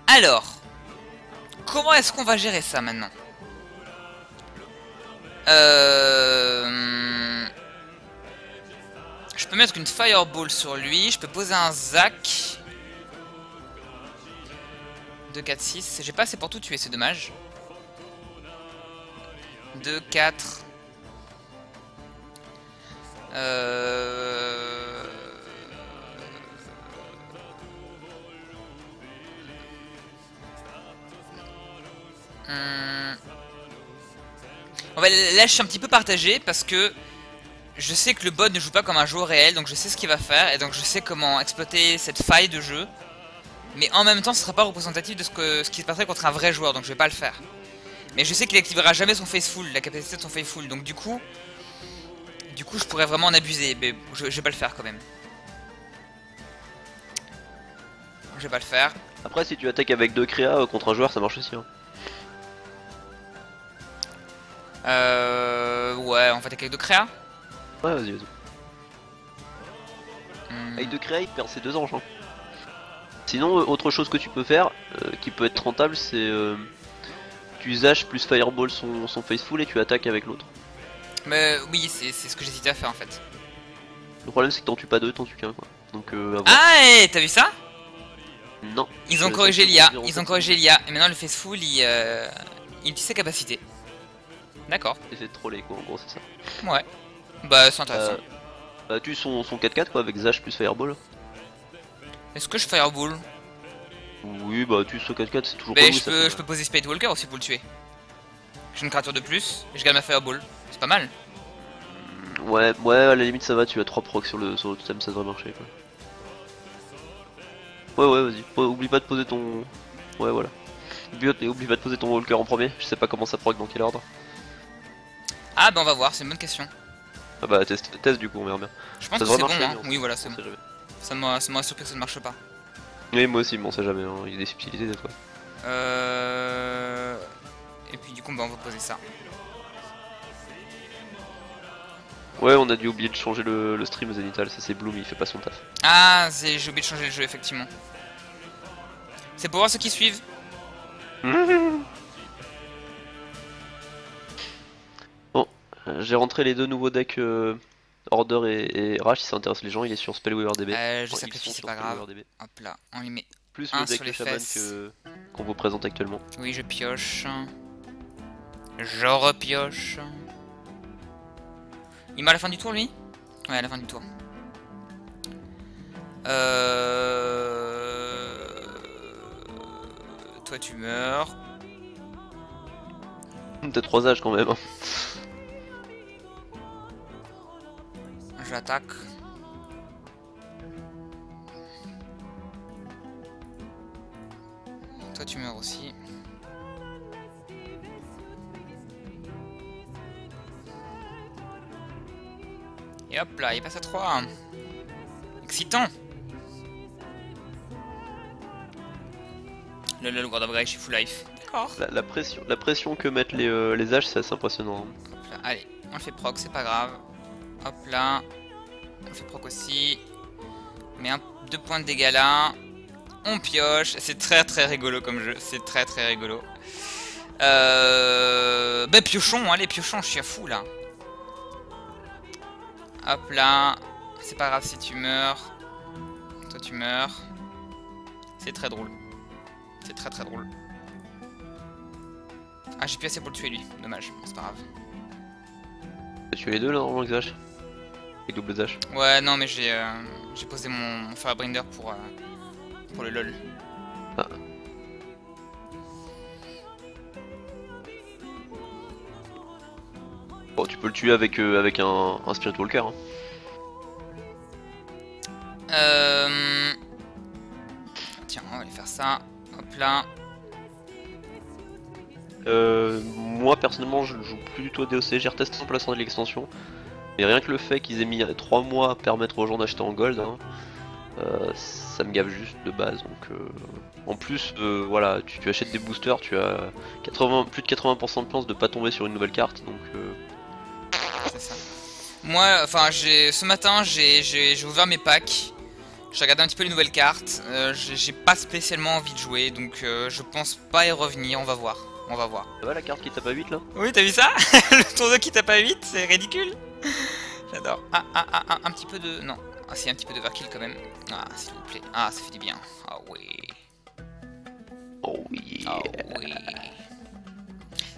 S2: Alors, comment est-ce qu'on va gérer ça maintenant? Je peux mettre une Fireball sur lui, je peux poser un Zac. 2, 4, 6. J'ai pas assez pour tout tuer, c'est dommage. 2, 4. Là je suis un petit peu partagé parce que je sais que le bot ne joue pas comme un joueur réel, donc je sais ce qu'il va faire et donc je sais comment exploiter cette faille de jeu. Mais en même temps ce sera pas représentatif de ce qui se passerait contre un vrai joueur, donc je vais pas le faire. Mais je sais qu'il activera jamais son Faithful, la capacité de son Faithful, donc du coup je pourrais vraiment en abuser, mais je vais pas le faire quand même. Je vais pas le faire.
S1: Après si tu attaques avec 2 créas contre un joueur ça marche aussi hein.
S2: Ouais, on va attaquer avec 2 créas.
S1: Ouais, vas-y. Avec 2 créas, il perd ses 2 anges. Hein. Sinon, autre chose que tu peux faire, qui peut être rentable, c'est tu Zash plus Fireball son Faithful et tu attaques avec l'autre.
S2: Mais oui, c'est ce que j'hésitais à faire en fait.
S1: Le problème, c'est que t'en tues pas 2, t'en tues qu'un quoi. Donc,
S2: ah, t'as vu ça?
S1: Non.
S2: Ils ont corrigé l'IA, et maintenant le Faithful il utilise ses capacités. D'accord.
S1: Et c'est trollé quoi, en gros, c'est ça.
S2: Ouais. Bah, c'est intéressant.
S1: Bah, tu son 4-4 quoi, avec Zash plus Fireball.
S2: Est-ce que je Fireball?
S1: Oui, bah, tu son 4-4, c'est toujours
S2: mais
S1: pas
S2: je peux poser Spade Walker aussi pour le tuer. J'ai une créature de plus, et je gagne ma Fireball. C'est pas mal.
S1: Ouais, à la limite, ça va, tu as 3 procs sur le totem, ça devrait marcher quoi. Ouais, vas-y. Oublie pas de poser ton. Ouais, voilà. Oublie pas de poser ton Walker en premier, je sais pas comment ça proc dans quel ordre.
S2: Ah bah on va voir, c'est une bonne question.
S1: Ah bah test du coup, on verra bien.
S2: Je pense que c'est bon, hein. Oui voilà, c'est bon. Ça m'a surpris que ça ne marche pas.
S1: Oui, moi aussi, mais on sait jamais, hein. Il y a des subtilités des fois.
S2: Et puis du coup, bah, on va poser ça.
S1: Ouais, on a dû oublier de changer le stream Zenital, ça c'est Bloom, il fait pas son taf.
S2: Ah, j'ai oublié de changer le jeu, effectivement. C'est pour voir ceux qui suivent.
S1: Bon, j'ai rentré les 2 nouveaux decks Order et Rage, si ça intéresse les gens, il est sur Spellweaver DB.
S2: Je
S1: Enfin,
S2: sacrifie,
S1: ils sont
S2: c'est
S1: sur
S2: pas grave.
S1: Spellweaver DB.
S2: Hop là, on les met
S1: Plus
S2: un
S1: le deck
S2: sur les
S1: de Shaman
S2: fesses.
S1: qu'on vous présente actuellement.
S2: Oui, je pioche. Je repioche. Il meurt à la fin du tour, lui? Ouais, à la fin du tour. Toi, tu meurs.
S1: T'as 3 âges quand même. Hein.
S2: J'attaque. Toi, tu meurs aussi. Et hop là, il passe à 3. Excitant. Le World of Grey, je suis full life. D'accord.
S1: La pression que mettent les âges, c'est assez impressionnant.
S2: Hop là, allez, on le fait proc, c'est pas grave. Hop là. On le fait proc aussi. On met 2 points de dégâts là. On pioche. C'est très rigolo comme jeu. C'est très rigolo. Bah piochons, allez piochons, je suis à fou là. Hop là. C'est pas grave si tu meurs. Toi tu meurs. C'est très drôle. C'est très drôle. Ah, j'ai plus assez pour le tuer lui. Dommage, c'est pas grave.
S1: T'as tué les deux là normalement avec Zash? Avec double Zash?
S2: Ouais, non, mais j'ai posé mon Firebringer pour le LOL.
S1: Ah. Bon, tu peux le tuer avec un Spirit Walker. Hein.
S2: Tiens, on va aller faire ça. Hop là.
S1: Moi personnellement je joue plus du tout au DOC, j'ai retesté en plaçant de l'extension. Mais rien que le fait qu'ils aient mis 3 mois à permettre aux gens d'acheter en gold, hein, ça me gave juste de base. Donc, en plus, voilà, tu achètes des boosters, tu as plus de 80% de chances de pas tomber sur une nouvelle carte. Donc,
S2: C'est ça. Moi, enfin, ce matin, j'ai ouvert mes packs. J'ai regardé un petit peu les nouvelles cartes. J'ai pas spécialement envie de jouer, donc je pense pas y revenir. On va voir. On va voir.
S1: ça va la carte qui tape à 8 là?
S2: Oui, t'as vu ça? Le tour 2 qui tape à 8, c'est ridicule. J'adore. Un petit peu de... Non. Ah si, un petit peu d'overkill quand même. Ah, s'il vous plaît. Ah, ça fait du bien. Ah oui.
S1: Oh yeah.
S2: Ah oui.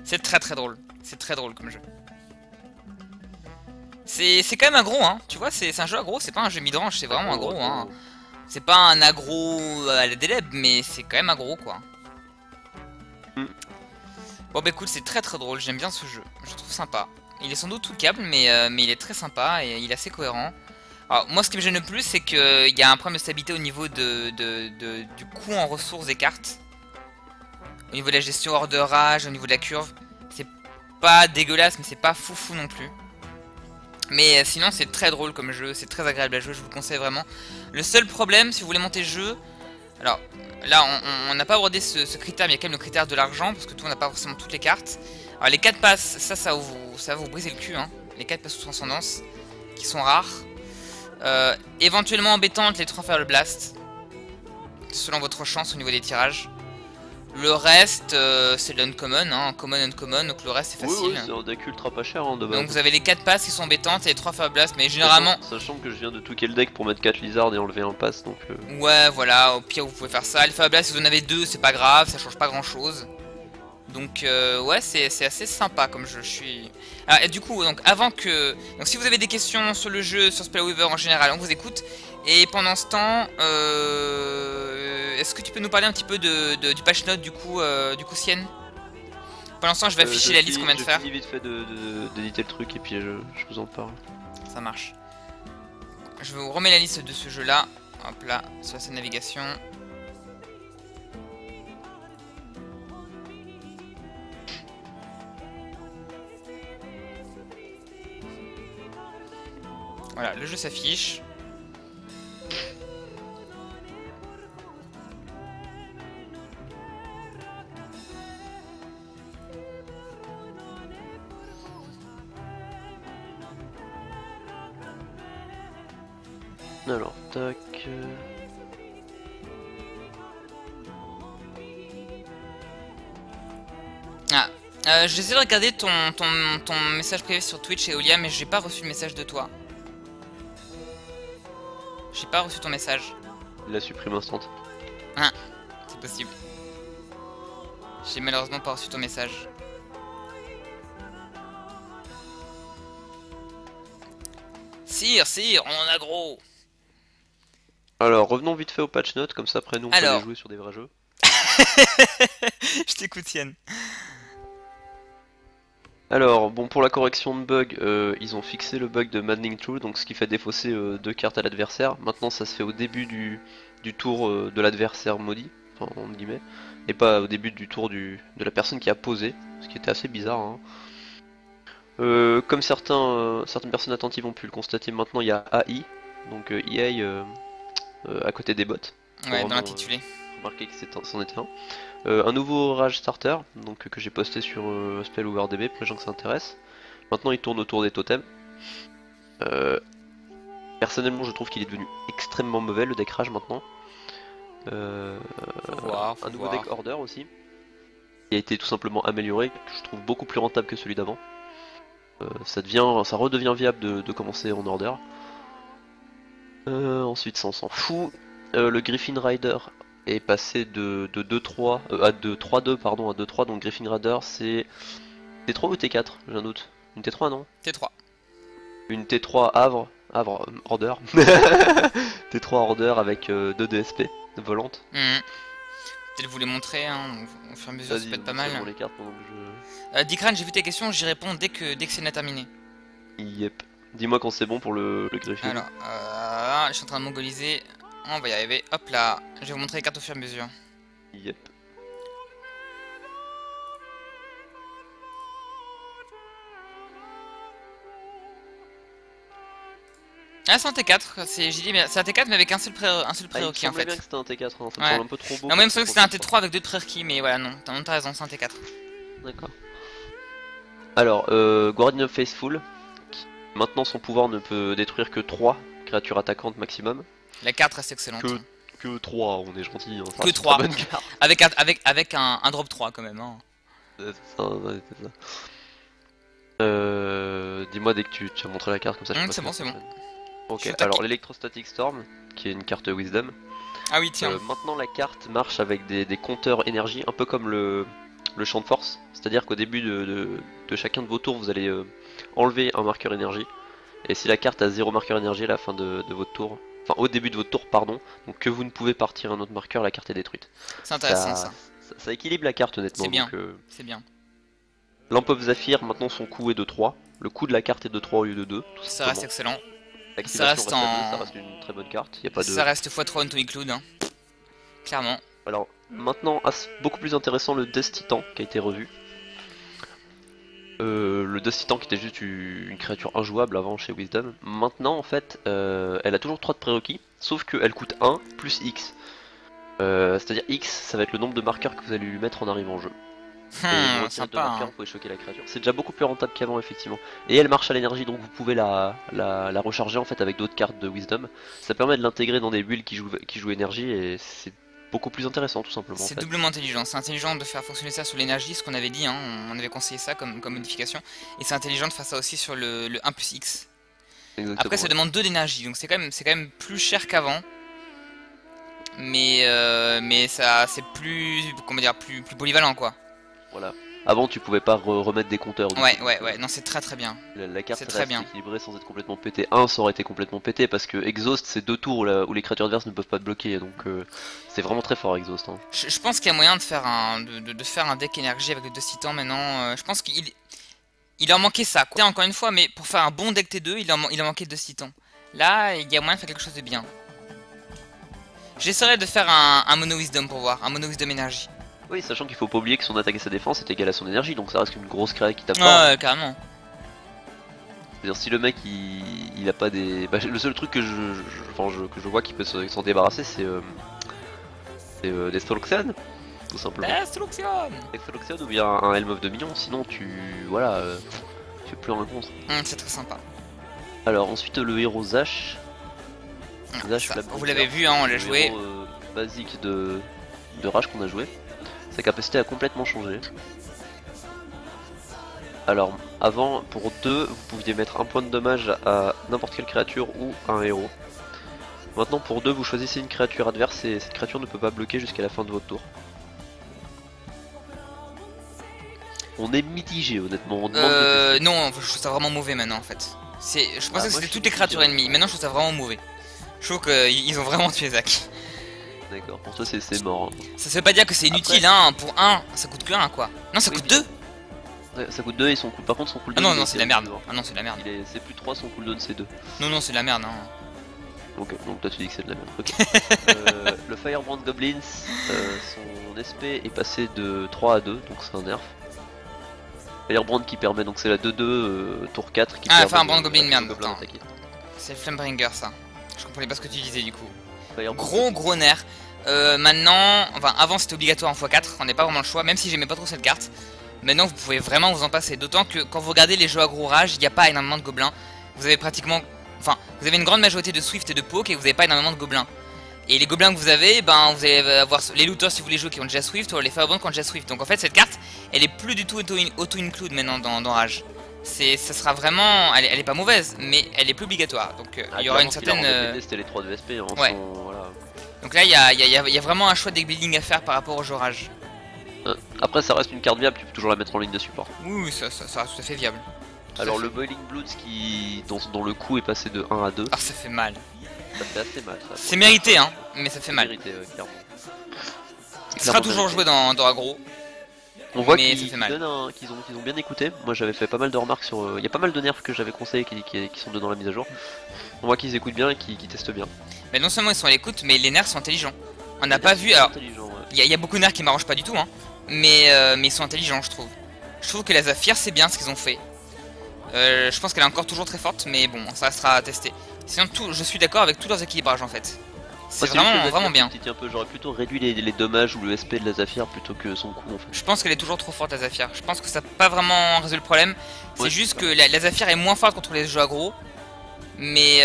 S2: C'est très drôle. C'est très drôle comme jeu. C'est quand même aggro, hein. Tu vois, c'est un jeu aggro, c'est pas un jeu midrange, c'est vraiment aggro, hein. C'est pas un aggro à la délèbre, mais c'est quand même aggro, quoi. Bon bah écoute, c'est très drôle, j'aime bien ce jeu, je le trouve sympa. Il est sans doute tout câble, mais il est très sympa et il est assez cohérent. Alors moi ce qui me gêne le plus, c'est qu'il y a un problème de stabilité au niveau du coût en ressources des cartes. Au niveau de la gestion hors de rage, au niveau de la curve. C'est pas dégueulasse, mais c'est pas foufou non plus. Mais sinon c'est très drôle comme jeu, c'est très agréable à jouer, je vous le conseille vraiment. Le seul problème, si vous voulez monter le jeu... Alors là on n'a pas abordé ce critère, mais il y a quand même le critère de l'argent, parce que tout on n'a pas forcément toutes les cartes. Alors les 4 passes, ça va vous briser le cul, hein. Les 4 passes sous transcendance, qui sont rares. Éventuellement embêtantes les 3 Fire Blast, selon votre chance au niveau des tirages. Le reste, c'est de l'uncommon, hein, common, uncommon, donc le reste c'est facile.
S1: Oui, c'est un deck ultra pas cher hein, de base.
S2: Donc vous avez les 4 passes qui sont embêtantes et les 3 Fire Blast, mais généralement...
S1: Sachant que je viens de tweaker le deck pour mettre 4 lizards et enlever un pass, donc...
S2: Ouais, voilà, au pire vous pouvez faire ça. Les Fire Blast, si vous en avez 2, c'est pas grave, ça change pas grand chose. Donc ouais, c'est assez sympa comme jeu, je suis... Ah, et du coup, donc avant que... Donc si vous avez des questions sur le jeu, sur Spellweaver en général, on vous écoute. Et pendant ce temps, est-ce que tu peux nous parler un petit peu du patch note du coup Sien? Pour l'instant, je vais afficher la liste qu'on vient de faire.
S1: Je finis vite fait d'éditer le truc et puis je vous en parle.
S2: Ça marche. Je vous remets la liste de ce jeu-là. Hop là, sur cette navigation. Voilà, le jeu s'affiche.
S1: Alors, tac...
S2: J'essaie de regarder ton message privé sur Twitch, Eolia, mais j'ai pas reçu le message de toi. J'ai pas reçu ton message.
S1: Il la supprime instant.
S2: Ah, c'est possible. J'ai malheureusement pas reçu ton message. Sire, on en a gros.
S1: Alors revenons vite fait au patch notes, comme ça après nous on peut
S2: Alors.
S1: aller jouer sur des vrais jeux.
S2: Je t'écoute Yann.
S1: Alors bon, pour la correction de bug, ils ont fixé le bug de Maddening True, donc ce qui fait défausser 2 cartes à l'adversaire. Maintenant ça se fait au début du tour de l'adversaire maudit, enfin entre guillemets, et pas au début du tour de la personne qui a posé, ce qui était assez bizarre, hein. Comme certaines personnes attentives ont pu le constater, maintenant il y a AI, donc EA à côté des bots.
S2: Ouais, dans
S1: Vraiment,
S2: l'intitulé.
S1: remarqué que c'en était un. Un nouveau Rage Starter, donc que j'ai posté sur SpellWarDB pour les gens que ça intéresse. Maintenant il tourne autour des totems. Personnellement je trouve qu'il est devenu extrêmement mauvais le deck Rage maintenant.
S2: Faut
S1: un nouveau
S2: voir.
S1: deck Order aussi, qui a été tout simplement amélioré, que je trouve beaucoup plus rentable que celui d'avant. Ça redevient viable de commencer en Order. Ensuite ça on s'en fout. Le Griffin Rider est passé de 2-3 à 3-2 pardon à 2-3, donc Griffin Rider c'est T3 ou T4, j'ai un doute. Une T3 non?
S2: T3.
S1: Une T3 Havre Order. T3 Order avec 2 DSP volante.
S2: Peut-être vous les montrer, hein, au fur et à mesure, ça peut être pas mal.
S1: Les cartes pendant que
S2: Dikran, j'ai vu tes questions, j'y réponds dès que c'est terminé.
S1: Yep. Dis-moi quand c'est bon pour le Griffin.
S2: Alors, je suis en train de mongoliser. On va y arriver. Hop là, je vais vous montrer les cartes au fur et à mesure.
S1: Yep.
S2: Ah, c'est un T4, j'ai dit, mais c'est un T4 mais avec un seul prérequis en fait.
S1: Bien que c'était un T4, hein. Ça me
S2: Ouais.
S1: semble un peu trop beau.
S2: Non, moi il me semble que c'était un T3 avec 2 prérequis, mais voilà, non, t'as raison, c'est un T4.
S1: D'accord. Alors, Guardian of Faithful, qui, maintenant son pouvoir ne peut détruire que 3 créatures attaquantes maximum.
S2: La carte reste excellente.
S1: Que 3, on est gentil. Hein,
S2: que 3.
S1: Bonne carte.
S2: Avec un drop 3 quand même. Hein.
S1: C'est ça, ouais, c'est ça. Dis-moi dès que tu as montré la carte comme ça.
S2: C'est bon, c'est bon.
S1: Ok, alors l'Electrostatic Storm, qui est une carte Wisdom.
S2: Ah oui, tiens.
S1: Maintenant la carte marche avec des compteurs énergie, un peu comme le champ de force. C'est-à-dire qu'au début de chacun de vos tours, vous allez enlever un marqueur énergie. Et si la carte a 0 marqueur énergie à la fin de votre tour, enfin au début de votre tour, pardon, donc que vous ne pouvez partir un autre marqueur, la carte est détruite.
S2: C'est intéressant ça.
S1: Ça équilibre la carte honnêtement.
S2: C'est bien.
S1: Donc,
S2: c'est bien.
S1: Lamp of Zafir, maintenant son coût est de 3. Le coût de la carte est de 3 au lieu de 2.
S2: Ça reste excellent.
S1: Ça reste une très bonne carte. Y a pas de...
S2: Ça reste x3 to include, hein. Clairement.
S1: Alors maintenant, beaucoup plus intéressant, le Death Titan qui a été revu. Le Death Titan qui était juste une créature injouable avant chez Wisdom. Maintenant en fait, elle a toujours 3 de prérequis, sauf qu'elle coûte 1 plus X. C'est-à-dire X, ça va être le nombre de marqueurs que vous allez lui mettre en arrivant en jeu.
S2: Sympa.
S1: Marqueurs, vous pouvez choquer la créature. C'est déjà beaucoup plus rentable qu'avant effectivement. Et elle marche à l'énergie, donc vous pouvez la recharger en fait avec d'autres cartes de Wisdom. Ça permet de l'intégrer dans des builds qui jouent énergie et c'est beaucoup plus intéressant tout simplement.
S2: C'est doublement intelligent. C'est intelligent de faire fonctionner ça sur l'énergie, ce qu'on avait dit, hein. On avait conseillé ça comme modification. Et c'est intelligent de faire ça aussi sur le 1 plus X. Exactement, après ça demande 2 d'énergie, donc c'est quand même plus cher qu'avant. Mais ça c'est plus, comment dire, plus polyvalent quoi.
S1: Voilà. Avant tu pouvais pas remettre des compteurs.
S2: Ouais, non c'est très bien.
S1: La carte
S2: est
S1: très bien équilibrée sans être complètement pété. Ça aurait été complètement pété parce que Exhaust c'est 2 tours où les créatures adverses ne peuvent pas te bloquer, donc c'est vraiment très fort Exhaust. Hein.
S2: Je pense qu'il y a moyen de faire un deck énergie avec le 2 titans maintenant. Je pense qu'il en manquait ça quoi. Encore une fois, mais pour faire un bon deck T2 il en manquait 2 titans. Là il y a moyen de faire quelque chose de bien. J'essaierai de faire un mono wisdom pour voir, un mono wisdom énergie.
S1: Oui, sachant qu'il faut pas oublier que son attaque et sa défense est égale à son énergie, donc ça reste une grosse créature qui tape
S2: fort. Ouais, carrément.
S1: C'est-à-dire si le mec il a pas des... Bah, le seul truc que je vois qui peut s'en débarrasser c'est Destruction, tout simplement. Destruction ou bien un Helm of Dominion, sinon tu fais plus rien contre.
S2: C'est très sympa.
S1: Alors ensuite le héros Zash.
S2: Vous l'avez vu, hein, on l'a joué.
S1: Basique de Rage qu'on a joué. Sa capacité a complètement changé. Alors avant, pour 2, vous pouviez mettre un point de dommage à n'importe quelle créature ou un héros. Maintenant pour 2 vous choisissez une créature adverse et cette créature ne peut pas bloquer jusqu'à la fin de votre tour. On est mitigé honnêtement, on demande de
S2: non, je trouve ça vraiment mauvais maintenant en fait. Je pensais que c'était toutes les créatures ennemies, maintenant je trouve ça vraiment mauvais. Je trouve qu'ils ont vraiment tué Zach.
S1: D'accord, pour toi c'est mort. Hein.
S2: Ça veut pas dire que c'est inutile, hein, pour 1, ça coûte que 1 quoi. Non, ça coûte 2.
S1: Ouais, ça coûte 2 et son coup. Par contre son cooldown.
S2: Ah non, non, c'est la merde. Ah non, c'est la merde.
S1: C'est plus 3, son cooldown c'est 2.
S2: Non, non, c'est la merde, hein.
S1: Ok, donc toi tu dis que c'est de la merde. Ok. Le Firebrand Goblins, son SP est passé de 3 à 2, donc c'est un nerf. Firebrand qui permet, donc c'est la 2-2 tour 4 qui
S2: ah, Firebrand Goblin, merde.
S1: Attaquer.
S2: C'est le Flamebringer ça. Je comprenais pas ce que tu disais du coup.
S1: Firebrand
S2: Gros nerf. Maintenant, enfin avant c'était obligatoire en x4, on n'est pas vraiment le choix, même si j'aimais pas trop cette carte. Maintenant vous pouvez vraiment vous en passer, d'autant que quand vous regardez les jeux aggro rage, il n'y a pas énormément de gobelins. Vous avez pratiquement, enfin vous avez une grande majorité de Swift et de Poke et vous n'avez pas énormément de gobelins. Et les gobelins que vous avez, ben vous allez avoir les looters si vous voulez jouer qui ont déjà Swift ou les Firebrand qui ont déjà Swift. Donc en fait cette carte, elle est plus du tout auto-include maintenant dans Rage. Ça sera vraiment, elle est pas mauvaise, mais elle est plus obligatoire. Donc il y aura une certaine.
S1: C'était les 3 de SP, hein,
S2: ouais.
S1: Voilà.
S2: Donc là il y a vraiment un choix de deck building à faire par rapport au jeu Rage.
S1: Après ça reste une carte viable, tu peux toujours la mettre en ligne de support.
S2: Oui, ça reste tout à fait viable.
S1: Alors le Boiling Bloods dont le coup est passé de 1 à 2.
S2: Ah ça fait mal.
S1: Ça fait assez mal.
S2: C'est mérité hein, mais ça fait mal.
S1: Mérité, clairement.
S2: Ça sera toujours joué dans aggro.
S1: On voit qu'ils ont bien écouté. Moi j'avais fait pas mal de remarques sur... Il y a pas mal de nerfs que j'avais conseillé qui sont dedans la mise à jour. On voit qu'ils écoutent bien et qu'ils testent bien.
S2: Mais non seulement ils sont à l'écoute, mais les nerfs sont intelligents. On n'a pas vu... Alors, il y a beaucoup de nerfs qui m'arrangent pas du tout, hein. Mais ils sont intelligents je trouve. Je trouve que la Zafir c'est bien ce qu'ils ont fait. Je pense qu'elle est encore toujours très forte, mais bon, ça sera à tester. Sinon je suis d'accord avec tous leurs équilibrages en fait. C'est vraiment bien.
S1: J'aurais plutôt réduit les dommages ou le SP de la Zafir plutôt que son coup en fait.
S2: Je pense qu'elle est toujours trop forte la Zafir. Je pense que ça n'a pas vraiment résolu le problème. C'est juste que la Zafir est moins forte contre les jeux aggro. Mais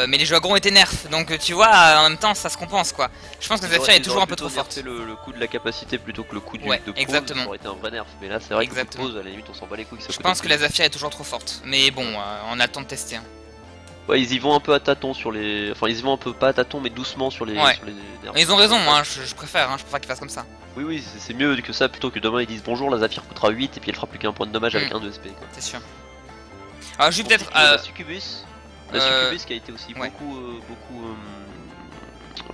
S2: les jeux aggro ont été nerfs. Donc tu vois, en même temps ça se compense quoi. Je pense que la Zafir est toujours un peu trop forte.
S1: C'est le coup de la capacité plutôt que le coup de pause.
S2: Exactement.
S1: Ça aurait été un vrai nerf. Mais là c'est vrai que le pause à la limite on s'en bat les couilles.
S2: Je pense que la Zafir est toujours trop forte. Mais bon, on a le temps de tester. Hein.
S1: Ouais, ils y vont un peu à tâtons sur les... Enfin, ils y vont un peu pas à tâtons, mais doucement sur les...
S2: Ouais.
S1: Sur les nerfs.
S2: Mais ils ont raison, hein, je préfère qu'ils fassent comme ça.
S1: Oui, oui, c'est mieux que ça, plutôt que demain ils disent bonjour, la Zafir coûtera 8 et puis elle fera plus qu'un point de dommage avec un de SP.
S2: C'est sûr. Alors, je vais peut-être...
S1: La Succubus. La Succubus qui a été aussi beaucoup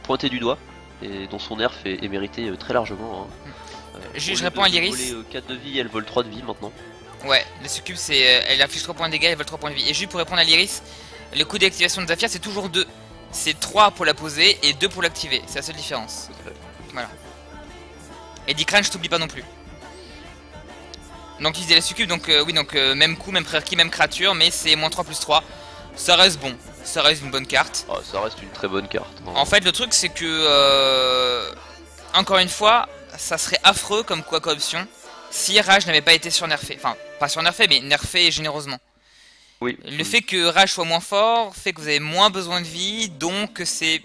S1: pointée du doigt, et dont son nerf est mérité très largement. Hein.
S2: Je réponds à l'Iris.
S1: Elle vole 4 de vie, elle vole 3 de vie maintenant.
S2: Ouais, la Succubus, elle affiche 3 points de dégâts, elle vole 3 points de vie. Et juste pour répondre à l'Iris, le coût d'activation de Zafir c'est toujours 2. C'est 3 pour la poser et 2 pour l'activer, c'est la seule différence. Voilà. Et Dicran, je t'oublie pas non plus. Donc tu disais la Succubus, donc oui, donc même coup, même prérequis, même créature, mais c'est moins 3 plus 3. Ça reste bon, ça reste une bonne carte.
S1: Oh, ça reste une très bonne carte. Hein.
S2: En fait, le truc c'est que, encore une fois, ça serait affreux comme quoi option si Rage n'avait pas été surnerfé. Enfin, pas surnerfé, mais nerfé généreusement.
S1: Oui.
S2: Le fait que Rage soit moins fort fait que vous avez moins besoin de vie, donc c'est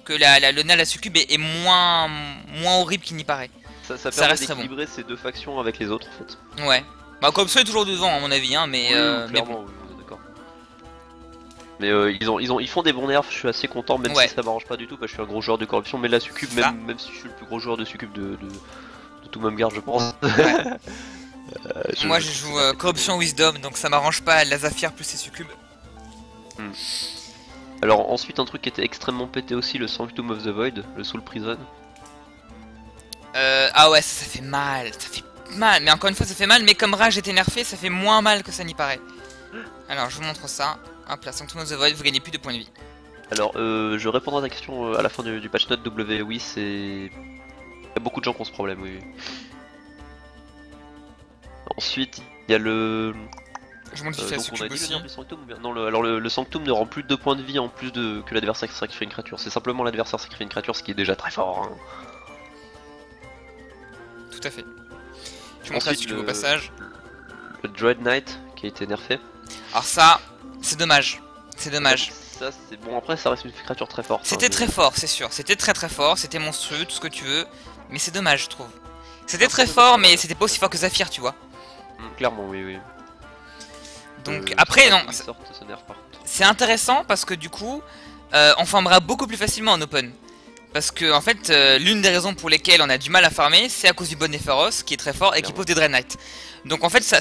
S2: que la succube est moins horrible qu'il n'y paraît.
S1: Ça permet d'équilibrer ces deux factions avec les autres en fait.
S2: Ouais. Bah Corruption est toujours devant à mon avis, hein, mais...
S1: clairement, oui, d'accord. Mais ils font des bons nerfs, je suis assez content, même si ça m'arrange pas du tout, parce que je suis un gros joueur de Corruption, mais la succube, même si je suis le plus gros joueur de succube de tout même garde je pense. Ouais.
S2: Moi je joue Corruption Wisdom, donc ça m'arrange pas la Zafir plus ses succubes.
S1: Alors ensuite un truc qui était extrêmement pété aussi, le Sanctum of the Void, le Soul Prison.
S2: Ah ouais, ça fait mal, mais encore une fois ça fait mal, mais comme Rage était nerfé, ça fait moins mal que ça n'y paraît. Alors je vous montre ça, hop là, Sanctum of the Void, vous gagnez plus de points de vie.
S1: Alors je répondrai à ta question à la fin du patch note W, oui c'est... Il y a beaucoup de gens qui ont ce problème, oui. Ensuite, il y a le...
S2: Je montre vite la succube aussi.
S1: Le Sanctum, non, alors le Sanctum ne rend plus de 2 points de vie en plus que l'adversaire qui sacrifie une créature. C'est simplement l'adversaire qui sacrifie une créature, ce qui est déjà très fort. Hein.
S2: Tout à fait. Je montre la succube au passage.
S1: Le Dread Knight qui a été nerfé.
S2: Alors ça, c'est dommage. C'est dommage.
S1: Ça c'est bon, après ça reste une créature très forte.
S2: C'était très fort, c'est sûr. C'était très fort, c'était monstrueux, tout ce que tu veux. Mais c'est dommage, je trouve. C'était très fort, mais c'était pas aussi fort que Zafir, tu vois.
S1: Clairement, oui.
S2: Donc après, non.
S1: Ce nerf,
S2: C'est intéressant parce que du coup, on farmera beaucoup plus facilement en open. Parce que en fait, l'une des raisons pour lesquelles on a du mal à farmer, c'est à cause du bonnet féroce qui est très fort et qui pose des Drain Knight. Donc en fait, ça